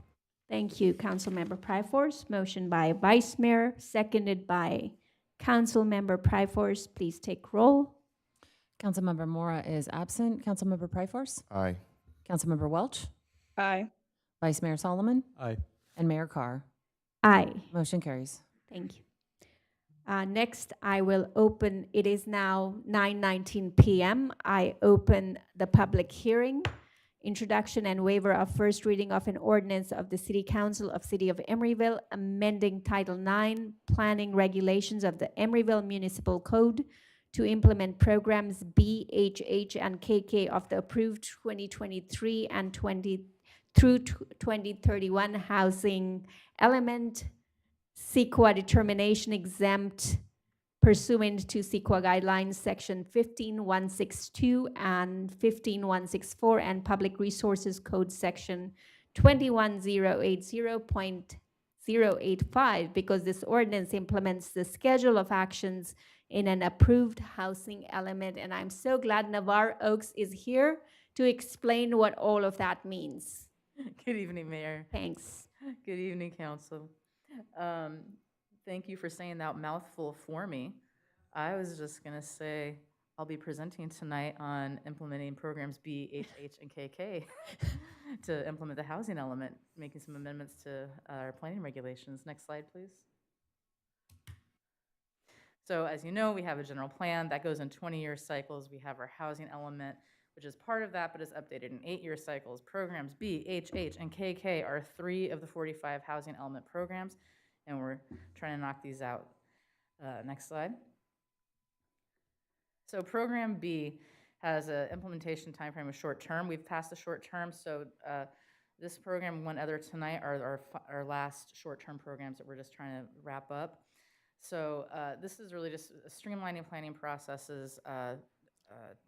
Thank you, Councilmember Pryforce. Motion by Vice Mayor, seconded by Councilmember Pryforce. Please take roll. Councilmember Mora is absent. Councilmember Pryforce? Aye. Councilmember Welch? Aye. Vice Mayor Solomon? Aye. And Mayor Carr? Aye. Motion carries. Thank you. Next, I will open, it is now 9:19 p.m. I open the public hearing, introduction and waiver of first reading of an ordinance of the City Council of City of Emeryville, amending Title IX, Planning Regulations of the Emeryville Municipal Code to implement programs B, H, and KK of the approved 2023 and 2031 housing element, CEQA determination exempt pursuant to CEQA guidelines, section 15162 and 15164, and Public Resources Code, section 21080.085, because this ordinance implements the schedule of actions in an approved housing element. And I'm so glad Navarre Oaks is here to explain what all of that means. Good evening, Mayor. Thanks. Good evening, Council. thank you for saying that mouthful for me. I was just gonna say, I'll be presenting tonight on implementing programs B, H, H, and KK to implement the housing element, making some amendments to our planning regulations. Next slide, please. So as you know, we have a general plan that goes in 20-year cycles. We have our housing element, which is part of that, but is updated in 8-year cycles. Programs B, H, and KK are 3 of the 45 housing element programs, and we're trying to knock these out. Next slide. So program B has an implementation timeframe of short term. We've passed the short term, so this program and one other tonight are our last short-term programs that we're just trying to wrap up. So this is really just a streamlining planning processes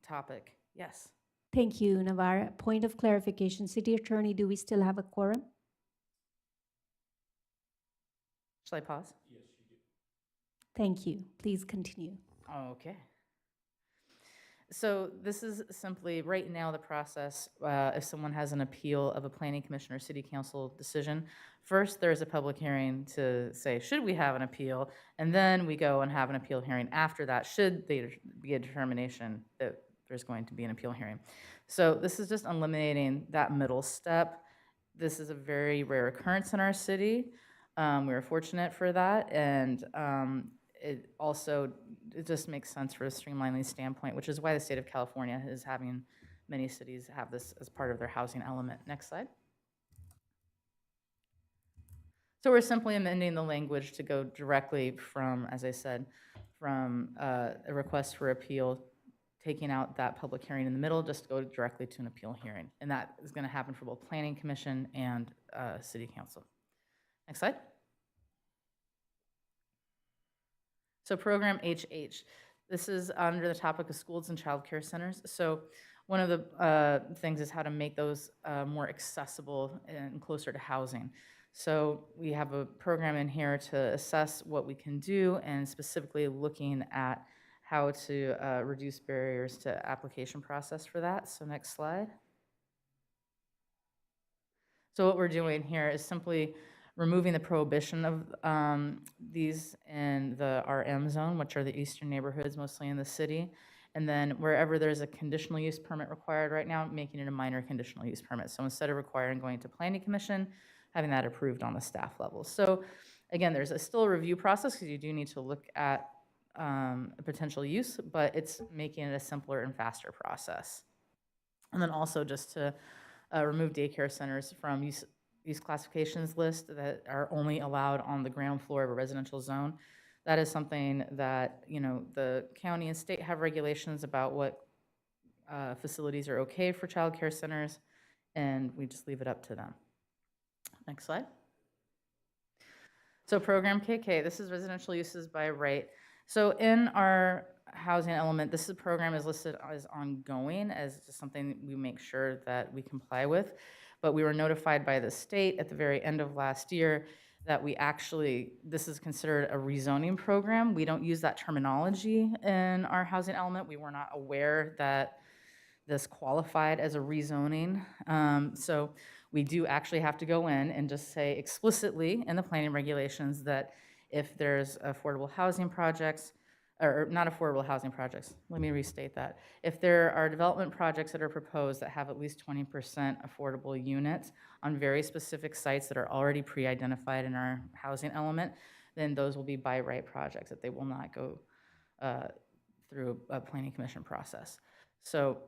topic. Yes. Thank you, Navarre. Point of clarification, City Attorney, do we still have a quorum? Shall I pause? Thank you. Please continue. Okay. So this is simply, right now, the process, if someone has an appeal of a planning commission or city council decision, first there's a public hearing to say, should we have an appeal? And then we go and have an appeal hearing after that, should there be a determination that there's going to be an appeal hearing. So this is just eliminating that middle step. This is a very rare occurrence in our city. We were fortunate for that, and it just makes sense for a streamlining standpoint, which is why the state of California is having many cities have this as part of their housing element. Next slide. So we're simply amending the language to go directly from, as I said, from a request for appeal, taking out that public hearing in the middle, just go directly to an appeal hearing. And that is going to happen for both planning commission and city council. Next slide. So program HH, this is under the topic of schools and child care centers. So one of the things is how to make those more accessible and closer to housing. So we have a program in here to assess what we can do, and specifically looking at how to reduce barriers to application process for that. So next slide. So what we're doing here is simply removing the prohibition of these in the RM zone, which are the eastern neighborhoods, mostly in the city. And then wherever there's a conditional use permit required right now, making it a minor conditional use permit. So instead of requiring going to planning commission, having that approved on the staff level. So again, there's still a review process because you do need to look at a potential use, but it's making it a simpler and faster process. And then also just to remove daycare centers from use classifications list that are only allowed on the ground floor of a residential zone. That is something that, you know, the county and state have regulations about what facilities are okay for child care centers, and we just leave it up to them. Next slide. So program KK, this is residential uses by right. So in our housing element, this program is listed as ongoing, as just something we make sure that we comply with. But we were notified by the state at the very end of last year that this is considered a rezoning program. We don't use that terminology in our housing element. We were not aware that this qualified as a rezoning. So we do actually have to go in and just say explicitly in the planning regulations that if there's affordable housing projects, or not affordable housing projects, let me restate that. If there are development projects that are proposed that have at least 20% affordable units on very specific sites that are already pre-identified in our housing element, then those will be by right projects, that they will not go through a planning commission process. So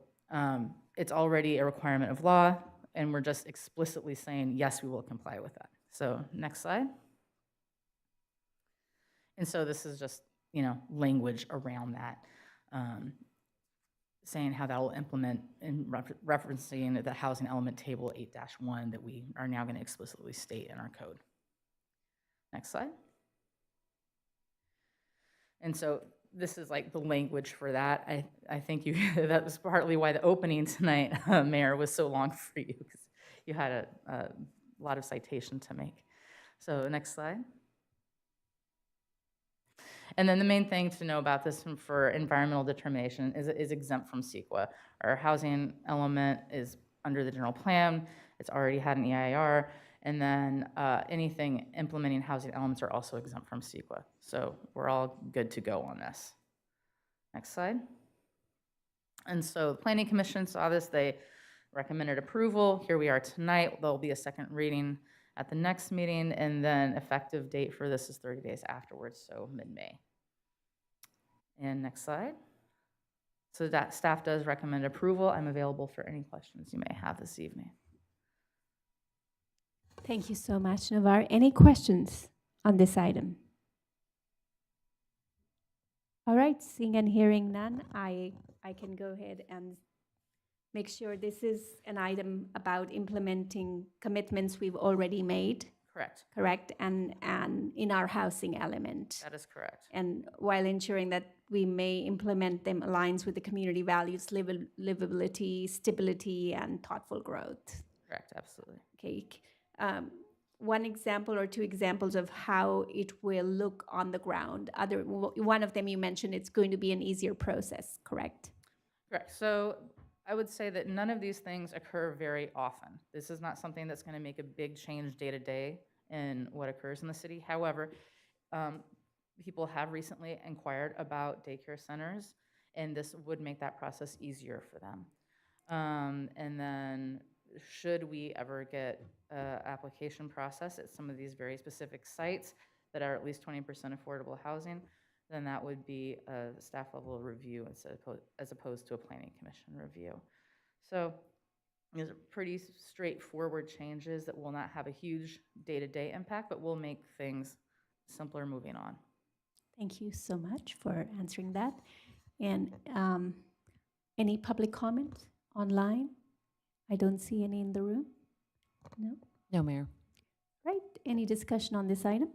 it's already a requirement of law, and we're just explicitly saying, yes, we will comply with that. So next slide. And so this is just, you know, language around that, saying how that will implement and referencing the housing element table 8-1 that we are now going to explicitly state in our code. Next slide. And so this is like the language for that. I think that was partly why the opening tonight, Mayor, was so long for you, because you had a lot of citation to make. So next slide. And then the main thing to know about this for environmental determination is exempt from CEQA. Our housing element is under the general plan. It's already had an EIR, And then anything implementing housing elements are also exempt from CEQA. So we're all good to go on this. Next slide. And so the Planning Commission saw this. They recommended approval. Here we are tonight. There'll be a second reading at the next meeting, and then effective date for this is 30 days afterwards, so mid-May. And next slide. So that staff does recommend approval. I'm available for any questions you may have this evening. Thank you so much, Navar. Any questions on this item? All right, seeing and hearing none, I can go ahead and make sure this is an item about implementing commitments we've already made. Correct. Correct, and in our housing element. That is correct. And while ensuring that we may implement them aligns with the community values, livability, stability, and thoughtful growth. Correct, absolutely. Okay. One example or two examples of how it will look on the ground. One of them you mentioned, it's going to be an easier process, correct? Correct. So I would say that none of these things occur very often. This is not something that's going to make a big change day to day in what occurs in the city. However, people have recently inquired about daycare centers, and this would make that process easier for them. And then should we ever get an application process at some of these very specific sites that are at least 20% affordable housing, then that would be a staff level review as opposed to a planning commission review. So these are pretty straightforward changes that will not have a huge day-to-day impact, but will make things simpler moving on. Thank you so much for answering that. And any public comment online? I don't see any in the room. No? No, Mayor. Right, any discussion on this item?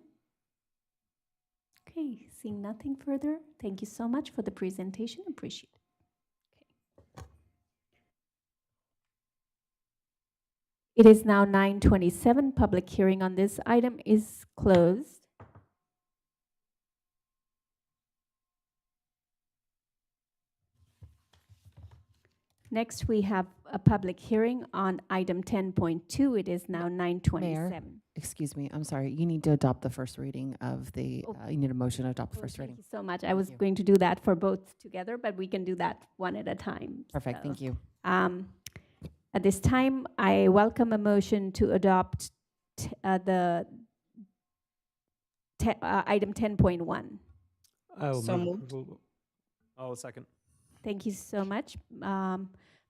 Okay, seeing nothing further, thank you so much for the presentation, appreciate it. Okay. It is now 9:27, public hearing on this item is closed. Next, we have a public hearing on item 10.2. It is now 9:27. Excuse me, I'm sorry. You need to adopt the first reading of the, you need a motion to adopt the first Thank reading. you so much. I was going to do that for both together, but we can do that one at a time. Perfect, So, thank you. At this time, I welcome a motion to adopt item 10.1. I'll So move moved. approval. I'll second. Thank you so much.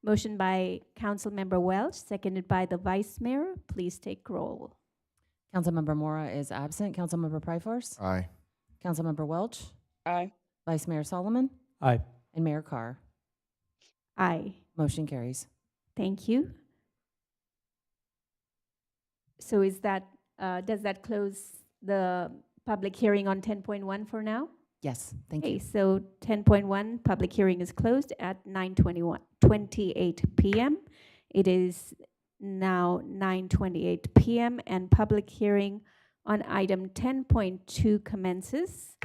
Motion by Councilmember Welch, seconded by the Vice Mayor. Please take roll. Councilmember Mora is absent. Councilmember Pryforce? Aye. Councilmember Welch? Aye. Vice Mayor Solomon? Aye. And Mayor Carr? Aye. Motion carries. Thank you. So is that, does that close the public hearing on 10.1 for now? Yes, thank Okay, you. so 10.1, public hearing is closed at 9:28 p.m. It is now 9:28 p.m. and public hearing on item 10.2 commences.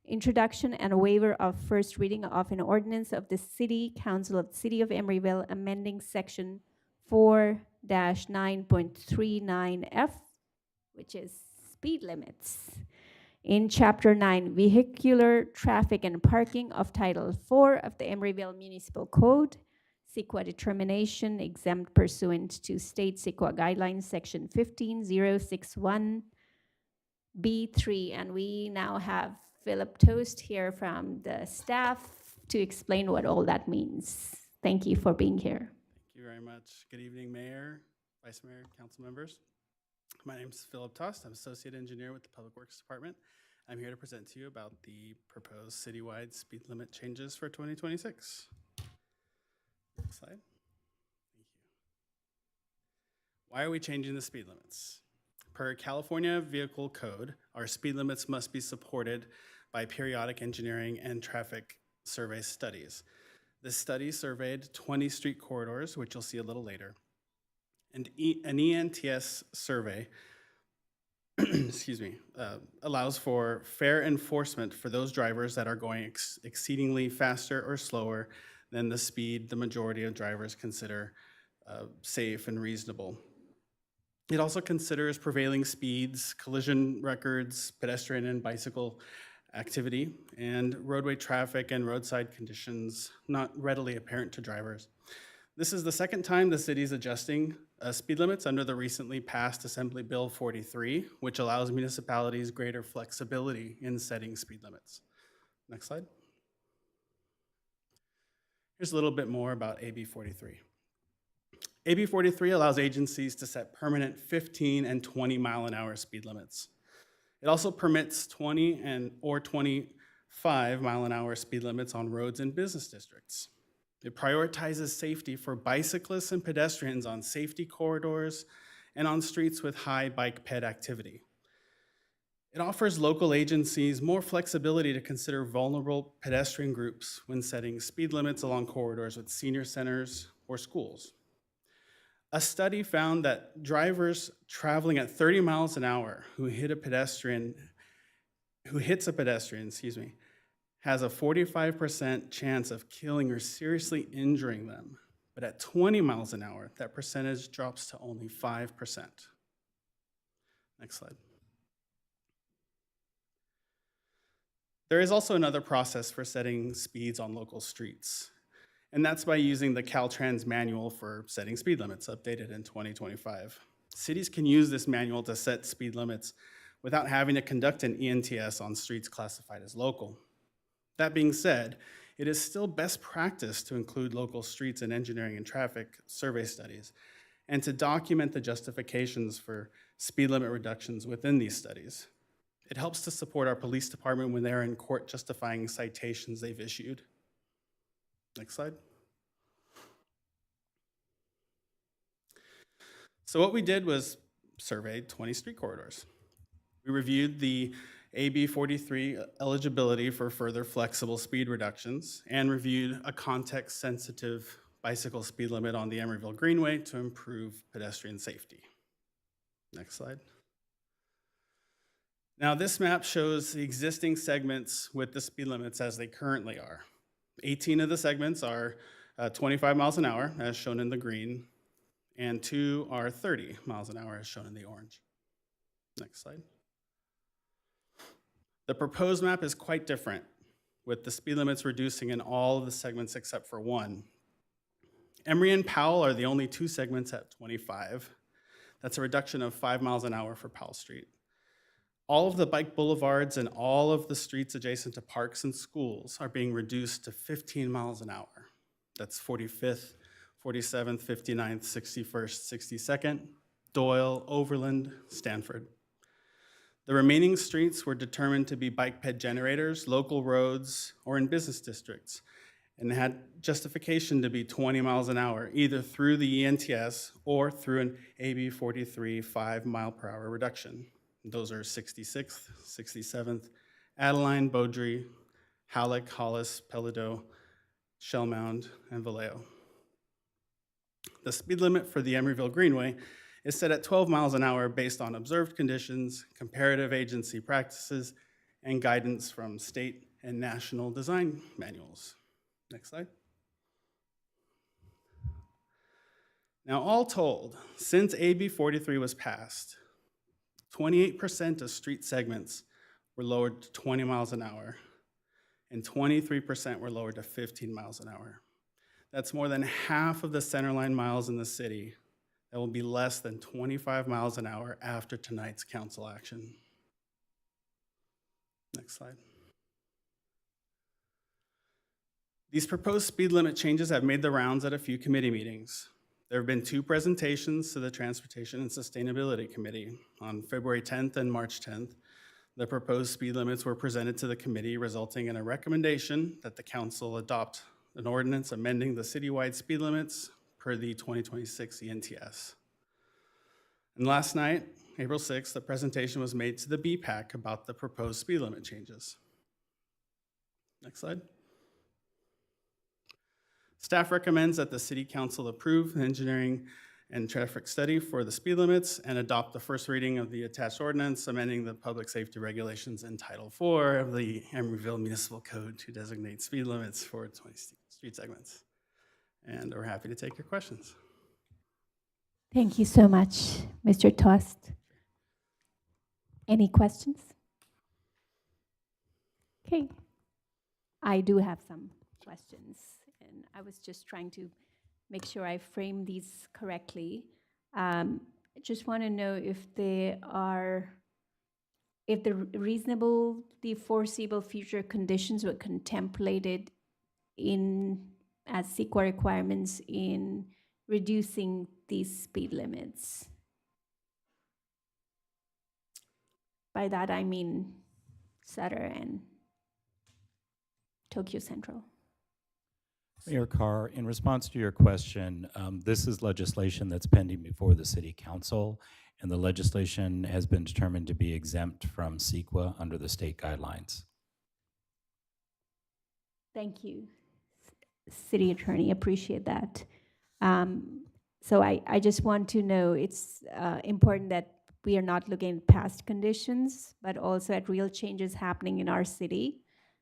Introduction and a waiver of first reading of an ordinance of the City Council of the City of Emeryville amending section 4-9.39F, which is speed limits. In Chapter 9, Vehicular Traffic and Parking of Title 4 of the Emeryville Municipal Code, CEQA determination exempt pursuant to State CEQA Guidelines, Section 15061B3. And we now have Philip Toast here from the staff to explain what all that means. Thank you for being here. Thank you very much. Good evening, Mayor, Vice Mayor, Council members. My name is Philip Tost. I'm Associate Engineer with the Public Works Department. I'm here to present to you about the proposed citywide speed limit changes for 2026. Next slide. Thank you. Why are we changing the speed limits? Per California Vehicle Code, our speed limits must be supported by periodic engineering and traffic survey studies. This study surveyed 20 street corridors, which you'll see a little later, and an ENTS survey allows for fair enforcement for those drivers that are going exceedingly faster or slower than the speed the majority of drivers consider safe and reasonable. It also considers prevailing speeds, collision records, pedestrian and bicycle activity, and roadway traffic and roadside conditions not readily apparent to drivers. This is the second time the city is adjusting speed limits under the recently passed Assembly Bill 43, which allows municipalities greater flexibility in setting speed limits. Next slide. Here's a little bit more about AB 43. AB 43 allows agencies to set permanent 15 and 20 mile an hour speed limits. It also permits 20 or 25 mile an hour speed limits on roads in business districts. It prioritizes safety for bicyclists and pedestrians on safety corridors and on streets with high bike ped activity. It offers local agencies more flexibility to consider vulnerable pedestrian groups when setting speed limits along corridors with senior centers or schools. A study found that drivers traveling at 30 miles an hour who hits a pedestrian, has a 45% chance of killing or seriously injuring them. But at 20 miles an hour, that percentage drops to only 5%. Next slide. There is also another process for setting speeds on local streets, and that's by using the Caltrans manual for setting speed limits, updated in 2025. Cities can use this manual to set speed limits without having to conduct an ENTS on streets classified as local. That being said, it is still best practice to include local streets in engineering and traffic survey studies, and to document the justifications for speed limit reductions within these studies. It helps to support our police department when they're in court justifying citations they've issued. Next slide. So what we did was surveyed 20 street corridors. We reviewed the AB 43 eligibility for further flexible speed reductions and reviewed a context-sensitive bicycle speed limit on the Emeryville Greenway to improve pedestrian safety. Next slide. Now this map shows the existing segments with the speed limits as they currently are. 18 of the segments are 25 miles an hour, as shown in the green, and 2 are 30 miles an hour, as shown in the orange. Next slide. The proposed map is quite different, with the speed limits reducing in all of the segments except for one. Emory and Powell are the only 2 segments at 25. That's a reduction of 5 miles an hour for Powell Street. All of the bike boulevards and all of the streets adjacent to parks and schools are being reduced to 15 miles an hour. That's 45th, 47th, 59th, 61st, 62nd, Doyle, Overland, Stanford. The remaining streets were determined to be bike ped generators, local roads, or in business districts, and had justification to be 20 miles an hour, either through the ENTS or through an AB 43 5 mile per hour reduction. Those are 66th, 67th, Adeline, Beaudry, Halleck, Hollis, Peladeau, Shellmound, and Vallejo. The speed limit for the Emeryville Greenway is set at 12 miles an hour based on observed conditions, comparative agency practices, and guidance from state and national design manuals. Next slide. Now, all told, since AB 43 was passed, 28% of street segments were lowered to 20 miles an hour, and 23% were lowered to 15 miles an hour. That's more than half of the centerline miles in the city that will be less than 25 miles an hour after tonight's council action. Next slide. These proposed speed limit changes have made the rounds at a few committee meetings. There have been 2 presentations to the Transportation and Sustainability Committee. On February 10th and March 10th, the proposed speed limits were presented to the committee, resulting in a recommendation that the council adopt an ordinance amending the citywide speed limits per the 2026 ENTS. And last night, April 6th, the presentation was made to the BPAC about the proposed speed limit changes. Next slide. Staff recommends that the City Council approve the engineering and traffic study for the speed limits and adopt the first reading of the attached ordinance amending the public safety regulations in Title IV of the Emeryville Municipal Code to designate speed limits for 20 street segments. And we're happy to take your questions. Thank you so much, Mr. Tost. Any questions? Okay. I do have some questions, and I was just trying to make sure I frame these correctly. I just want to know if the reasonably foreseeable future conditions were contemplated as CEQA requirements in reducing these speed limits. By that I mean Sutter and Tokyo Central. Mayor Carr, in response to your question, this is legislation that's pending before the City Council, and the legislation has been determined to be exempt from CEQA under the state guidelines. Thank you, City Attorney, appreciate that. So I just want to know, it's important that we are not looking at past conditions, but also at real changes happening in our city.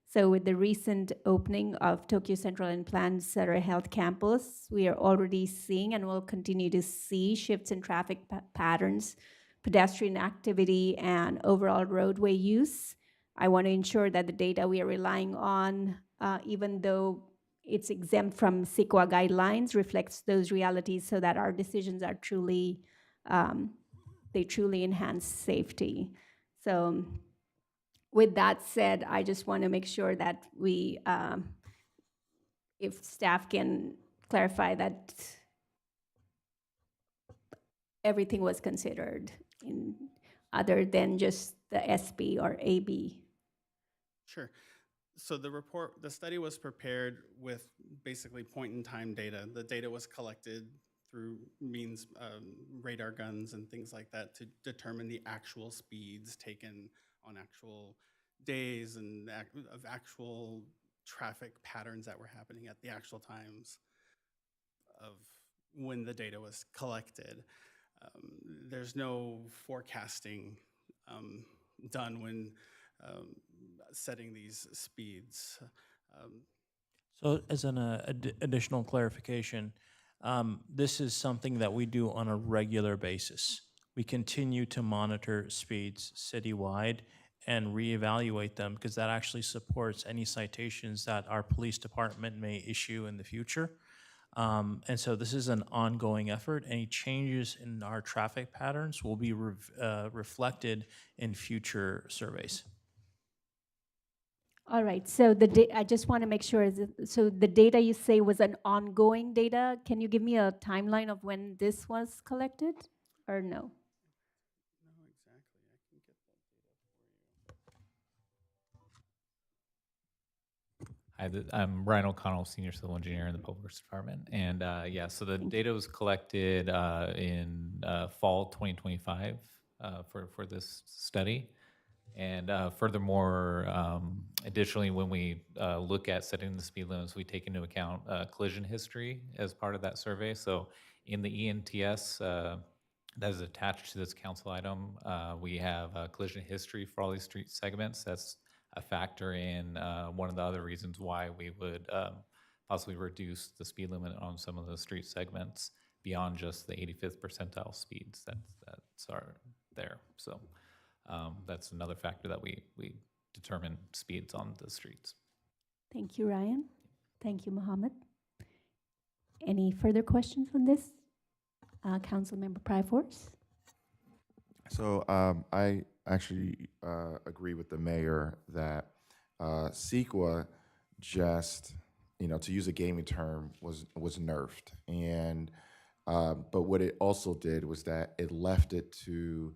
So with the recent opening of Tokyo Central and planned Sutter Health Campus, we are already seeing and will continue to see shifts in traffic patterns, pedestrian activity, and overall roadway use. I want to ensure that the data we are relying on, even though it's exempt from CEQA guidelines, reflects those realities so that our decisions are truly, they truly enhance safety. So with that said, I just want to make sure that we, if staff can clarify that everything was considered in other than just the SB or AB. Sure. So the study was prepared with basically point-in-time data. The data was collected through means radar guns and things like that to determine the actual speeds taken on actual days and of actual traffic patterns that were happening at the actual times of when the data was collected. There's no forecasting done when setting these speeds. So as an additional clarification, this is something that we do on a regular basis. We continue to monitor speeds citywide and reevaluate them because that actually supports any citations that our police department may issue in the future. And so this is an ongoing effort. Any changes in our traffic patterns will be reflected in future surveys. All right, so I just want to make sure, so the data you say was an ongoing data. Can you give me a timeline of when this was collected, or no? Hi, I'm Ryan O'Connell, Senior Civil Engineer in the Public Works Department. And yeah, so the data was collected in fall 2025 for this study. And furthermore, additionally, when we look at setting the speed limits, we take into account collision history as part of that survey. So in the ENTS that is attached to this council item, we have collision history for all these street segments. That's a factor in one of the other reasons why we would possibly reduce the speed limit on some of the street segments beyond just the 85th percentile speeds that's are there. So that's another factor that we determine speeds on the streets. Thank you, Ryan. Thank you, Mohammed. Any further questions on this? Councilmember Pryforce? So I actually agree with the mayor that CEQA just, to use a gaming term, was nerfed. And but what it also did was that it left it to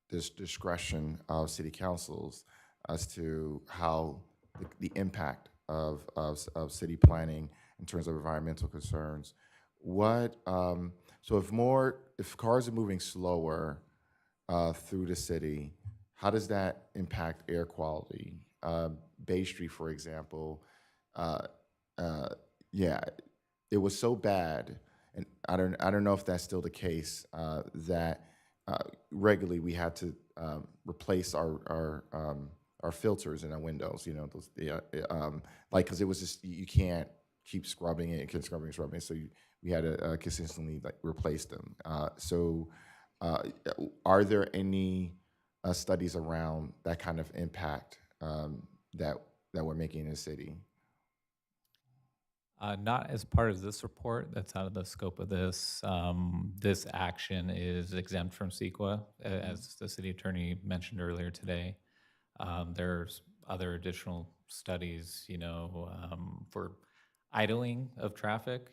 this discretion of city councils as to how the impact of city planning in terms of environmental concerns. So if cars are moving slower through the city, how does that impact air quality? Bay Street, for example, yeah, it was so bad, and I don't know if that's still the case, that regularly we had to replace our filters in our windows. Those, because it was just, you can't keep scrubbing it, keep scrubbing. So we had to consistently like replace them. Are there any studies around that kind of impact that we're making in the city? Not as part of this report. That's out of the scope of this. This action is exempt from CEQA, as the city attorney mentioned earlier today. There's other additional studies, for idling of traffic,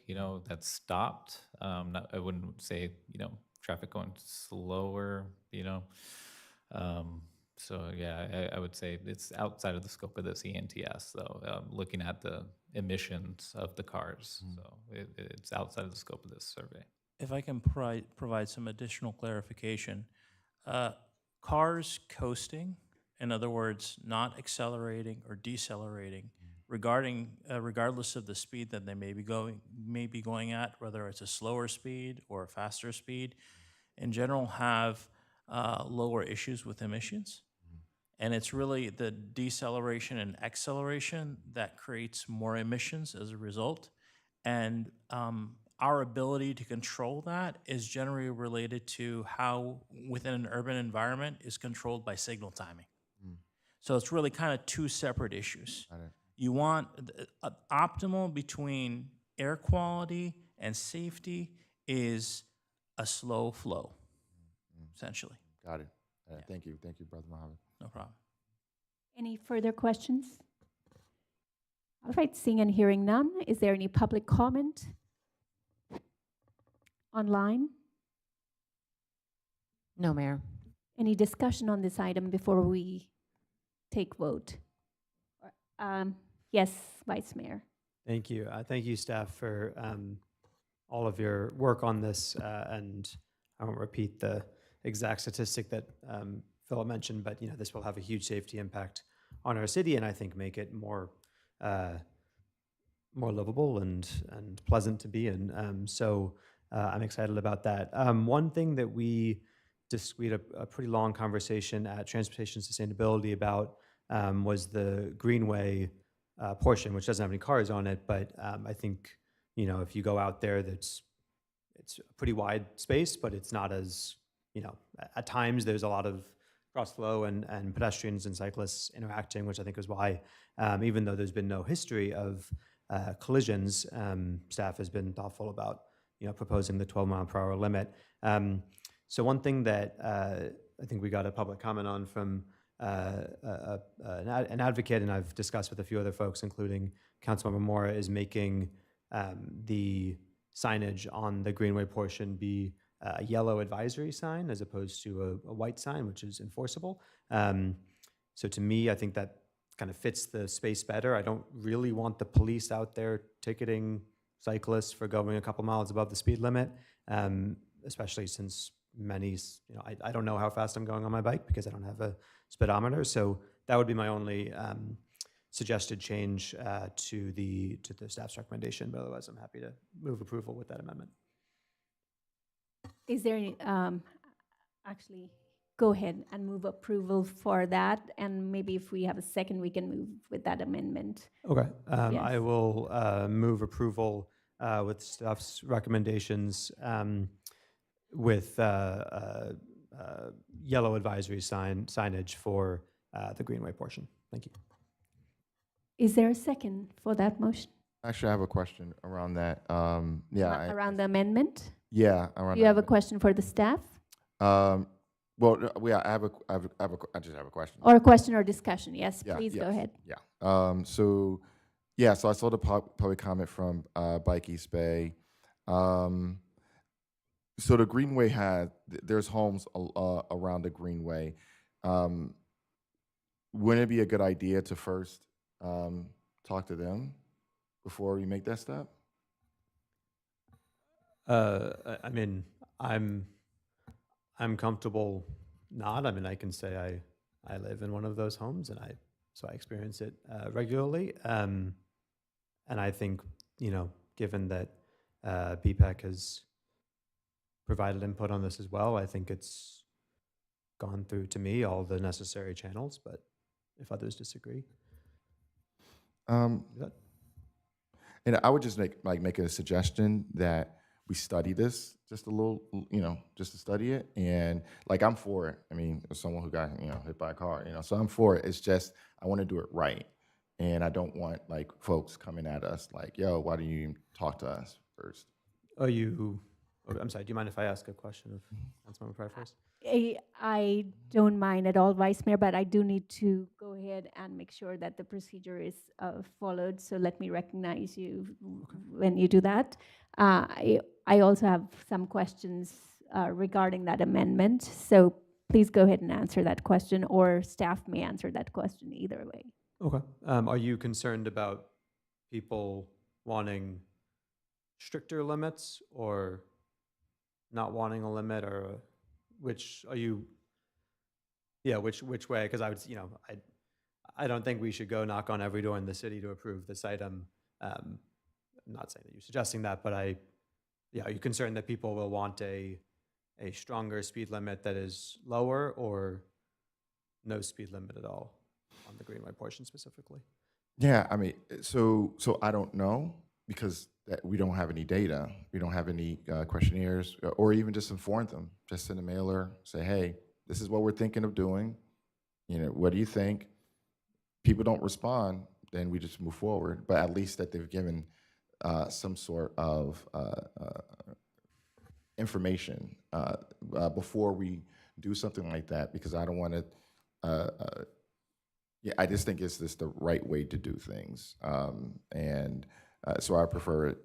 that's stopped. I wouldn't say, traffic going slower, So yeah, I would say it's outside of the scope of this ENTS, though, looking at the emissions of the cars. So it's outside of the scope of this survey. If I can provide some additional clarification, cars coasting, in other words, not accelerating or decelerating, regardless of the speed that they may be going at, whether it's a slower speed or a faster speed, in general have lower issues with emissions. And it's really the deceleration and acceleration that creates more emissions as a result. And our ability to control that is generally related to how within an urban environment is controlled by signal timing. So it's really kind of two separate issues. You want optimal between air quality and safety is a slow flow, essentially. Got it. Thank you, Brother Mohammed. No problem. Any further questions? All right, seeing and hearing none, is there any public comment online? No, Mayor. Any discussion on this item before we take vote? Yes, Vice Mayor. Thank you. Thank you, staff, for all of your work on this. And I won't repeat the exact statistic that Philip mentioned, but this will have a huge safety impact on our city, and I think make it more livable and pleasant to be in. So I'm excited about that. One thing that we had a pretty long conversation at Transportation Sustainability about was the Greenway portion, which doesn't have any cars on it, but I think if you go out there, it's a pretty wide space, but it's not as at times there's a lot of cross flow and pedestrians and cyclists interacting, which I think is why, even though there's been no history of collisions, staff has been thoughtful about proposing the 12-mile-per-hour limit. So one thing that I think we got a public comment on from an advocate, and I've discussed with a few other folks, including Councilmember Mora, is making the signage on the Greenway portion be a yellow advisory sign as opposed to a white sign, which is enforceable. So to me, I think that kind of fits the space better. I don't really want the police out there ticketing cyclists for going a couple miles above the speed limit, especially since many, I don't know how fast I'm going on my bike because I don't have a speedometer. So that would be my only suggested change to the staff's recommendation. But otherwise, I'm happy to move approval with that amendment. Is there any, actually, go ahead and move approval for that, and maybe if we have a second, we can move with that amendment. Okay. Yes. I will move approval with staff's recommendations with yellow advisory signage for the Greenway portion. Thank you. Is there a second for that motion? Actually, I have a question around that. Around the amendment? Yeah, around. You have a question for the staff? Well, yeah, I just have a question. Or a question or discussion? Yes, Yeah, please go yes, ahead. Yeah. So I saw the public comment from Bike East Bay. So the Greenway there's homes around the Greenway. Wouldn't it be a good idea to first talk to them before we make that step? I mean, I'm comfortable not. I mean, I can say I live in one of those homes, and so I experience it regularly. And I think given that BPAC has provided input on this as well, I think it's gone through to me all the necessary channels. But if others disagree, And I would just make a suggestion that we study this just a little, just to study it. And like, I'm for it. I mean, as someone who got, hit by a car, so I'm for it. It's just, I want to do it right. And I don't want like folks coming at us like, yo, why do you talk to us first? I'm sorry, do you mind if I ask a question of Councilmember Pryor first? I don't mind at all, Vice Mayor, but I do need to go ahead and make sure that the procedure is followed. So let me recognize you when you do that. I also have some questions regarding that amendment. So please go ahead and answer that question, or staff may answer that question either way. Okay. Are you concerned about people wanting stricter limits or not wanting a limit, or which are you? Yeah, which way? Because I would, I don't think we should go knock on every door in the city to approve this item. I'm not saying that you're suggesting that, but are you concerned that people will want a stronger speed limit that is lower, or no speed limit at all on the Greenway portion specifically? Yeah, I mean, so I don't know, because we don't have any data. We don't have any questionnaires, or even just inform them. Just send a mailer, say, hey, this is what we're thinking of doing. What do you think? People don't respond, then we just move forward. But at least that they've given some sort of information before we do something like that, because I don't want to. I just think it's just the right way to do things, and so I prefer it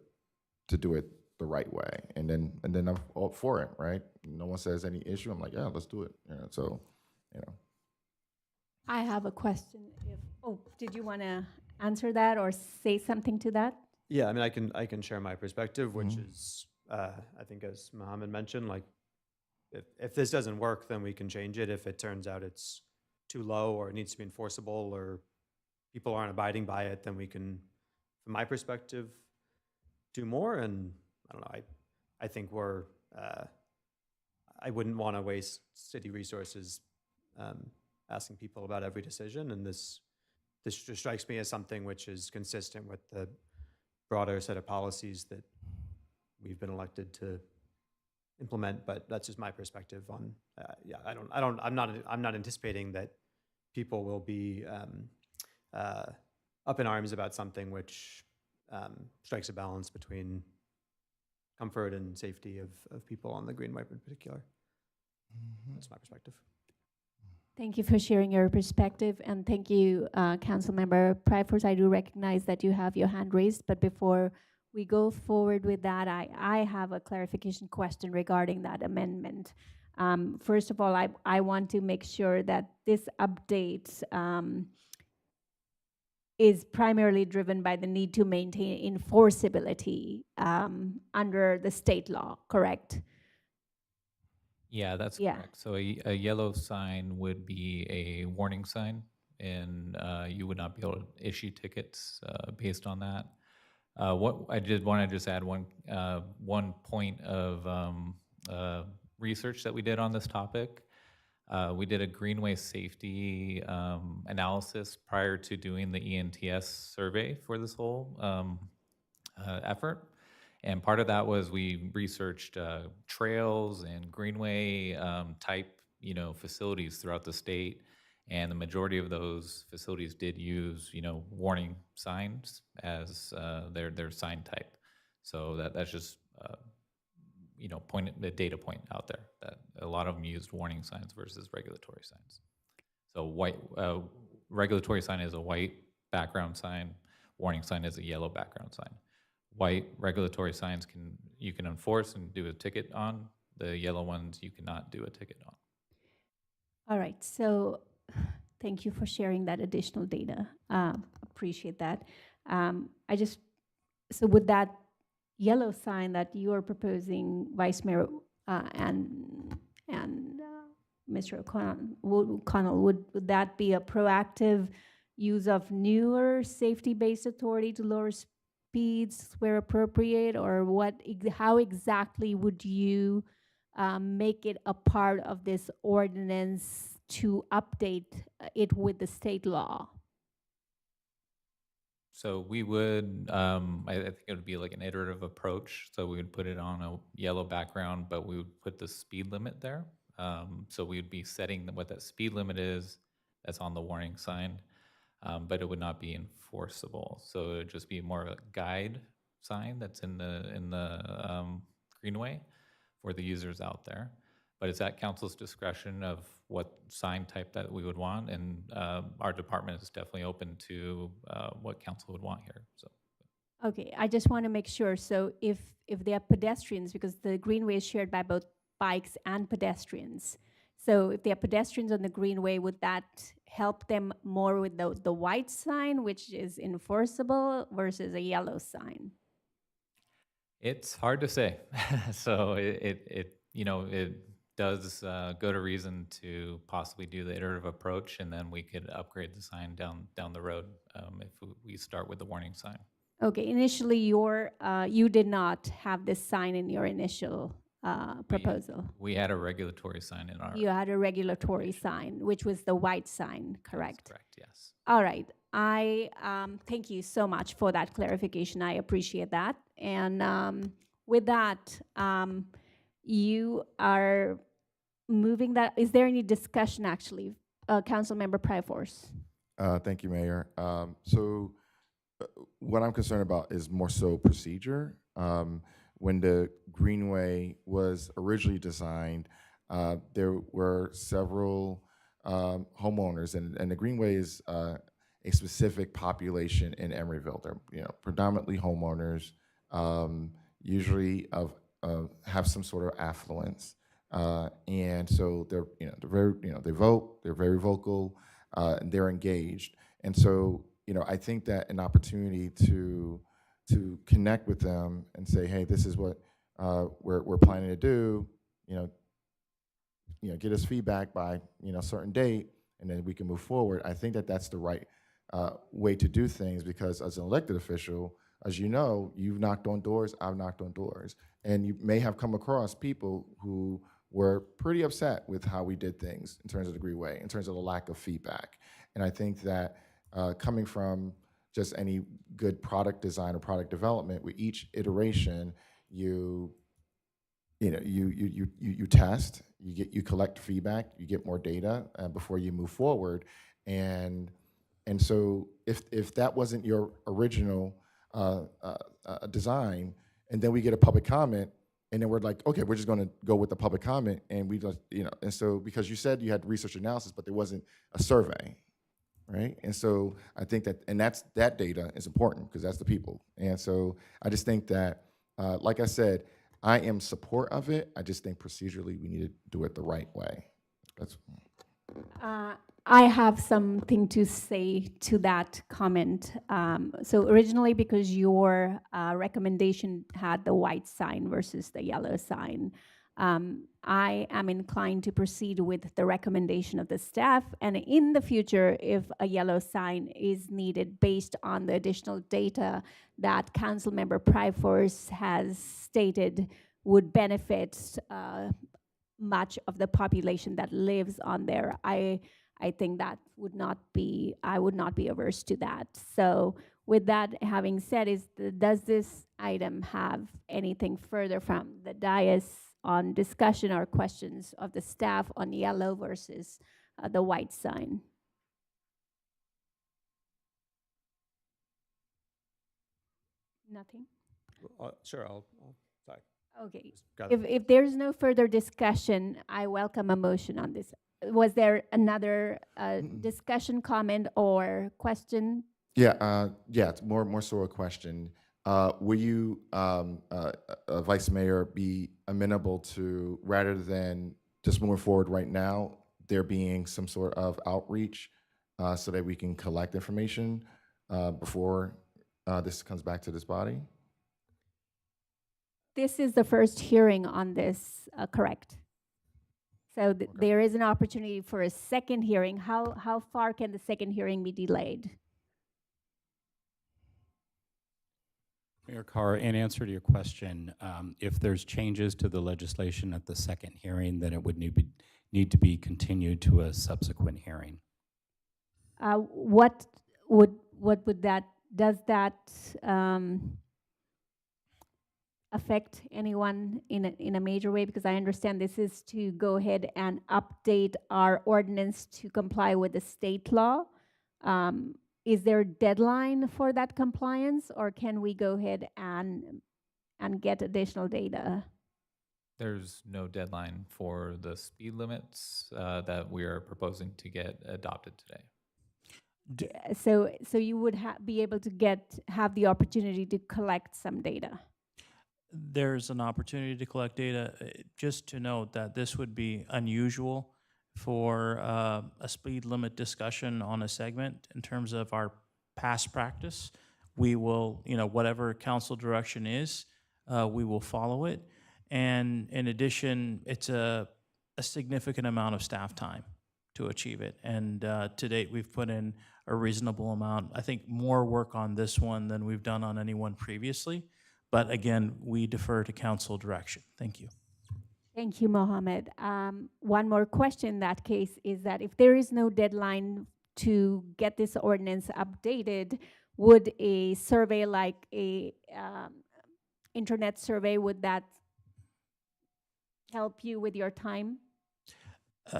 to do it the right way, and then I'm all for it, right? No one says any issue, I'm like, yeah, let's do it. I have a question. Did you want to answer that or say something to that? Yeah, I mean, I can share my perspective, which is, I think, as Mohammed mentioned, like, if this doesn't work, then we can change it. If it turns out it's too low, or it needs to be enforceable, or people aren't abiding by it, then we can, from my perspective, do more. And I don't know, I think I wouldn't want to waste city resources asking people about every decision. And this just strikes me as something which is consistent with the broader set of policies that we've been elected to implement. But that's just my perspective on, I'm not anticipating that people will be up in arms about something which strikes a balance between comfort and safety of people on the Greenway in particular. That's my perspective. Thank you for sharing your perspective, and thank you, Councilmember Pryforce. I do recognize that you have your hand raised, but before we go forward with that, I have a clarification question regarding that amendment. First of all, I want to make sure that this update is primarily driven by the need to maintain enforceability under the state law, correct? Yeah, that's correct. So a yellow sign would be a warning sign, and you would not be able to issue tickets based on that. What I did want to just add one point of research that we did on this topic. We did a Greenway safety analysis prior to doing the ENTS survey for this whole effort. And part of that was we researched trails and Greenway type, facilities throughout the state. And the majority of those facilities did use, warning signs as their sign type. So that's just, the data point out there that a lot of them used warning signs versus regulatory signs. So regulatory sign is a white background sign. Warning sign is a yellow background sign. White regulatory signs you can enforce and do a ticket on. The yellow ones you cannot do a ticket on. All right, so thank you for sharing that additional data. Appreciate that. So with that yellow sign that you are proposing, Vice Mayor and Mr. O'Connell, would that be a proactive use of newer safety-based authority to lower speeds where appropriate, or how exactly would you make it a part of this ordinance to update it with the state law? So we would, I think it would be like an iterative approach. So we would put it on a yellow background, but we would put the speed limit there. So we would be setting what that speed limit is that's on the warning sign, but it would not be enforceable. So it would just be more of a guide sign that's in the greenway for the users out there. But it's at council's discretion of what sign type that we would want, and our department is definitely open to what council would want here. So Okay, I just want to make sure. So if they are pedestrians, because the greenway is shared by both bikes and pedestrians. So if they are pedestrians on the greenway, would that help them more with the white sign, which is enforceable, versus a yellow sign? it's hard to say. So it does go to reason to possibly do the iterative approach, and then we could upgrade the sign down the road if we start with the warning sign. Okay, initially you did not have this sign in your initial proposal. We had a regulatory sign in our. You had a regulatory sign, which was the white sign, correct? That's correct, yes. All right. I thank you so much for that clarification. I appreciate that. And with that, you are moving that. Is there any discussion, actually? Councilmember Pryforce. Thank you, Mayor. So what I'm concerned about is more so procedure. When the Greenway was originally designed, there were several homeowners, and the Greenway is a specific population in Emeryville. They're predominantly homeowners, usually have some sort of affluence, and so they're very they vote, they're very vocal, and they're engaged, and so I think that an opportunity to connect with them and say, hey, this is what we're planning to do, get us feedback by a certain date, and then we can move forward. I think that that's the right way to do things, because as an elected official, as you know, you've knocked on doors, I've knocked on doors, and you may have come across people who were pretty upset with how we did things in terms of the Greenway, in terms of the lack of feedback. And I think that coming from just any good product design or product development, with each iteration, you test, you collect feedback, you get more data before you move forward, and so if that wasn't your original design, and then we get a public comment, and then we're like, okay, we're just going to go with the public comment, and we just and so because you said you had research analysis, but there wasn't a survey. Right, and so I think that data is important, because that's the people, and so I just think that, like I said, I am support of it. I just think procedurally we need to do it the right way. That's. I have something to say to that comment. So originally, because your recommendation had the white sign versus the yellow sign, I am inclined to proceed with the recommendation of the staff. And in the future, if a yellow sign is needed based on the additional data that Councilmember Pryforce has stated would benefit much of the population that lives on there, I think that would not be, I would not be averse to that. So with that having said, does this item have anything further from the dais on discussion or questions of the staff on yellow versus the white sign? Nothing? Sure, I'll sorry. Okay. Got it. If there's no further discussion, I welcome a motion on this. Was there another discussion, comment, or question? Yeah, it's more so a question. Will you, Vice Mayor, be amenable to, rather than just moving forward right now, there being some sort of outreach so that we can collect information before this comes back to this body? This is the first hearing on this, correct? So there is an opportunity for a second hearing. How far can the second hearing be delayed? Mayor Carr, in answer to your question, if there's changes to the legislation at the second hearing, then it would need to be continued to a subsequent hearing. What would that does that affect anyone in a major way? Because I understand this is to go ahead and update our ordinance to comply with the state law. Is there a deadline for that compliance, or can we go ahead and get additional data? There's no deadline for the speed limits that we are proposing to get adopted today. So you would be able to have the opportunity to collect some data. There's an opportunity to collect data. Just to note that this would be unusual for a speed limit discussion on a segment in terms of our past practice. We will, whatever council direction is, we will follow it. And in addition, it's a significant amount of staff time to achieve it. And to date, we've put in a reasonable amount. I think more work on this one than we've done on any one previously. But again, we defer to council direction. Thank you. Thank you, Mohammed. One more question in that case is that if there is no deadline to get this ordinance updated, would a survey like a internet survey, would that help you with your time?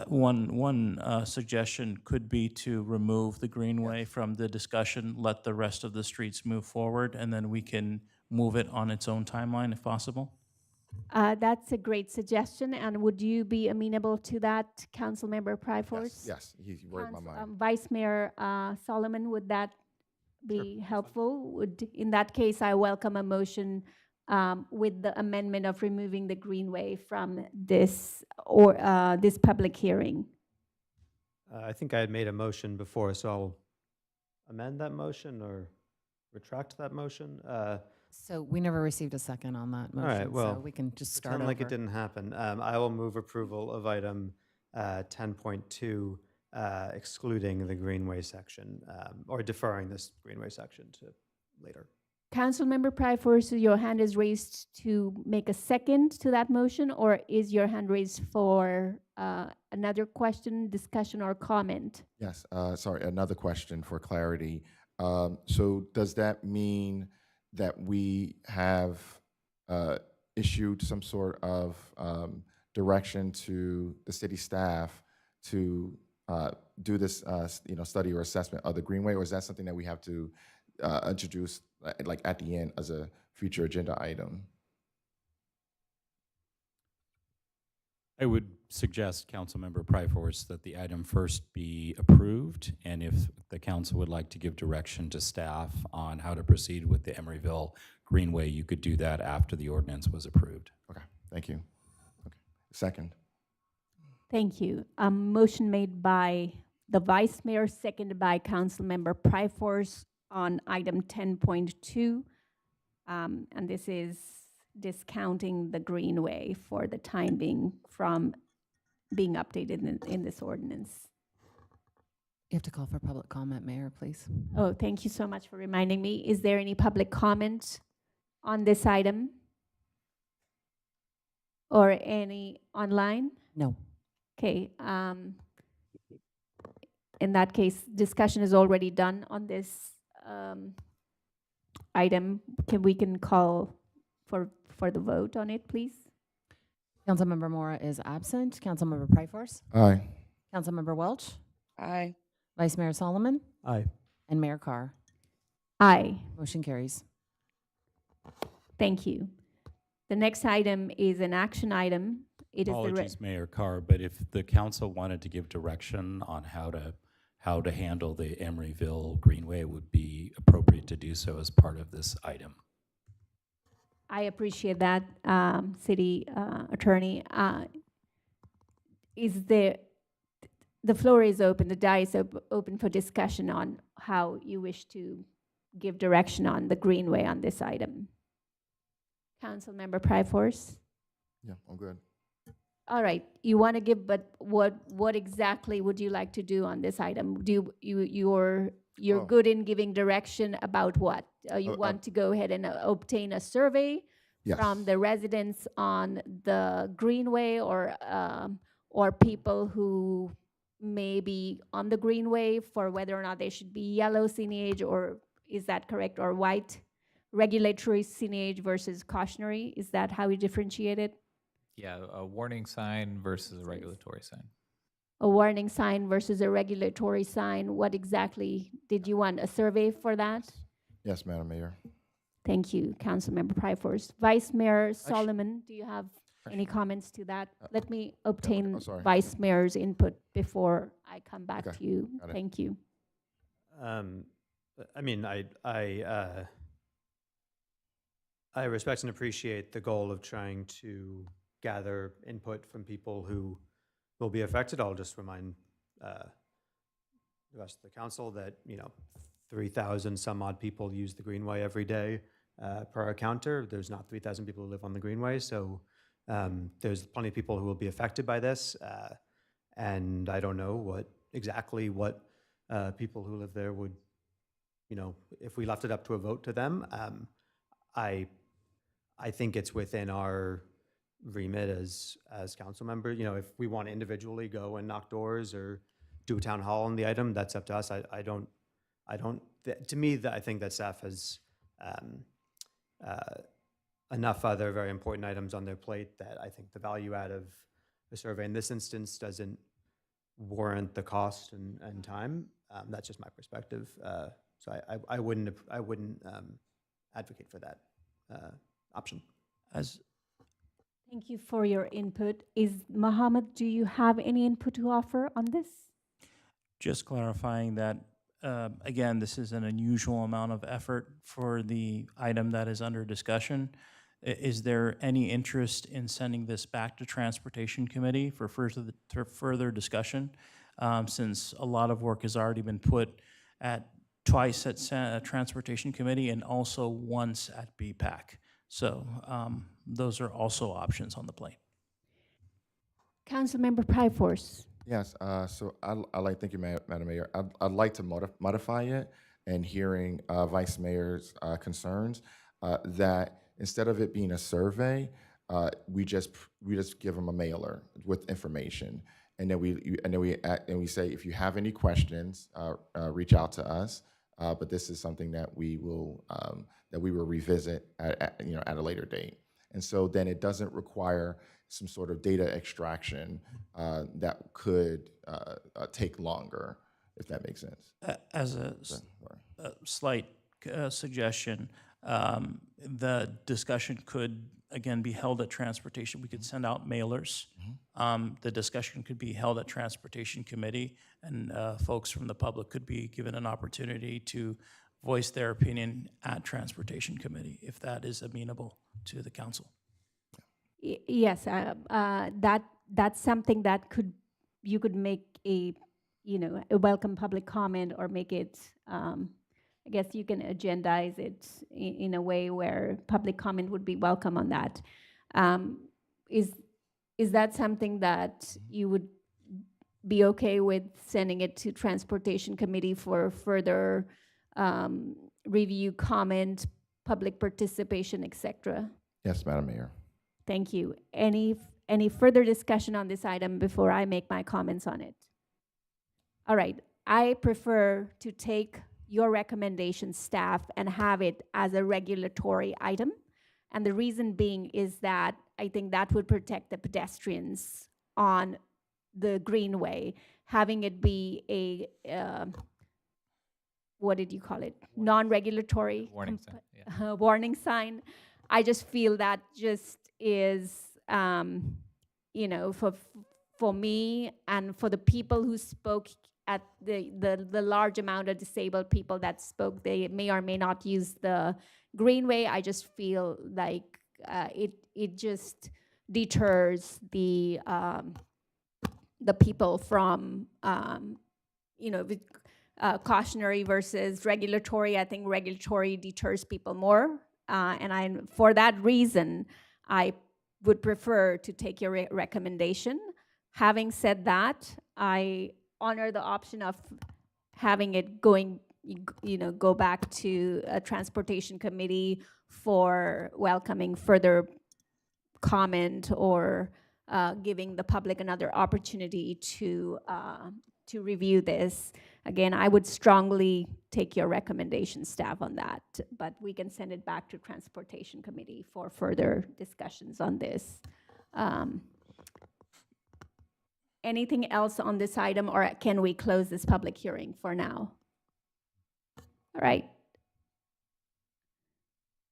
One suggestion could be to remove the greenway from the discussion, let the rest of the streets move forward, and then we can move it on its own timeline if possible. That's a great suggestion. And would you be amenable to that, Councilmember Pryforce? Yes, he's right my mind. Vice Mayor Solomon, would that be helpful? In that case, I welcome a motion with the amendment of removing the greenway from this this public hearing. I think I had made a motion before, so I'll amend that motion or retract that motion. So we never received a second on that motion. All right, well, so we can just start pretend like it over. didn't happen. I will move approval of item 10.2, excluding the greenway section, or deferring this greenway section to later. Councilmember Pryforce, your hand is raised to make a second to that motion, or is your hand raised for another question, discussion, or comment? Yes, sorry, another question for clarity. So does that mean that we have issued some sort of direction to the city staff to do this, study or assessment of the greenway, or is that something that we have to introduce like at the end as a future agenda item? I would suggest, Councilmember Pryforce, that the item first be approved, and if the council would like to give direction to staff on how to proceed with the Emeryville Greenway, you could do that after the ordinance was approved. Okay, thank you. Okay, second. Thank you. Motion made by the Vice Mayor, seconded by Councilmember Pryforce on item 10.2. And this is discounting the greenway for the time being from being updated in this ordinance. You have to call for public comment, Mayor, please. Oh, thank you so much for reminding me. Is there any public comment on this item? Or any online? No. Okay. In that case, discussion is already done on this item. We can call for the vote on it, please? Councilmember Mora is absent. Councilmember Pryforce? Aye. Councilmember Welch? Aye. Vice Mayor Solomon? Aye. And Mayor Carr? Aye. Motion carries. Thank you. The next item is an action item. It is Apologies, Mayor Carr, but if the council wanted to give direction on how to handle the Emeryville Greenway, it would be appropriate to do so as part of this item. I appreciate that, City Attorney. The floor is open, the dais is open for discussion on how you wish to give direction on the greenway on this item. Councilmember Pryforce? Yeah, I'm good. All right, you want to give, but what exactly would you like to do on this item? You're good in giving direction about what? You want to go ahead and obtain a survey from the residents on the greenway, or people who may be on the greenway for whether or not they should be yellow signage, or Is that correct? Or white regulatory signage versus cautionary? Is that how we differentiate it? Yeah, a warning sign versus a regulatory sign. A warning sign versus a regulatory sign. What exactly did you want? A survey for that? Yes, Madam Mayor. Thank you, Councilmember Pryforce. Vice Mayor Solomon, do you have any comments to that? Let me obtain sorry. Vice Mayor's input before I come back Okay, to you. got it. Thank you. I mean, I respect and appreciate the goal of trying to gather input from people who will be affected. I'll just remind the rest of the council that, 3,000 some odd people use the Greenway every day per our counter. There's not 3,000 people who live on the Greenway, so there's plenty of people who will be affected by this. And I don't know exactly what people who live there would, if we left it up to a vote to them. I think it's within our remit as council members. If we want to individually go and knock doors or do a town hall on the item, that's up to us. To me, I think that staff has enough other very important items on their plate that I think the value out of the survey in this instance doesn't warrant the cost and time. That's just my perspective. So I wouldn't advocate for that option. Thank you for your input. Mohammed, do you have any input to offer on this? Just clarifying that, again, this is an unusual amount of effort for the item that is under discussion. Is there any interest in sending this back to Transportation Committee for further discussion? Since a lot of work has already been put twice at Transportation Committee and also once at BPAC. So those are also options on the plate. Councilmember Pryforce. Yes, so thank you, Madam Mayor. I'd like to modify it, and hearing Vice Mayor's concerns, that instead of it being a survey, we just give them a mailer with information, and then we say, if you have any questions, reach out to us. But this is something that we will revisit at a later date. And so then it doesn't require some sort of data extraction that could take longer, if that makes sense. As a slight suggestion, the discussion could, again, be held at Transportation. We could send out mailers. The discussion could be held at Transportation Committee, and folks from the public could be given an opportunity to voice their opinion at Transportation Committee, if that is amenable to the council. Yes, that's something that you could make a welcome public comment, or make it. I guess you can agendize it in a way where public comment would be welcome on that. Is that something that you would be okay with sending it to Transportation Committee for further review, comment, public participation, etc.? Yes, Madam Mayor. Thank you. Any further discussion on this item before I make my comments on it? All right. I prefer to take your recommendation, staff, and have it as a regulatory item. And the reason being is that I think that would protect the pedestrians on the Greenway. Having it be a, what did you call it? Non-regulatory? Warning sign, yeah. Warning sign. I just feel that just is, for me and for the people who spoke at the large amount of disabled people that spoke, they may or may not use the Greenway. I just feel like it just deters the people from cautionary versus regulatory. I think regulatory deters people more, and for that reason, I would prefer to take your recommendation. Having said that, I honor the option of having it go back to a Transportation Committee for welcoming further comment, or giving the public another opportunity to to review this. Again, I would strongly take your recommendation, staff, on that, but we can send it back to Transportation Committee for further discussions on this. Anything else on this item, or can we close this public hearing for now? All right.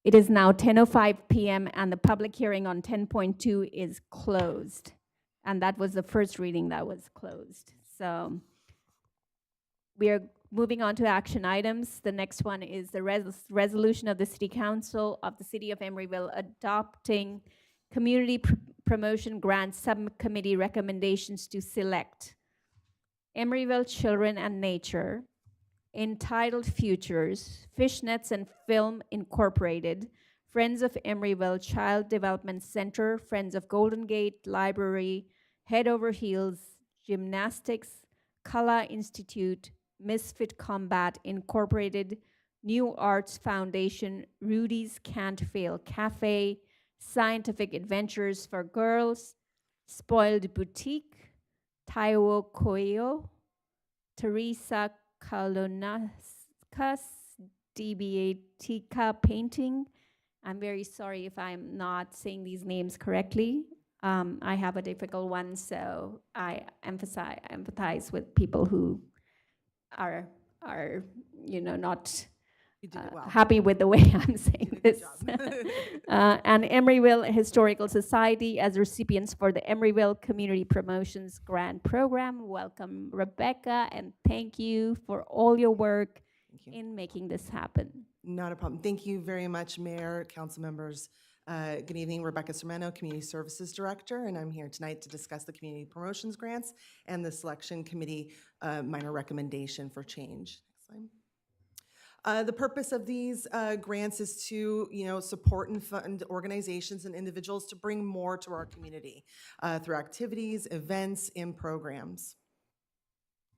It is now 10:05 p.m. and the public hearing on 10.2 is closed. And that was the first reading that was closed. So we are moving on to action items. The next one is the resolution of the City Council of the City of Emeryville adopting Community Promotion Grant Subcommittee recommendations to select Emeryville Children and Nature, Entitled Futures, Fishnets and Film Incorporated, Friends of Emeryville Child Development Center, Friends of Golden Gate Library, Head Over Heels, Gymnastics, Kala Institute, Misfit Combat Incorporated, New Arts Foundation, Rudy's Can't Fail Cafe, Scientific Adventures for Girls, Spoiled Boutique, Taiwo Koyo, Teresa Kalonaskas, DBA Tika Painting. I'm very sorry if I'm not saying these names correctly. I have a difficult one, so I empathize with people who are not happy with the way I'm saying this. And Emeryville Historical Society as recipients for the Emeryville Community Promotions Grant Program. Welcome, Rebecca, and thank you for all your work in making this happen. Not a problem. Thank you very much, Mayor, council members. Good evening, Rebecca Sermeno, Community Services Director, and I'm here tonight to discuss the Community Promotions Grants and the Selection Committee minor recommendation for change. Next slide. The purpose of these grants is to, support and fund organizations and individuals to bring more to our community through activities, events, and programs.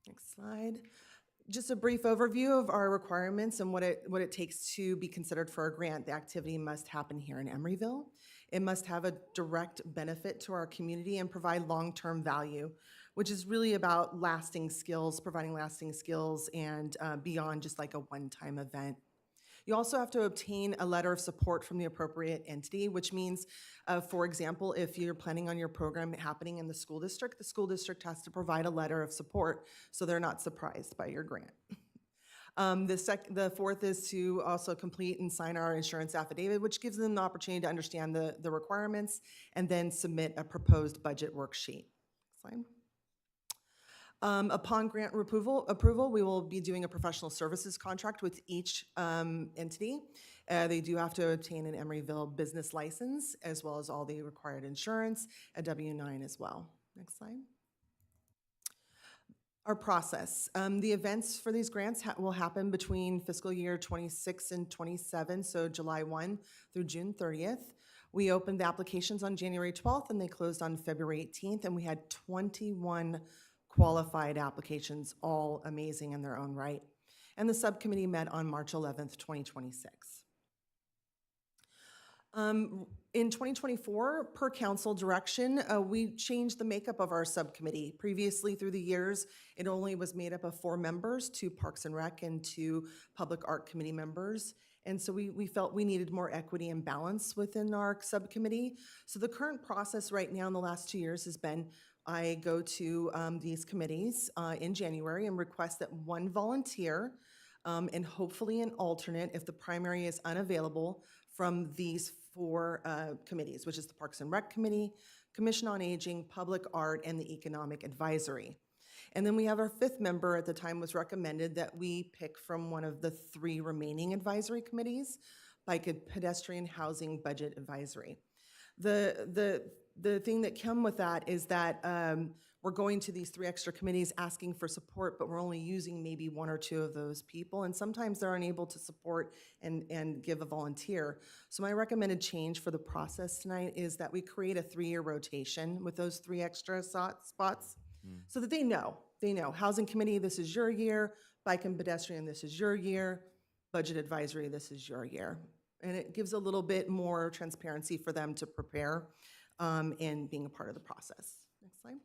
Next slide. Just a brief overview of our requirements and what it takes to be considered for a grant. The activity must happen here in Emeryville. It must have a direct benefit to our community and provide long-term value, which is really about lasting skills, providing lasting skills and beyond just like a one-time event. You also have to obtain a letter of support from the appropriate entity, which means, for example, if you're planning on your program happening in the school district has to provide a letter of support so they're not surprised by your grant. The fourth is to also complete and sign our insurance affidavit, which gives them the opportunity to understand the requirements and then submit a proposed budget worksheet. Slide. Upon grant approval, we will be doing a professional services contract with each entity. They do have to obtain an Emeryville business license, as well as all the required insurance, a W-9 as well. Next slide. Our process. The events for these grants will happen between fiscal year 26 and 27, so July 1 through June 30th. We opened the applications on January 12th, and they closed on February 18th, and we had 21 qualified applications, all amazing in their own right. And the subcommittee met on March 11th, 2026. In 2024, per council direction, we changed the makeup of our subcommittee. Previously, through the years, it only was made up of 4 members, 2 Parks and Rec and 2 Public Art Committee members. And so we felt we needed more equity and balance within our subcommittee. So the current process right now in the last 2 years has been I go to these committees in January and request that 1 volunteer and hopefully an alternate if the primary is unavailable from these 4 committees, which is the Parks and Rec Committee, Commission on Aging, Public Art, and the Economic Advisory. And then we have our 5th member. At the time was recommended that we pick from one of the 3 remaining advisory committees, like a Pedestrian Housing Budget Advisory. The thing that came with that is that we're going to these 3 extra committees asking for support, but we're only using maybe 1 or 2 of those people, and sometimes they're unable to support and give a volunteer. So my recommended change for the process tonight is that we create a 3-year rotation with those 3 extra spots so that they know. Housing Committee, this is your year. Bike and Pedestrian, this is your year. Budget Advisory, this is your year. And it gives a little bit more transparency for them to prepare and being a part of the process. Next slide.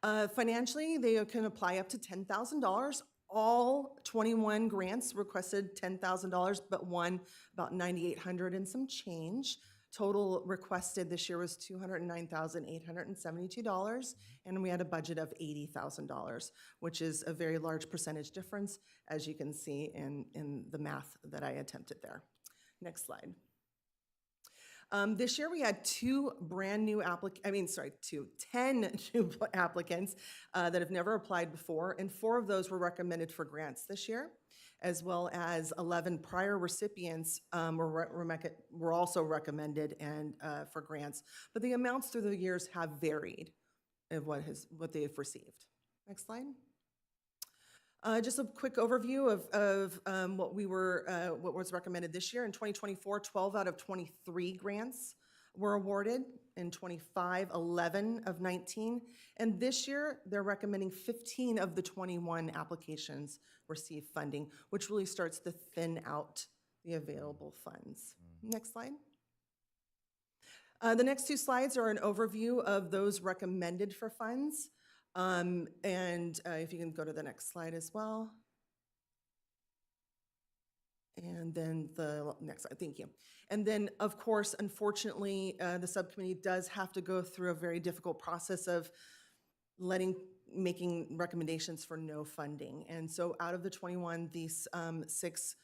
Financially, they can apply up to $10,000. All 21 grants requested $10,000, but one about $9,800 and some change. Total requested this year was $209,872, and we had a budget of $80,000, which is a very large percentage difference, as you can see in the math that I attempted there. Next slide. This year we had 10 new applicants that have never applied before, and 4 of those were recommended for grants this year, as well as 11 prior recipients were also recommended and for grants. But the amounts through the years have varied of what they have received. Next slide. Just a quick overview of what was recommended this year. In 2024, 12 out of 23 grants were awarded. In 25, 11 of 19. And this year, they're recommending 15 of the 21 applications receive funding, which really starts to thin out the available funds. Next slide. The next 2 slides are an overview of those recommended for funds. If you can go to the next slide as well. And then the next slide, thank you. And then, of course, unfortunately, the subcommittee does have to go through a very difficult process of making recommendations for no funding. And so out of the 21, these 6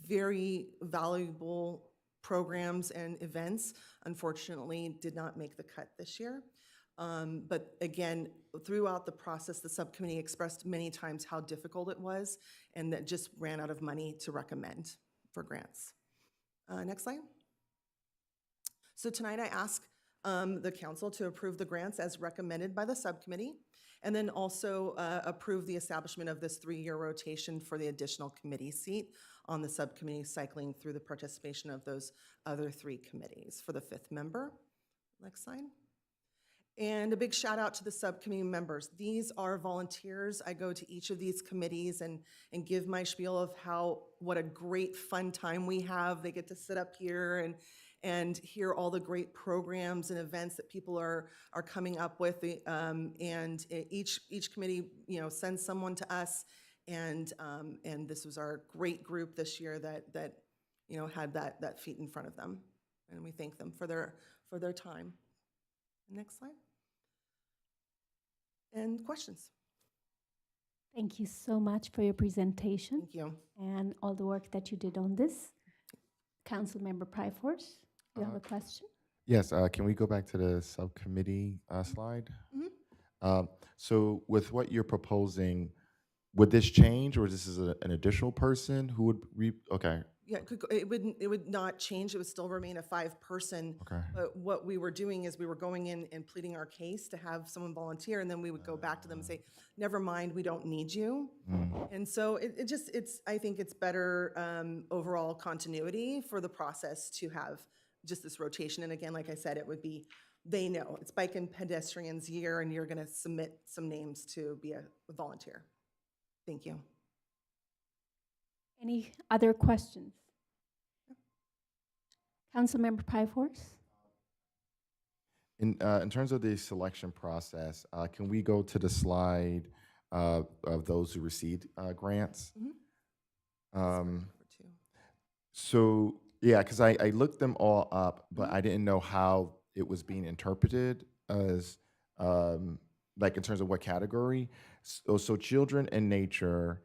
very valuable programs and events, unfortunately, did not make the cut this year. But again, throughout the process, the subcommittee expressed many times how difficult it was and that just ran out of money to recommend for grants. Next slide. So tonight I ask the council to approve the grants as recommended by the subcommittee, and then also approve the establishment of this 3-year rotation for the additional committee seat on the subcommittee, cycling through the participation of those other 3 committees for the 5th member. Next slide. And a big shout out to the subcommittee members. These are volunteers. I go to each of these committees and give my spiel of what a great fun time we have. They get to sit up here and hear all the great programs and events that people are coming up with. Each committee, sends someone to us, and this was our great group this year that had that feat in front of them, and we thank them for their time. Next slide. And questions? Thank you so much for your presentation. Thank you. And all the work that you did on this. Councilmember Pryforce, you have a question? Yes, can we go back to the subcommittee slide? So with what you're proposing, would this change, or this is an additional person who would okay. Yeah, it would not change. It would still remain a 5-person. Okay. But what we were doing is we were going in and pleading our case to have someone volunteer, and then we would go back to them and say, never mind, we don't need you. And so I think it's better overall continuity for the process to have just this rotation. And again, like I said, it would be, they know it's Bike and Pedestrians Year, and you're gonna submit some names to be a volunteer. Thank you. Any other questions? Councilmember Pryforce? In terms of the selection process, can we go to the slide of those who received grants? So yeah, because I looked them all up, but I didn't know how it was being interpreted as like in terms of what category. So children and nature.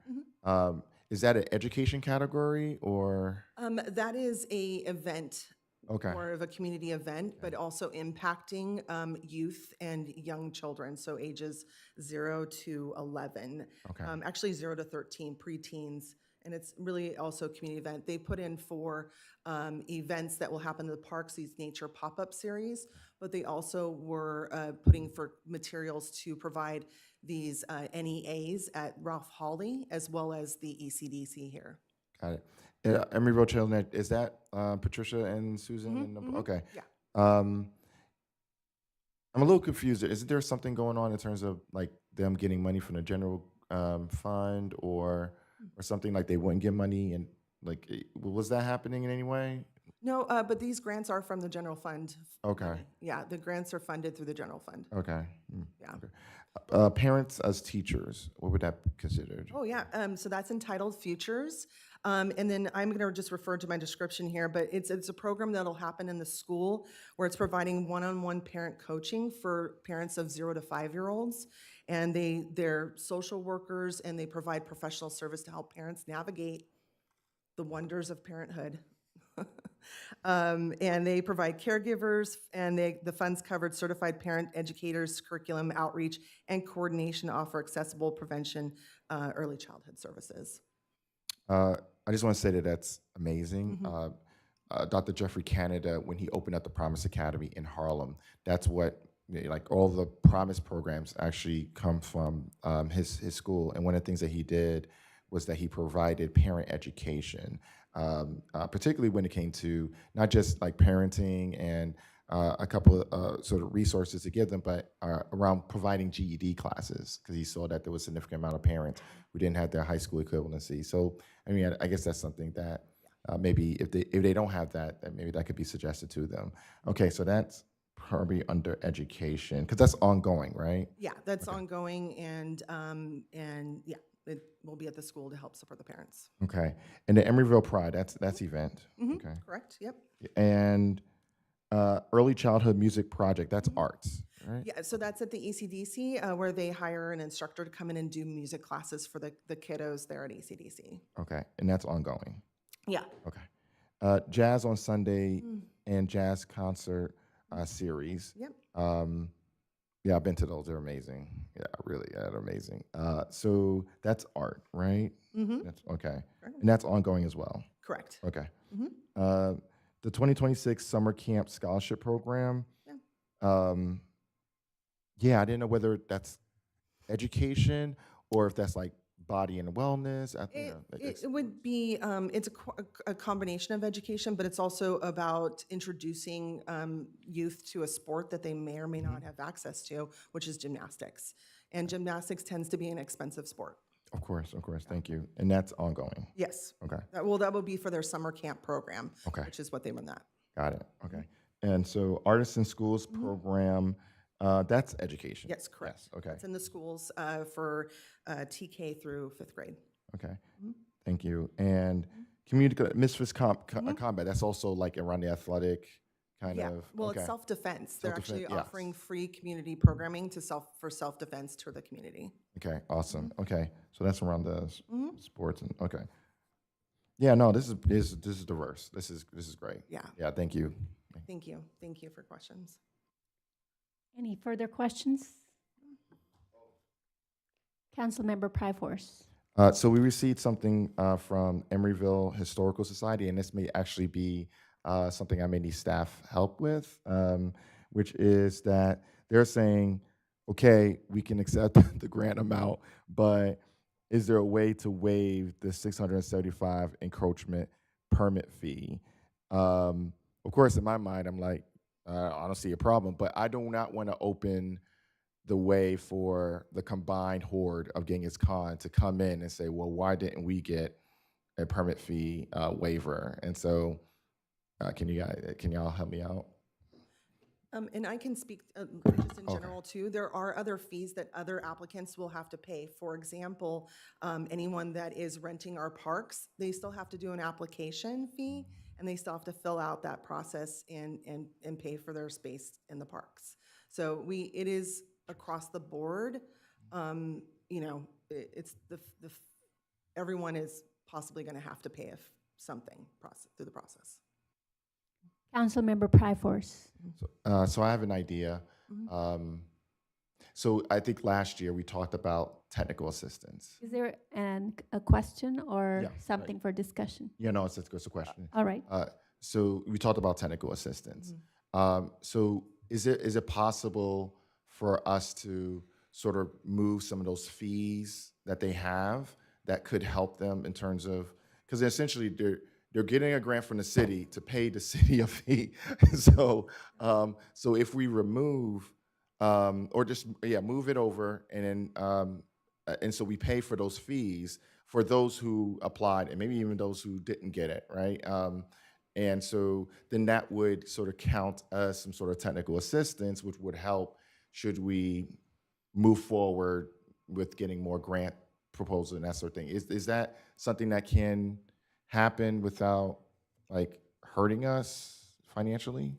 Is that an education category, or? That is a event, Okay. more of a community event, but also impacting youth and young children, so ages 0 to 11. Okay. Actually 0 to 13, preteens, and it's really also a community event. They put in for events that will happen in the parks, these nature pop-up series, but they also were putting for materials to provide these NEAs at Ralph Hawley, as well as the ECDC here. Got it. Emeryville Children, is that Patricia and Susan? Okay. Yeah. I'm a little confused. Isn't there something going on in terms of like them getting money from the general fund or something, like they wouldn't get money, and like was that happening in any way? No, but these grants are from the general fund. Okay. money. Yeah, the grants are funded through the general fund. Okay. Yeah. Okay. Parents as teachers, what would that be considered? Oh, yeah. So that's entitled Futures. And then I'm going to just refer to my description here, but it's a program that'll happen in the school where it's providing one-on-one parent coaching for parents of 0 to 5-year-olds. And they're social workers and they provide professional service to help parents navigate the wonders of parenthood. And they provide caregivers, and the funds covered certified parent educators, curriculum outreach, and coordination to offer accessible prevention, early childhood services. I just want to say that that's amazing. Dr. Jeffrey Canada, when he opened up the Promise Academy in Harlem, that's what, like all the Promise programs actually come from his school. And one of the things that he did was that he provided parent education, particularly when it came to not just like parenting and a couple of sort of resources to give them, but around providing GED classes, because he saw that there was a significant amount of parents who didn't have their high school equivalency. So, I mean, I guess that's something that maybe if they don't have that, then maybe that could be suggested to them. Okay, so that's probably under education, because that's ongoing, right? Yeah, that's ongoing, and yeah, it will be at the school to help support the parents. Okay, and the Emeryville Pride, that's event. Okay, Correct, yep. and early childhood music project, that's arts, right? Yeah, so that's at the ACDC, where they hire an instructor to come in and do music classes for the kiddos there at ACDC. Okay, and that's ongoing. Yeah. Okay, jazz on Sunday and jazz concert series. Yep. Yeah, I've been to those. They're amazing. Yeah, really, yeah, they're amazing. So that's art, right? That's okay, and that's ongoing as well. Correct. Okay. The 2026 Summer Camp Scholarship Program. Yeah, I didn't know whether that's education or if that's like body and wellness. It would be, it's a combination of education, but it's also about introducing youth to a sport that they may or may not have access to, which is gymnastics. And gymnastics tends to be an expensive sport. Of course, thank you. And that's ongoing. Yes. Okay. That will be for their summer camp program, which is what they run that. Got it. Okay. And so Artists in Schools program, that's education. Yes, correct. Yes, okay. It's in the schools for TK through 5th grade. Okay. Thank you. And Misfits Combat, that's also like around the athletic kind of. Well, okay. it's self-defense. They're actually Self-defense, yes. offering free community programming for self-defense to the community. Okay, awesome. Okay, so that's around the sports and okay. Yeah, no, this is diverse. This is great. Yeah. Yeah, thank you. Thank you. Thank you for questions. Any further questions? Councilmember Pryforce. So we received something from Emeryville Historical Society, and this may actually be something I may need staff help with, which is that they're saying, okay, we can accept the grant amount, but is there a way to waive the $675 encroachment permit fee? Of course, in my mind, I'm like, I don't see a problem, but I do not want to open the way for the combined horde of Genghis Khan to come in and say, well, why didn't we get a permit fee waiver? And so can y'all help me out? And I can speak just in general too. There are other fees that other applicants will have to pay. For example, anyone that is renting our parks, they still have to do an application fee, and they still have to fill out that process and pay for their space in the parks. So it is across the board. It's everyone is possibly going to have to pay something through the process. Councilmember Pryforce. So I have an idea. So I think last year we talked about technical assistance. Is there a question or Yeah, something for discussion? Yeah, no, it's a question. All right. So we talked about technical assistance. So is it possible for us to sort of move some of those fees that they have that could help them in terms of, because essentially they're getting a grant from the city to pay the city a fee. So if we remove or just move it over, and then and so we pay for those fees for those who applied and maybe even those who didn't get it, right? And so then that would sort of count as some sort of technical assistance, which would help should we move forward with getting more grant proposals and that sort of thing. Is that something that can happen without like hurting us financially?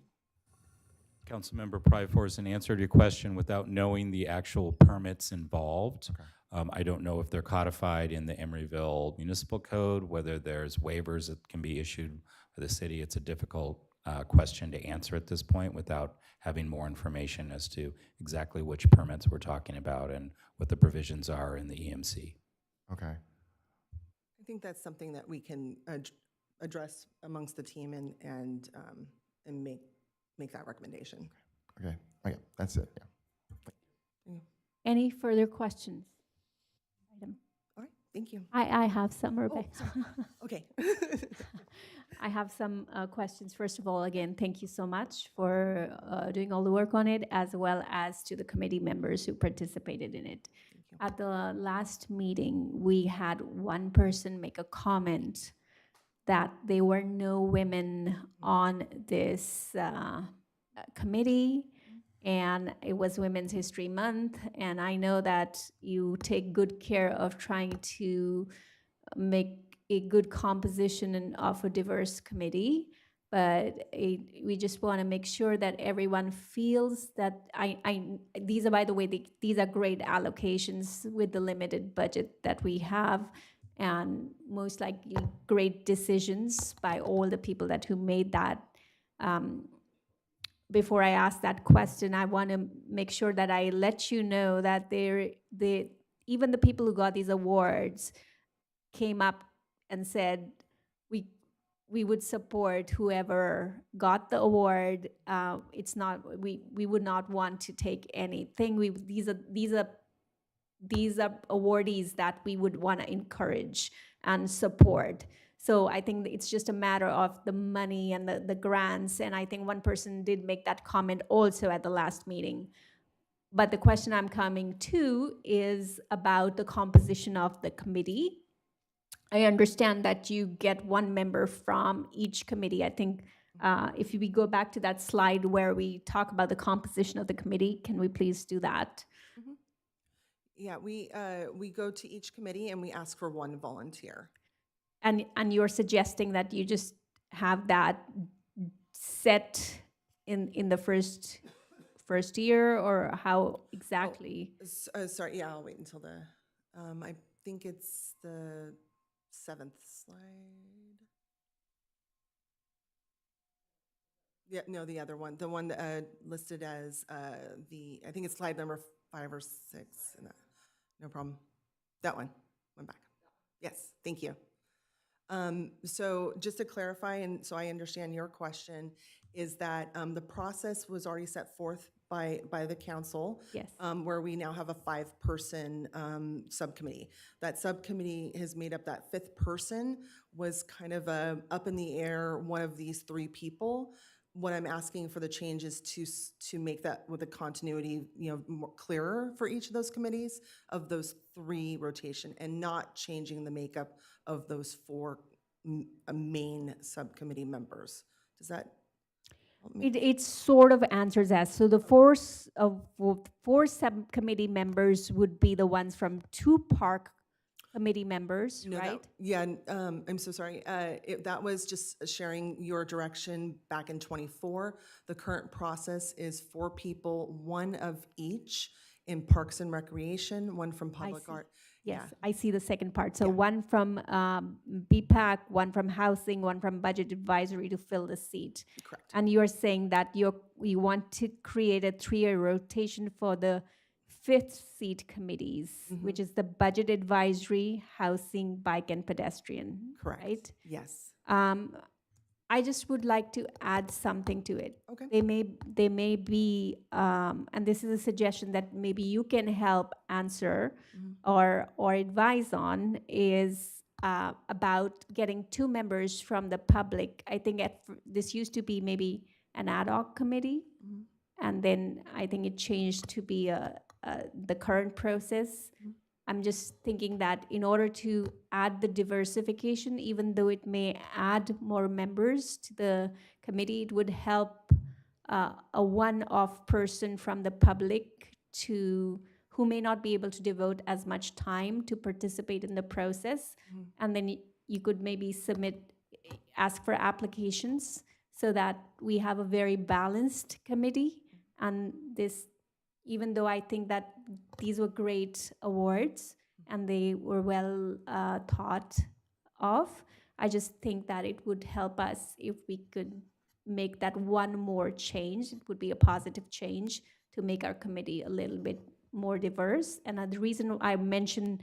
Councilmember Pryforce, in answer to your question, without knowing the actual permits involved, I don't know if they're codified in the Emeryville Municipal Code, whether there's waivers that can be issued by the city. It's a difficult question to answer at this point without having more information as to exactly which permits we're talking about and what the provisions are in the EMC. Okay. I think that's something that we can address amongst the team and make that recommendation. Okay. Okay. That's it. Yeah. Any further questions? All right. Thank you. I have some, Rebecca. sorry. Okay. I have some questions. First of all, again, thank you so much for doing all the work on it, as well as to the committee members who participated in it. At the last meeting, we had one person make a comment that there were no women on this committee, and it was Women's History Month, and I know that you take good care of trying to make a good composition of a diverse committee, but we just want to make sure that everyone feels that these are, by the way, these are great allocations with the limited budget that we have, and most likely great decisions by all the people who made that. Before I ask that question, I want to make sure that I let you know that even the people who got these awards came up and said, we would support whoever got the award. It's not, we would not want to take anything. These are awardees that we would want to encourage and support. So I think it's just a matter of the money and the grants. And I think one person did make that comment also at the last meeting. But the question I'm coming to is about the composition of the committee. I understand that you get one member from each committee. I think if we go back to that slide where we talk about the composition of the committee, can we please do that? Mm-hmm. Yeah, we go to each committee and we ask for one volunteer. And you're suggesting that you just have that set in the first year, or how exactly? Sorry, yeah, I'll wait until the, I think it's the 7th slide. Yeah, no, the other one, the one listed as I think it's slide number 5 or 6. No problem. That one back. Yes, thank you. So just to clarify, and so I understand your question, is that the process was already set forth by the council. Yes. Where we now have a 5-person subcommittee. That subcommittee has made up that 5th person was kind of up in the air, one of these 3 people. What I'm asking for the change is to make that with the continuity, more clearer for each of those committees of those 3 rotation, and not changing the makeup of those 4 main subcommittee members. Does that help me? It sort of answers that. So the 4 subcommittee members would be the ones from 2 park committee members, No, right? I'm so sorry. That was just sharing your direction back in '24. The current process is 4 people, 1 of each in Parks and Recreation, 1 from Public Art. Yes, yeah. I see the second part. So 1 from BPAC, 1 from Housing, 1 from Budget Advisory to fill the seat. Correct. And you're saying that you want to create a 3-year rotation for the 5th seat committees, which is the Budget Advisory, Housing, Bike, and Pedestrian. Correct. Right? Yes. I just would like to add something to it. Okay. They may be, and this is a suggestion that maybe you can help answer or advise on, is about getting 2 members from the public. I think this used to be maybe an ad hoc committee, and then I think it changed to be the current process. I'm just thinking that in order to add the diversification, even though it may add more members to the committee, it would help a one-off person from the public who may not be able to devote as much time to participate in the process. And then you could maybe ask for applications so that we have a very balanced committee. And this, even though I think that these were great awards and they were well thought of, I just think that it would help us if we could make that one more change. It would be a positive change to make our committee a little bit more diverse. And the reason I mentioned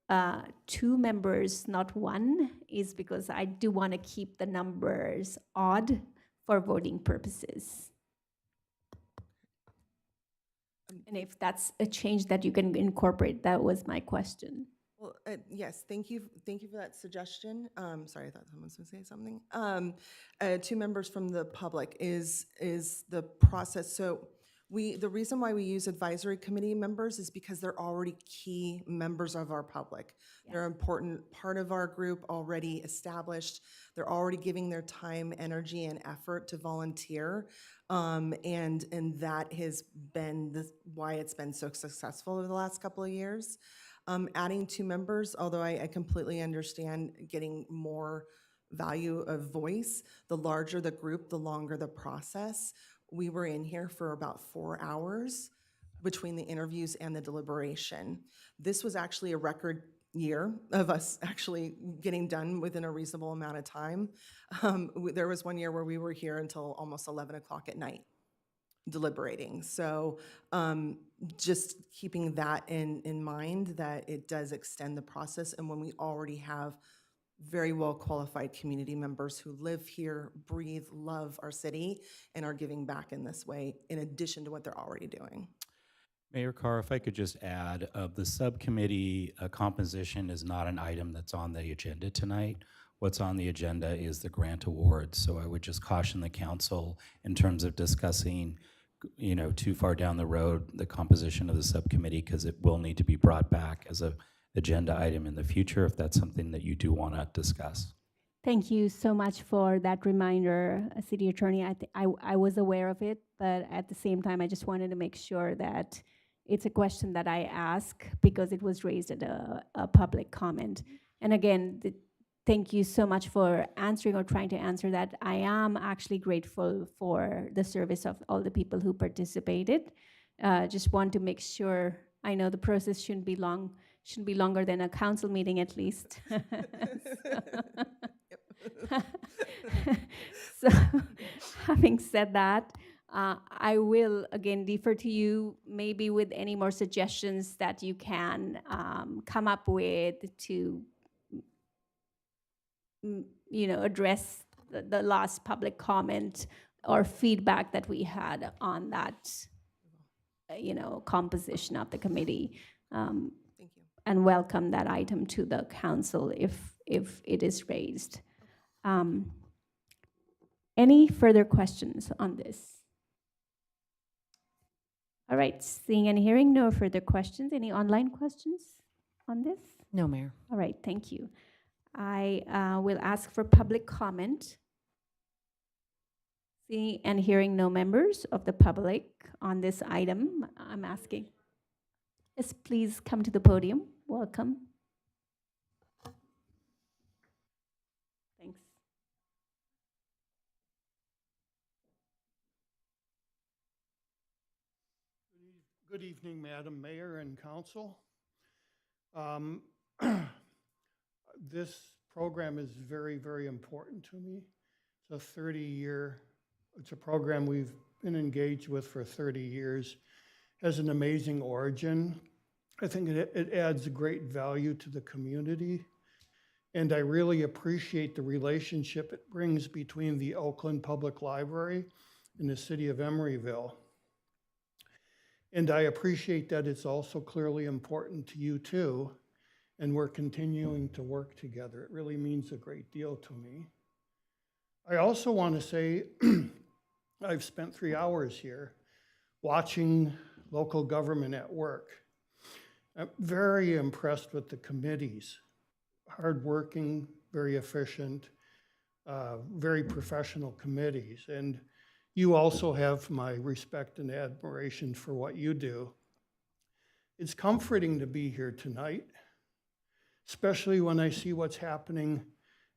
2 members, not 1, is because I do want to keep the numbers odd for voting purposes. And if that's a change that you can incorporate, that was my question. Well, yes, thank you for that suggestion. Sorry, I thought someone was going to say something. 2 members from the public is the process. So the reason why we use advisory committee members is because they're already key members of our public. They're an important part of our group, already established. They're already giving their time, energy, and effort to volunteer. And that has been why it's been so successful over the last couple of years. Adding 2 members, although I completely understand getting more value of voice, the larger the group, the longer the process. We were in here for about 4 hours between the interviews and the deliberation. This was actually a record year of us actually getting done within a reasonable amount of time. There was one year where we were here until almost 11 o'clock at night deliberating. So just keeping that in mind, that it does extend the process. And when we already have very well qualified community members who live here, breathe, love our city, and are giving back in this way, in addition to what they're already doing. Mayor Carr, if I could just add, the subcommittee composition is not an item that's on the agenda tonight. What's on the agenda is the grant awards. So I would just caution the council in terms of discussing, too far down the road, the composition of the subcommittee, because it will need to be brought back as a agenda item in the future if that's something that you do want to discuss. Thank you so much for that reminder, City Attorney. I was aware of it, but at the same time, I just wanted to make sure that it's a question that I ask because it was raised at a public comment. And again, thank you so much for answering or trying to answer that. I am actually grateful for the service of all the people who participated. Just want to make sure, I know the process shouldn't be longer than a council meeting at least. So having said that, I will again defer to you maybe with any more suggestions that you can come up with to address the last public comment or feedback that we had on that composition of the committee. Thank you. And welcome that item to the council if it is raised. Any further questions on this? All right, seeing and hearing no further questions. Any online questions on this? No, Mayor. All right, thank you. I will ask for public comment. Seeing and hearing no members of the public on this item, I'm asking. Yes, please come to the podium. Welcome. Thanks. Good evening, Madam Mayor and Council. This program is very, very important to me. It's a program we've been engaged with for 30 years. Has an amazing origin. I think it adds a great value to the community. And I really appreciate the relationship it brings between the Oakland Public Library and the city of Emeryville. And I appreciate that it's also clearly important to you too, and we're continuing to work together. It really means a great deal to me. I also want to say I've spent 3 hours here watching local government at work. I'm very impressed with the committees. Hardworking, very efficient, very professional committees. And you also have my respect and admiration for what you do. It's comforting to be here tonight, especially when I see what's happening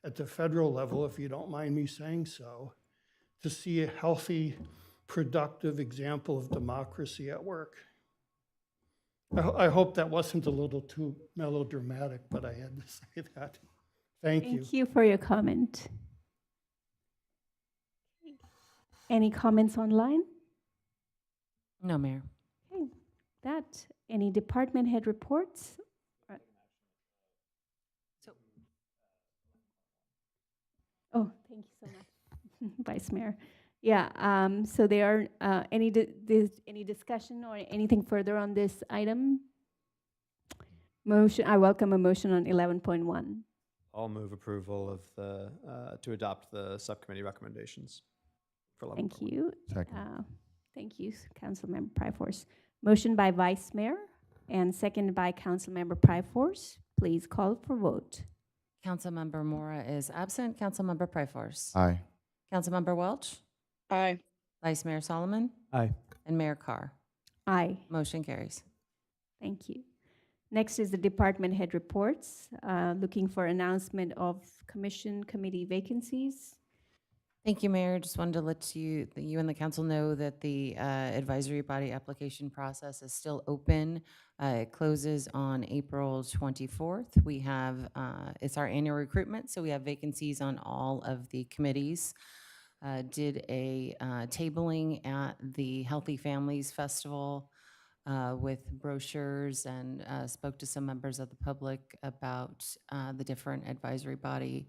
at the federal level, if you don't mind me saying so, to see a healthy, productive example of democracy at work. I hope that wasn't a little too melodramatic, but I had to say that. Thank you. Thank you for your comment. Any comments online? No, Mayor. Okay, that, any department head reports? Oh, thank you so much, Vice Mayor. Yeah, so there are any discussion or anything further on this item? Motion, I welcome a motion on 11.1. I'll move approval of the, to adopt the subcommittee recommendations for 11.1. Thank you. Second. Thank you, Councilmember Pryforce. Motion by Vice Mayor and second by Councilmember Pryforce. Please call for vote. Councilmember Mora is absent. Councilmember Pryforce. Aye. Councilmember Welch. Aye. Vice Mayor Solomon. Aye. And Mayor Carr. Aye. Motion carries. Thank you. Next is the department head reports. Looking for announcement of commission committee vacancies. Thank you, Mayor. Just wanted to let you and the council know that the advisory body application process is still open. It closes on April 24th. We have, it's our annual recruitment, so we have vacancies on all of the committees. Did a tabling at the Healthy Families Festival with brochures and spoke to some members of the public about the different advisory body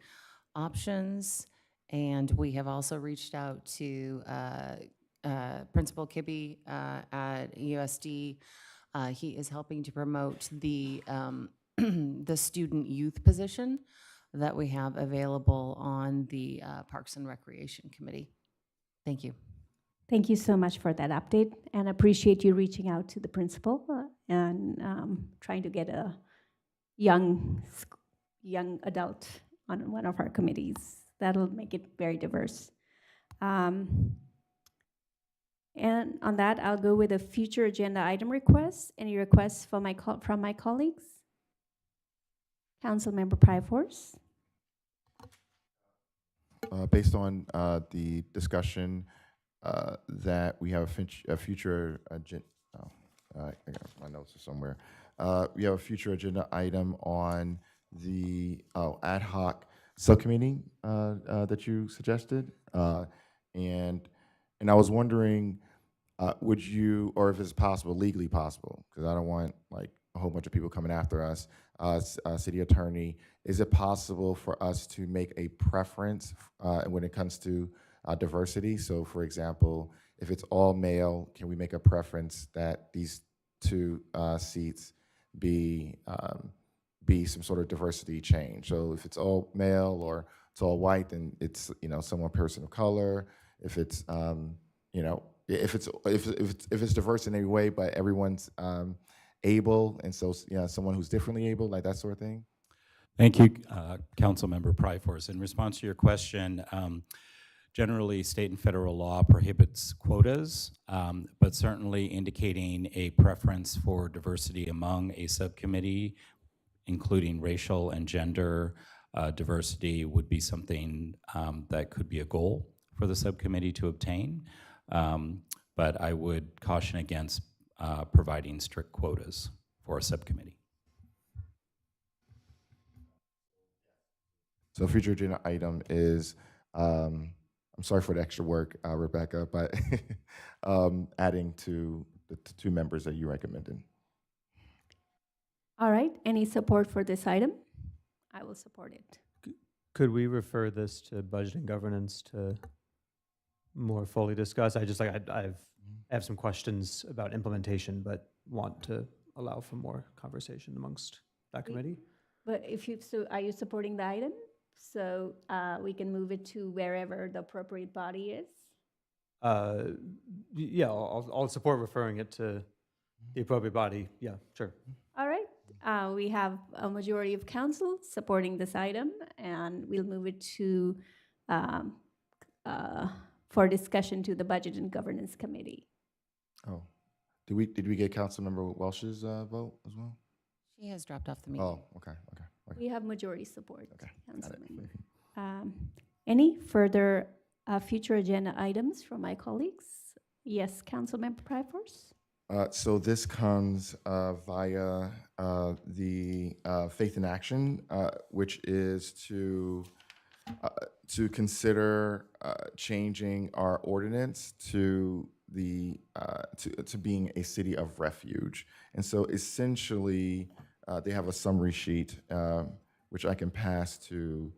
options. And we have also reached out to Principal Kibbe at USD. He is helping to promote the, the student youth position that we have available on the Parks and Recreation Committee. Thank you. Thank you so much for that update, and appreciate you reaching out to the principal and trying to get a young adult on one of our committees. That'll make it very diverse. And on that, I'll go with a future agenda item request. Any requests from my colleagues? Councilmember Pryforce. Based on the discussion that we have a future agenda, I got my notes are somewhere. We have a future agenda item on the ad hoc subcommittee that you suggested, and I was wondering, would you, or if it's possible, legally possible, because I don't want like a whole bunch of people coming after us, city attorney, is it possible for us to make a preference when it comes to diversity? So for example, if it's all male, can we make a preference that these two seats be some sort of diversity change? So if it's all male or it's all white, then it's, you know, someone person of color. If it's you know, if it's diverse in any way, but everyone's able, and so, you know, someone who's differently able, like that sort of thing. Thank you, Councilmember Pryforce. In response to your question, generally state and federal law prohibits quotas, but certainly indicating a preference for diversity among a subcommittee, including racial and gender diversity, would be something that could be a goal for the subcommittee to obtain. But I would caution against providing strict quotas for a subcommittee. So future agenda item is, I'm sorry for the extra work, Rebecca, but adding to the two members that you recommended. All right, any support for this item? I will support it. Could we refer this to budget and governance to more fully discuss? I just like, I have some questions about implementation, but want to allow for more conversation amongst that committee. But if you, so are you supporting the item? So we can move it to wherever the appropriate body is? Yeah, I'll support referring it to the appropriate body. Yeah, sure. All right, We have a majority of council supporting this item, and we'll move it to, um, for discussion to the Budget and Governance Committee. Oh, did we get Councilmember Welch's vote as well? She has dropped off the meeting. Oh, okay. We have majority support, Got council it. member. Any further future agenda items from my colleagues? Yes, council member Pryforce? So this comes via the Faith in Action, which is to consider changing our ordinance to the to being a city of refuge. And so essentially, they have a summary sheet which I can pass to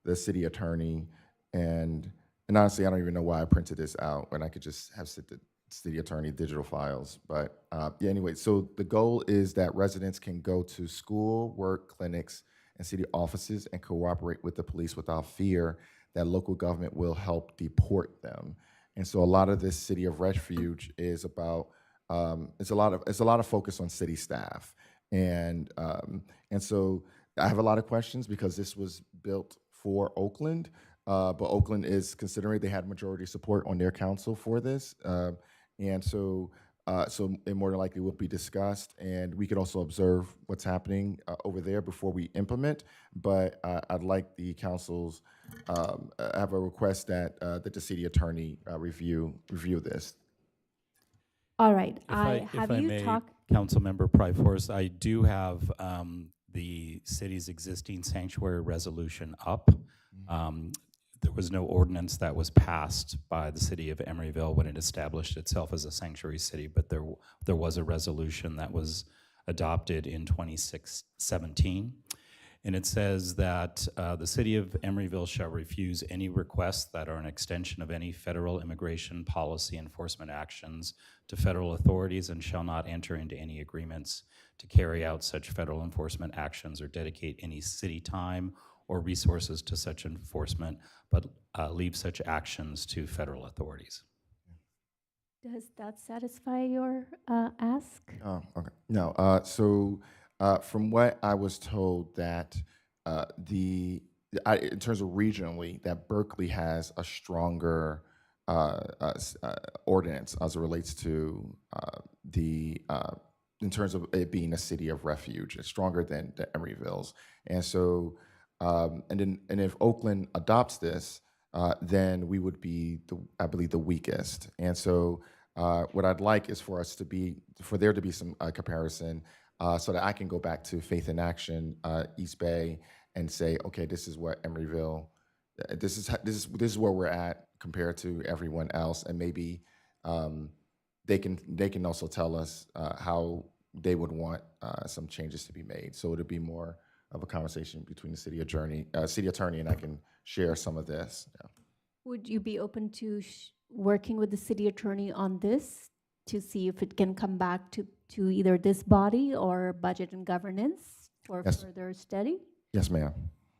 the city attorney. And honestly, I don't even know why I printed this out when I could just have the city attorney digital files. But yeah, anyway, so the goal is that residents can go to school, work, clinics, and city offices and cooperate with the police without fear that local government will help deport them. And so a lot of this city of refuge is about it's a lot of focus on city staff, and so I have a lot of questions because this was built for Oakland, but Oakland is considering they had majority support on their council for this, and so it more than likely will be discussed, and we could also observe what's happening over there before we implement. But I'd like the council's have a request that the city attorney review this. All right, If I may, Councilmember Pryforce, I do have the city's existing sanctuary resolution up. There was no ordinance that was passed by the city of Emeryville when it established itself as a sanctuary city, but there was a resolution that was adopted in 2017. And it says that the city of Emeryville shall refuse any requests that are an extension of any federal immigration policy enforcement actions to federal authorities and shall not enter into any agreements to carry out such federal enforcement actions or dedicate any city time or resources to such enforcement, but leave such actions to federal authorities. Does that satisfy your ask? Oh, okay. No, so from what I was told that in terms of regionally, that Berkeley has a stronger ordinance as it relates to in terms of it being a city of refuge. It's stronger than the Emeryville's, and so and if Oakland adopts this, then we would be I believe the weakest. And so what I'd like is for there to be some comparison. So that I can go back to Faith in Action, East Bay, and say, okay, this is what Emeryville, this is where we're at compared to everyone else, and maybe they can also tell us how they would want some changes to be made. So it'll be more of a conversation between the city attorney, and I can share some of this. Yeah. Would you be open to working with the city attorney on this to see if it can come back to either this body or Budget and Governance for Yes. further study? Yes, ma'am.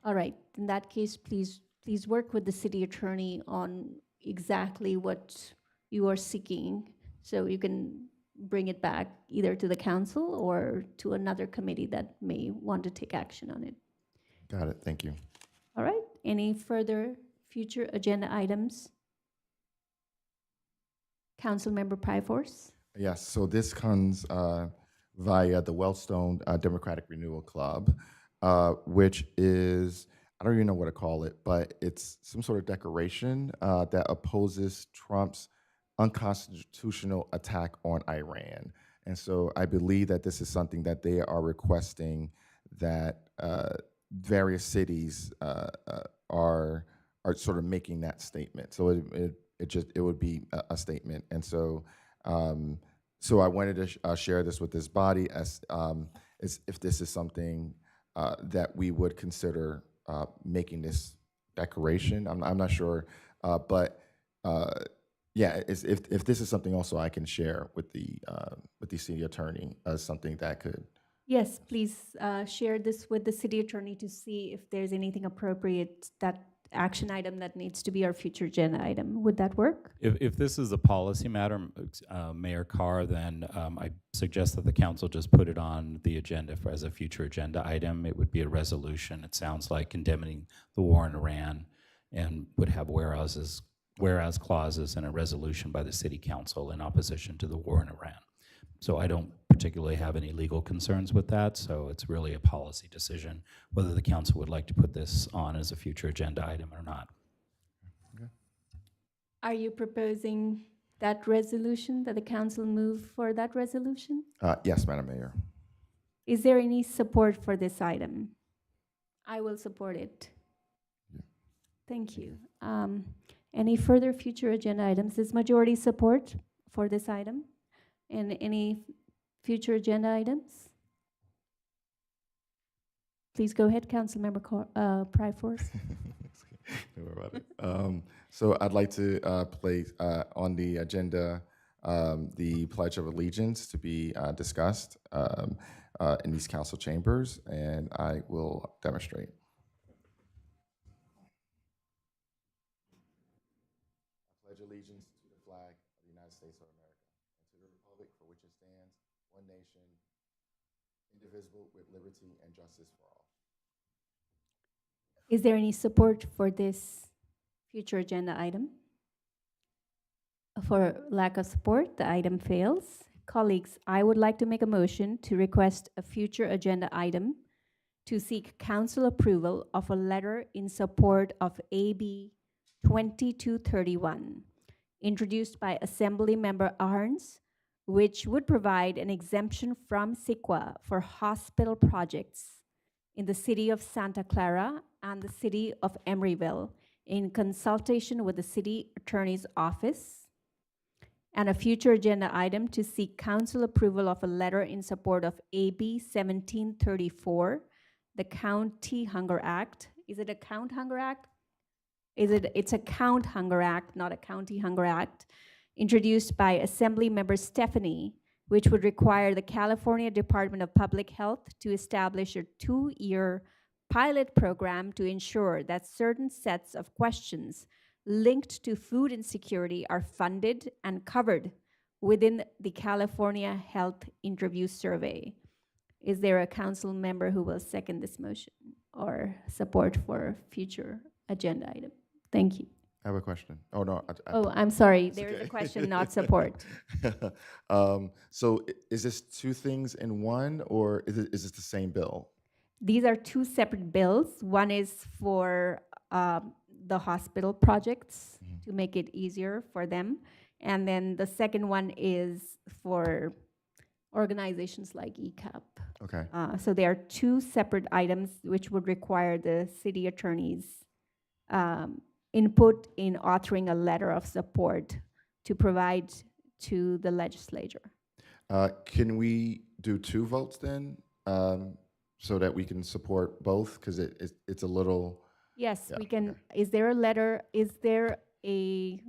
All right, in that case, please work with the city attorney on exactly what you are seeking, so you can bring it back either to the council or to another committee that may want to take action on it. Got it. Thank you. All right, any further future agenda items? Councilmember Pryforce? Yes, so this comes via the Wellstone Democratic Renewal Club, which is, I don't even know what to call it, but it's some sort of declaration that opposes Trump's unconstitutional attack on Iran. And so I believe that this is something that they are requesting that various cities are sort of making that statement. So it would be a statement. And so so I wanted to share this with this body as if this is something that we would consider making this declaration. I'm not sure, but yeah, if this is something also I can share with the city attorney as something that could. Yes, please share this with the city attorney to see if there's anything appropriate that action item that needs to be our future agenda item. Would that work? If this is a policy matter, Mayor Carr, then I suggest that the council just put it on the agenda as a future agenda item. It would be a resolution. It sounds like condemning the war in Iran, and would have whereas clauses and a resolution by the city council in opposition to the war in Iran. So I don't particularly have any legal concerns with that, so it's really a policy decision whether the council would like to put this on as a future agenda item or not. Are you proposing that resolution, that the council move for that resolution? Yes, Madam Mayor. Is there any support for this item? I will support it. Thank you. Any further future agenda items? Is majority support for this item? And any future agenda items? Please go ahead, Councilmember Pryforce. Don't worry about it. So I'd like to place on the agenda the Pledge of Allegiance to be discussed in these council chambers, and I will demonstrate. I pledge allegiance to the flag of the United States of America and to the republic for which it stands, one nation, indivisible, with liberty and justice for all. Is there any support for this future agenda item? For lack of support, the item fails. Colleagues, I would like to make a motion to request a future agenda item to seek council approval of a letter in support of AB 2231, introduced by Assemblymember Arns, which would provide an exemption from CEQA for hospital projects in the city of Santa Clara and the city of Emeryville in consultation with the city attorney's office, and a future agenda item to seek council approval of a letter in support of AB 1734, the County Hunger Act. Is it a Count Hunger Act? It's a Count Hunger Act, not a County Hunger Act, introduced by Assemblymember Stephanie, which would require the California Department of Public Health to establish a 2-year pilot program to ensure that certain sets of questions linked to food insecurity are funded and covered within the California Health Interview Survey. Is there a council member who will second this motion or support for future agenda item? Thank you. I have a question. Oh, no. I'm sorry. It's There is okay. a question, not support. So is this two things in one, or is this the same bill? These are two separate bills. One is for the hospital projects to make it easier for them. And then the second one is for organizations like ECAP. Okay. So there are two separate items which would require the city attorney's input in authoring a letter of support to provide to the legislature. Can we do two votes then, so that we can support both? Because it's a little. Yes, Yeah, we can. Is there a letter? Is there a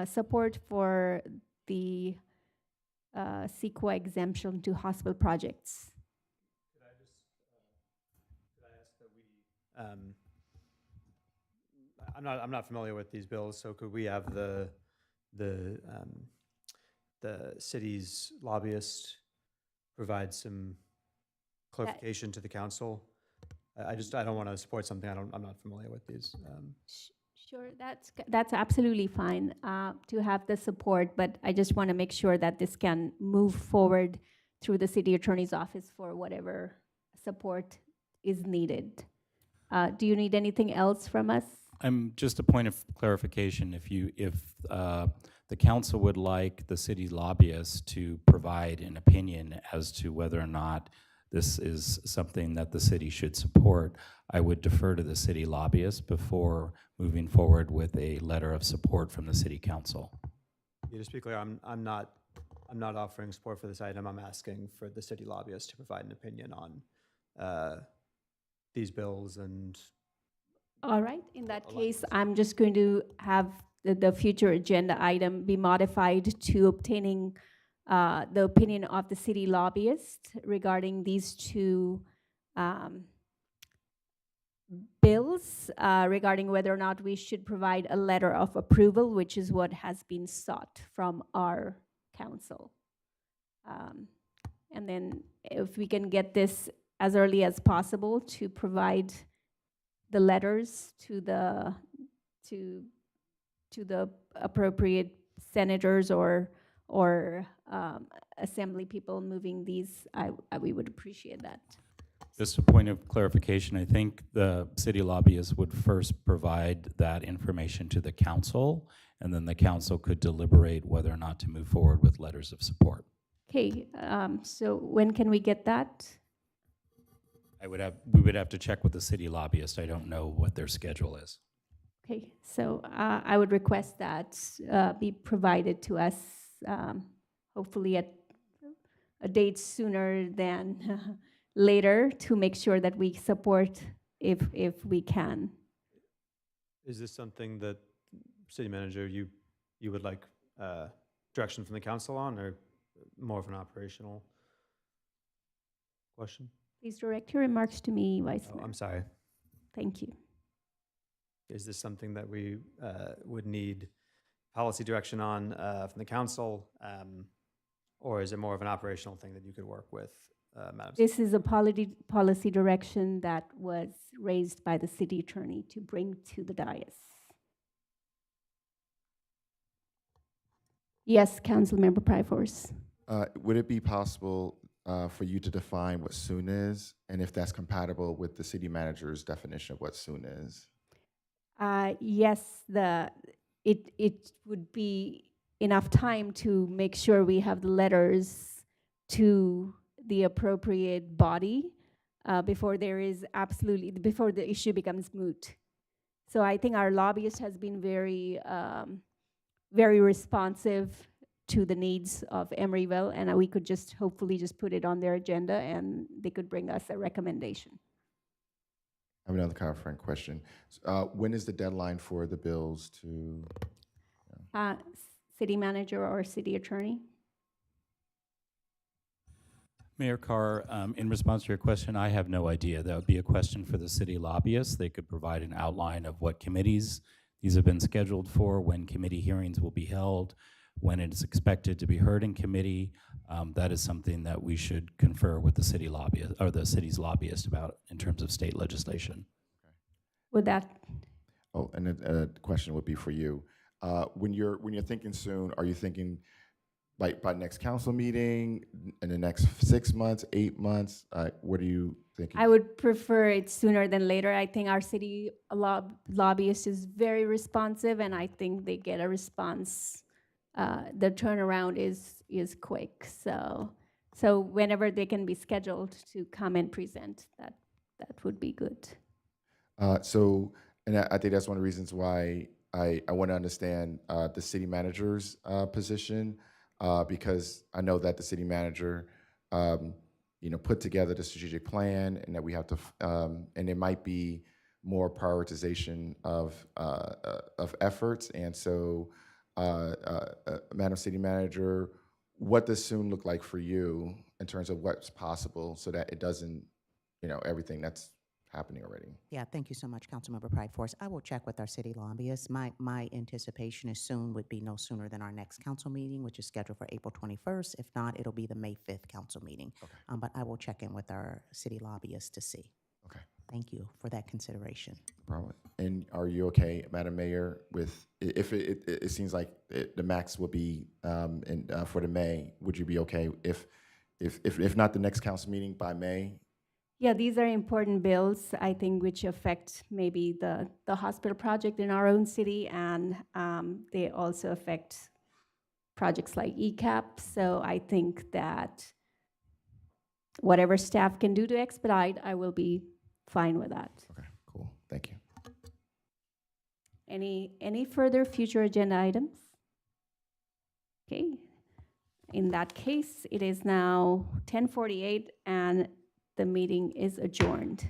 support for the CEQA exemption to hospital projects? Could I ask that we? I'm not familiar with these bills, so could we have the city's lobbyist provide some clarification to the council? I don't want to support something I'm not familiar with these. Sure, that's absolutely fine to have the support, but I just want to make sure that this can move forward through the city attorney's office for whatever support is needed. Do you need anything else from us? Just a point of clarification. If the council would like the city lobbyist to provide an opinion as to whether or not this is something that the city should support, I would defer to the city lobbyist before moving forward with a letter of support from the city council. Yeah, to be clear, I'm not offering support for this item. I'm asking for the city lobbyist to provide an opinion on these bills and. All right, in that case, I'm just going to have the future agenda item be modified to obtaining the opinion of the city lobbyist regarding these two bills regarding whether or not we should provide a letter of approval, which is what has been sought from our council. And then if we can get this as early as possible to provide the letters to the appropriate senators or assembly people moving these, we would appreciate that. Just a point of clarification, I think the city lobbyist would first provide that information to the council, and then the council could deliberate whether or not to move forward with letters of support. Okay, so when can we get that? We would have to check with the city lobbyist. I don't know what their schedule is. Okay, so I would request that be provided to us, hopefully at a date sooner than later, to make sure that we support if we can. Is this something that, city manager, you would like direction from the council on, or more of an operational question? Please direct your remarks to me, Vice Mayor. I'm sorry. Thank you. Is this something that we would need policy direction on from the council, or is it more of an operational thing that you could work with, Madam? This is a policy direction that was raised by the city attorney to bring to the dais. Yes, Councilmember Pryforce. Would it be possible for you to define what soon is, and if that's compatible with the city manager's definition of what soon is? Yes, it would be enough time to make sure we have the letters to the appropriate body before before the issue becomes moot. So I think our lobbyist has been very responsive to the needs of Emeryville, and we could just hopefully just put it on their agenda and they could bring us a recommendation. I have another clarifying question. When is the deadline for the bills to? City manager or city attorney? Mayor Carr, in response to your question, I have no idea. That would be a question for the city lobbyists. They could provide an outline of what committees these have been scheduled for, when committee hearings will be held, when it is expected to be heard in committee. That is something that we should confer with the city lobbyist or the city's lobbyist about in terms of state legislation. Would that? Oh, and the question would be for you. When you're thinking soon, are you thinking like by next council meeting, in the next 6 months, 8 months? What are you thinking? I would prefer it sooner than later. I think our city lobbyist is very responsive, and I think they get a response. The turnaround is quick. So whenever they can be scheduled to come and present, that would be good. And I think that's one of the reasons why I want to understand the city manager's position, because I know that the city manager, put together the strategic plan, and that we have to, and there might be more prioritization of efforts. And so, Madam City Manager, what does soon look like for you in terms of what's possible, so that it doesn't, everything that's happening already? Yeah, thank you so much, Councilmember Pryforce. I will check with our city lobbyists. My anticipation is soon would be no sooner than our next council meeting, which is scheduled for April 21st. If not, it'll be the May 5th council meeting. Okay. But I will check in with our city lobbyists to see. Okay. Thank you for that consideration. No problem. And are you okay, Madam Mayor, with, if it seems like the max will be for the May, would you be okay if not the next council meeting by May? Yeah, these are important bills, I think, which affect maybe the hospital project in our own city, and they also affect projects like ECAP. So I think that whatever staff can do to expedite, I will be fine with that. Okay, cool. Thank you. Any further future agenda items? Okay. In that case, it is now 10:48 and the meeting is adjourned.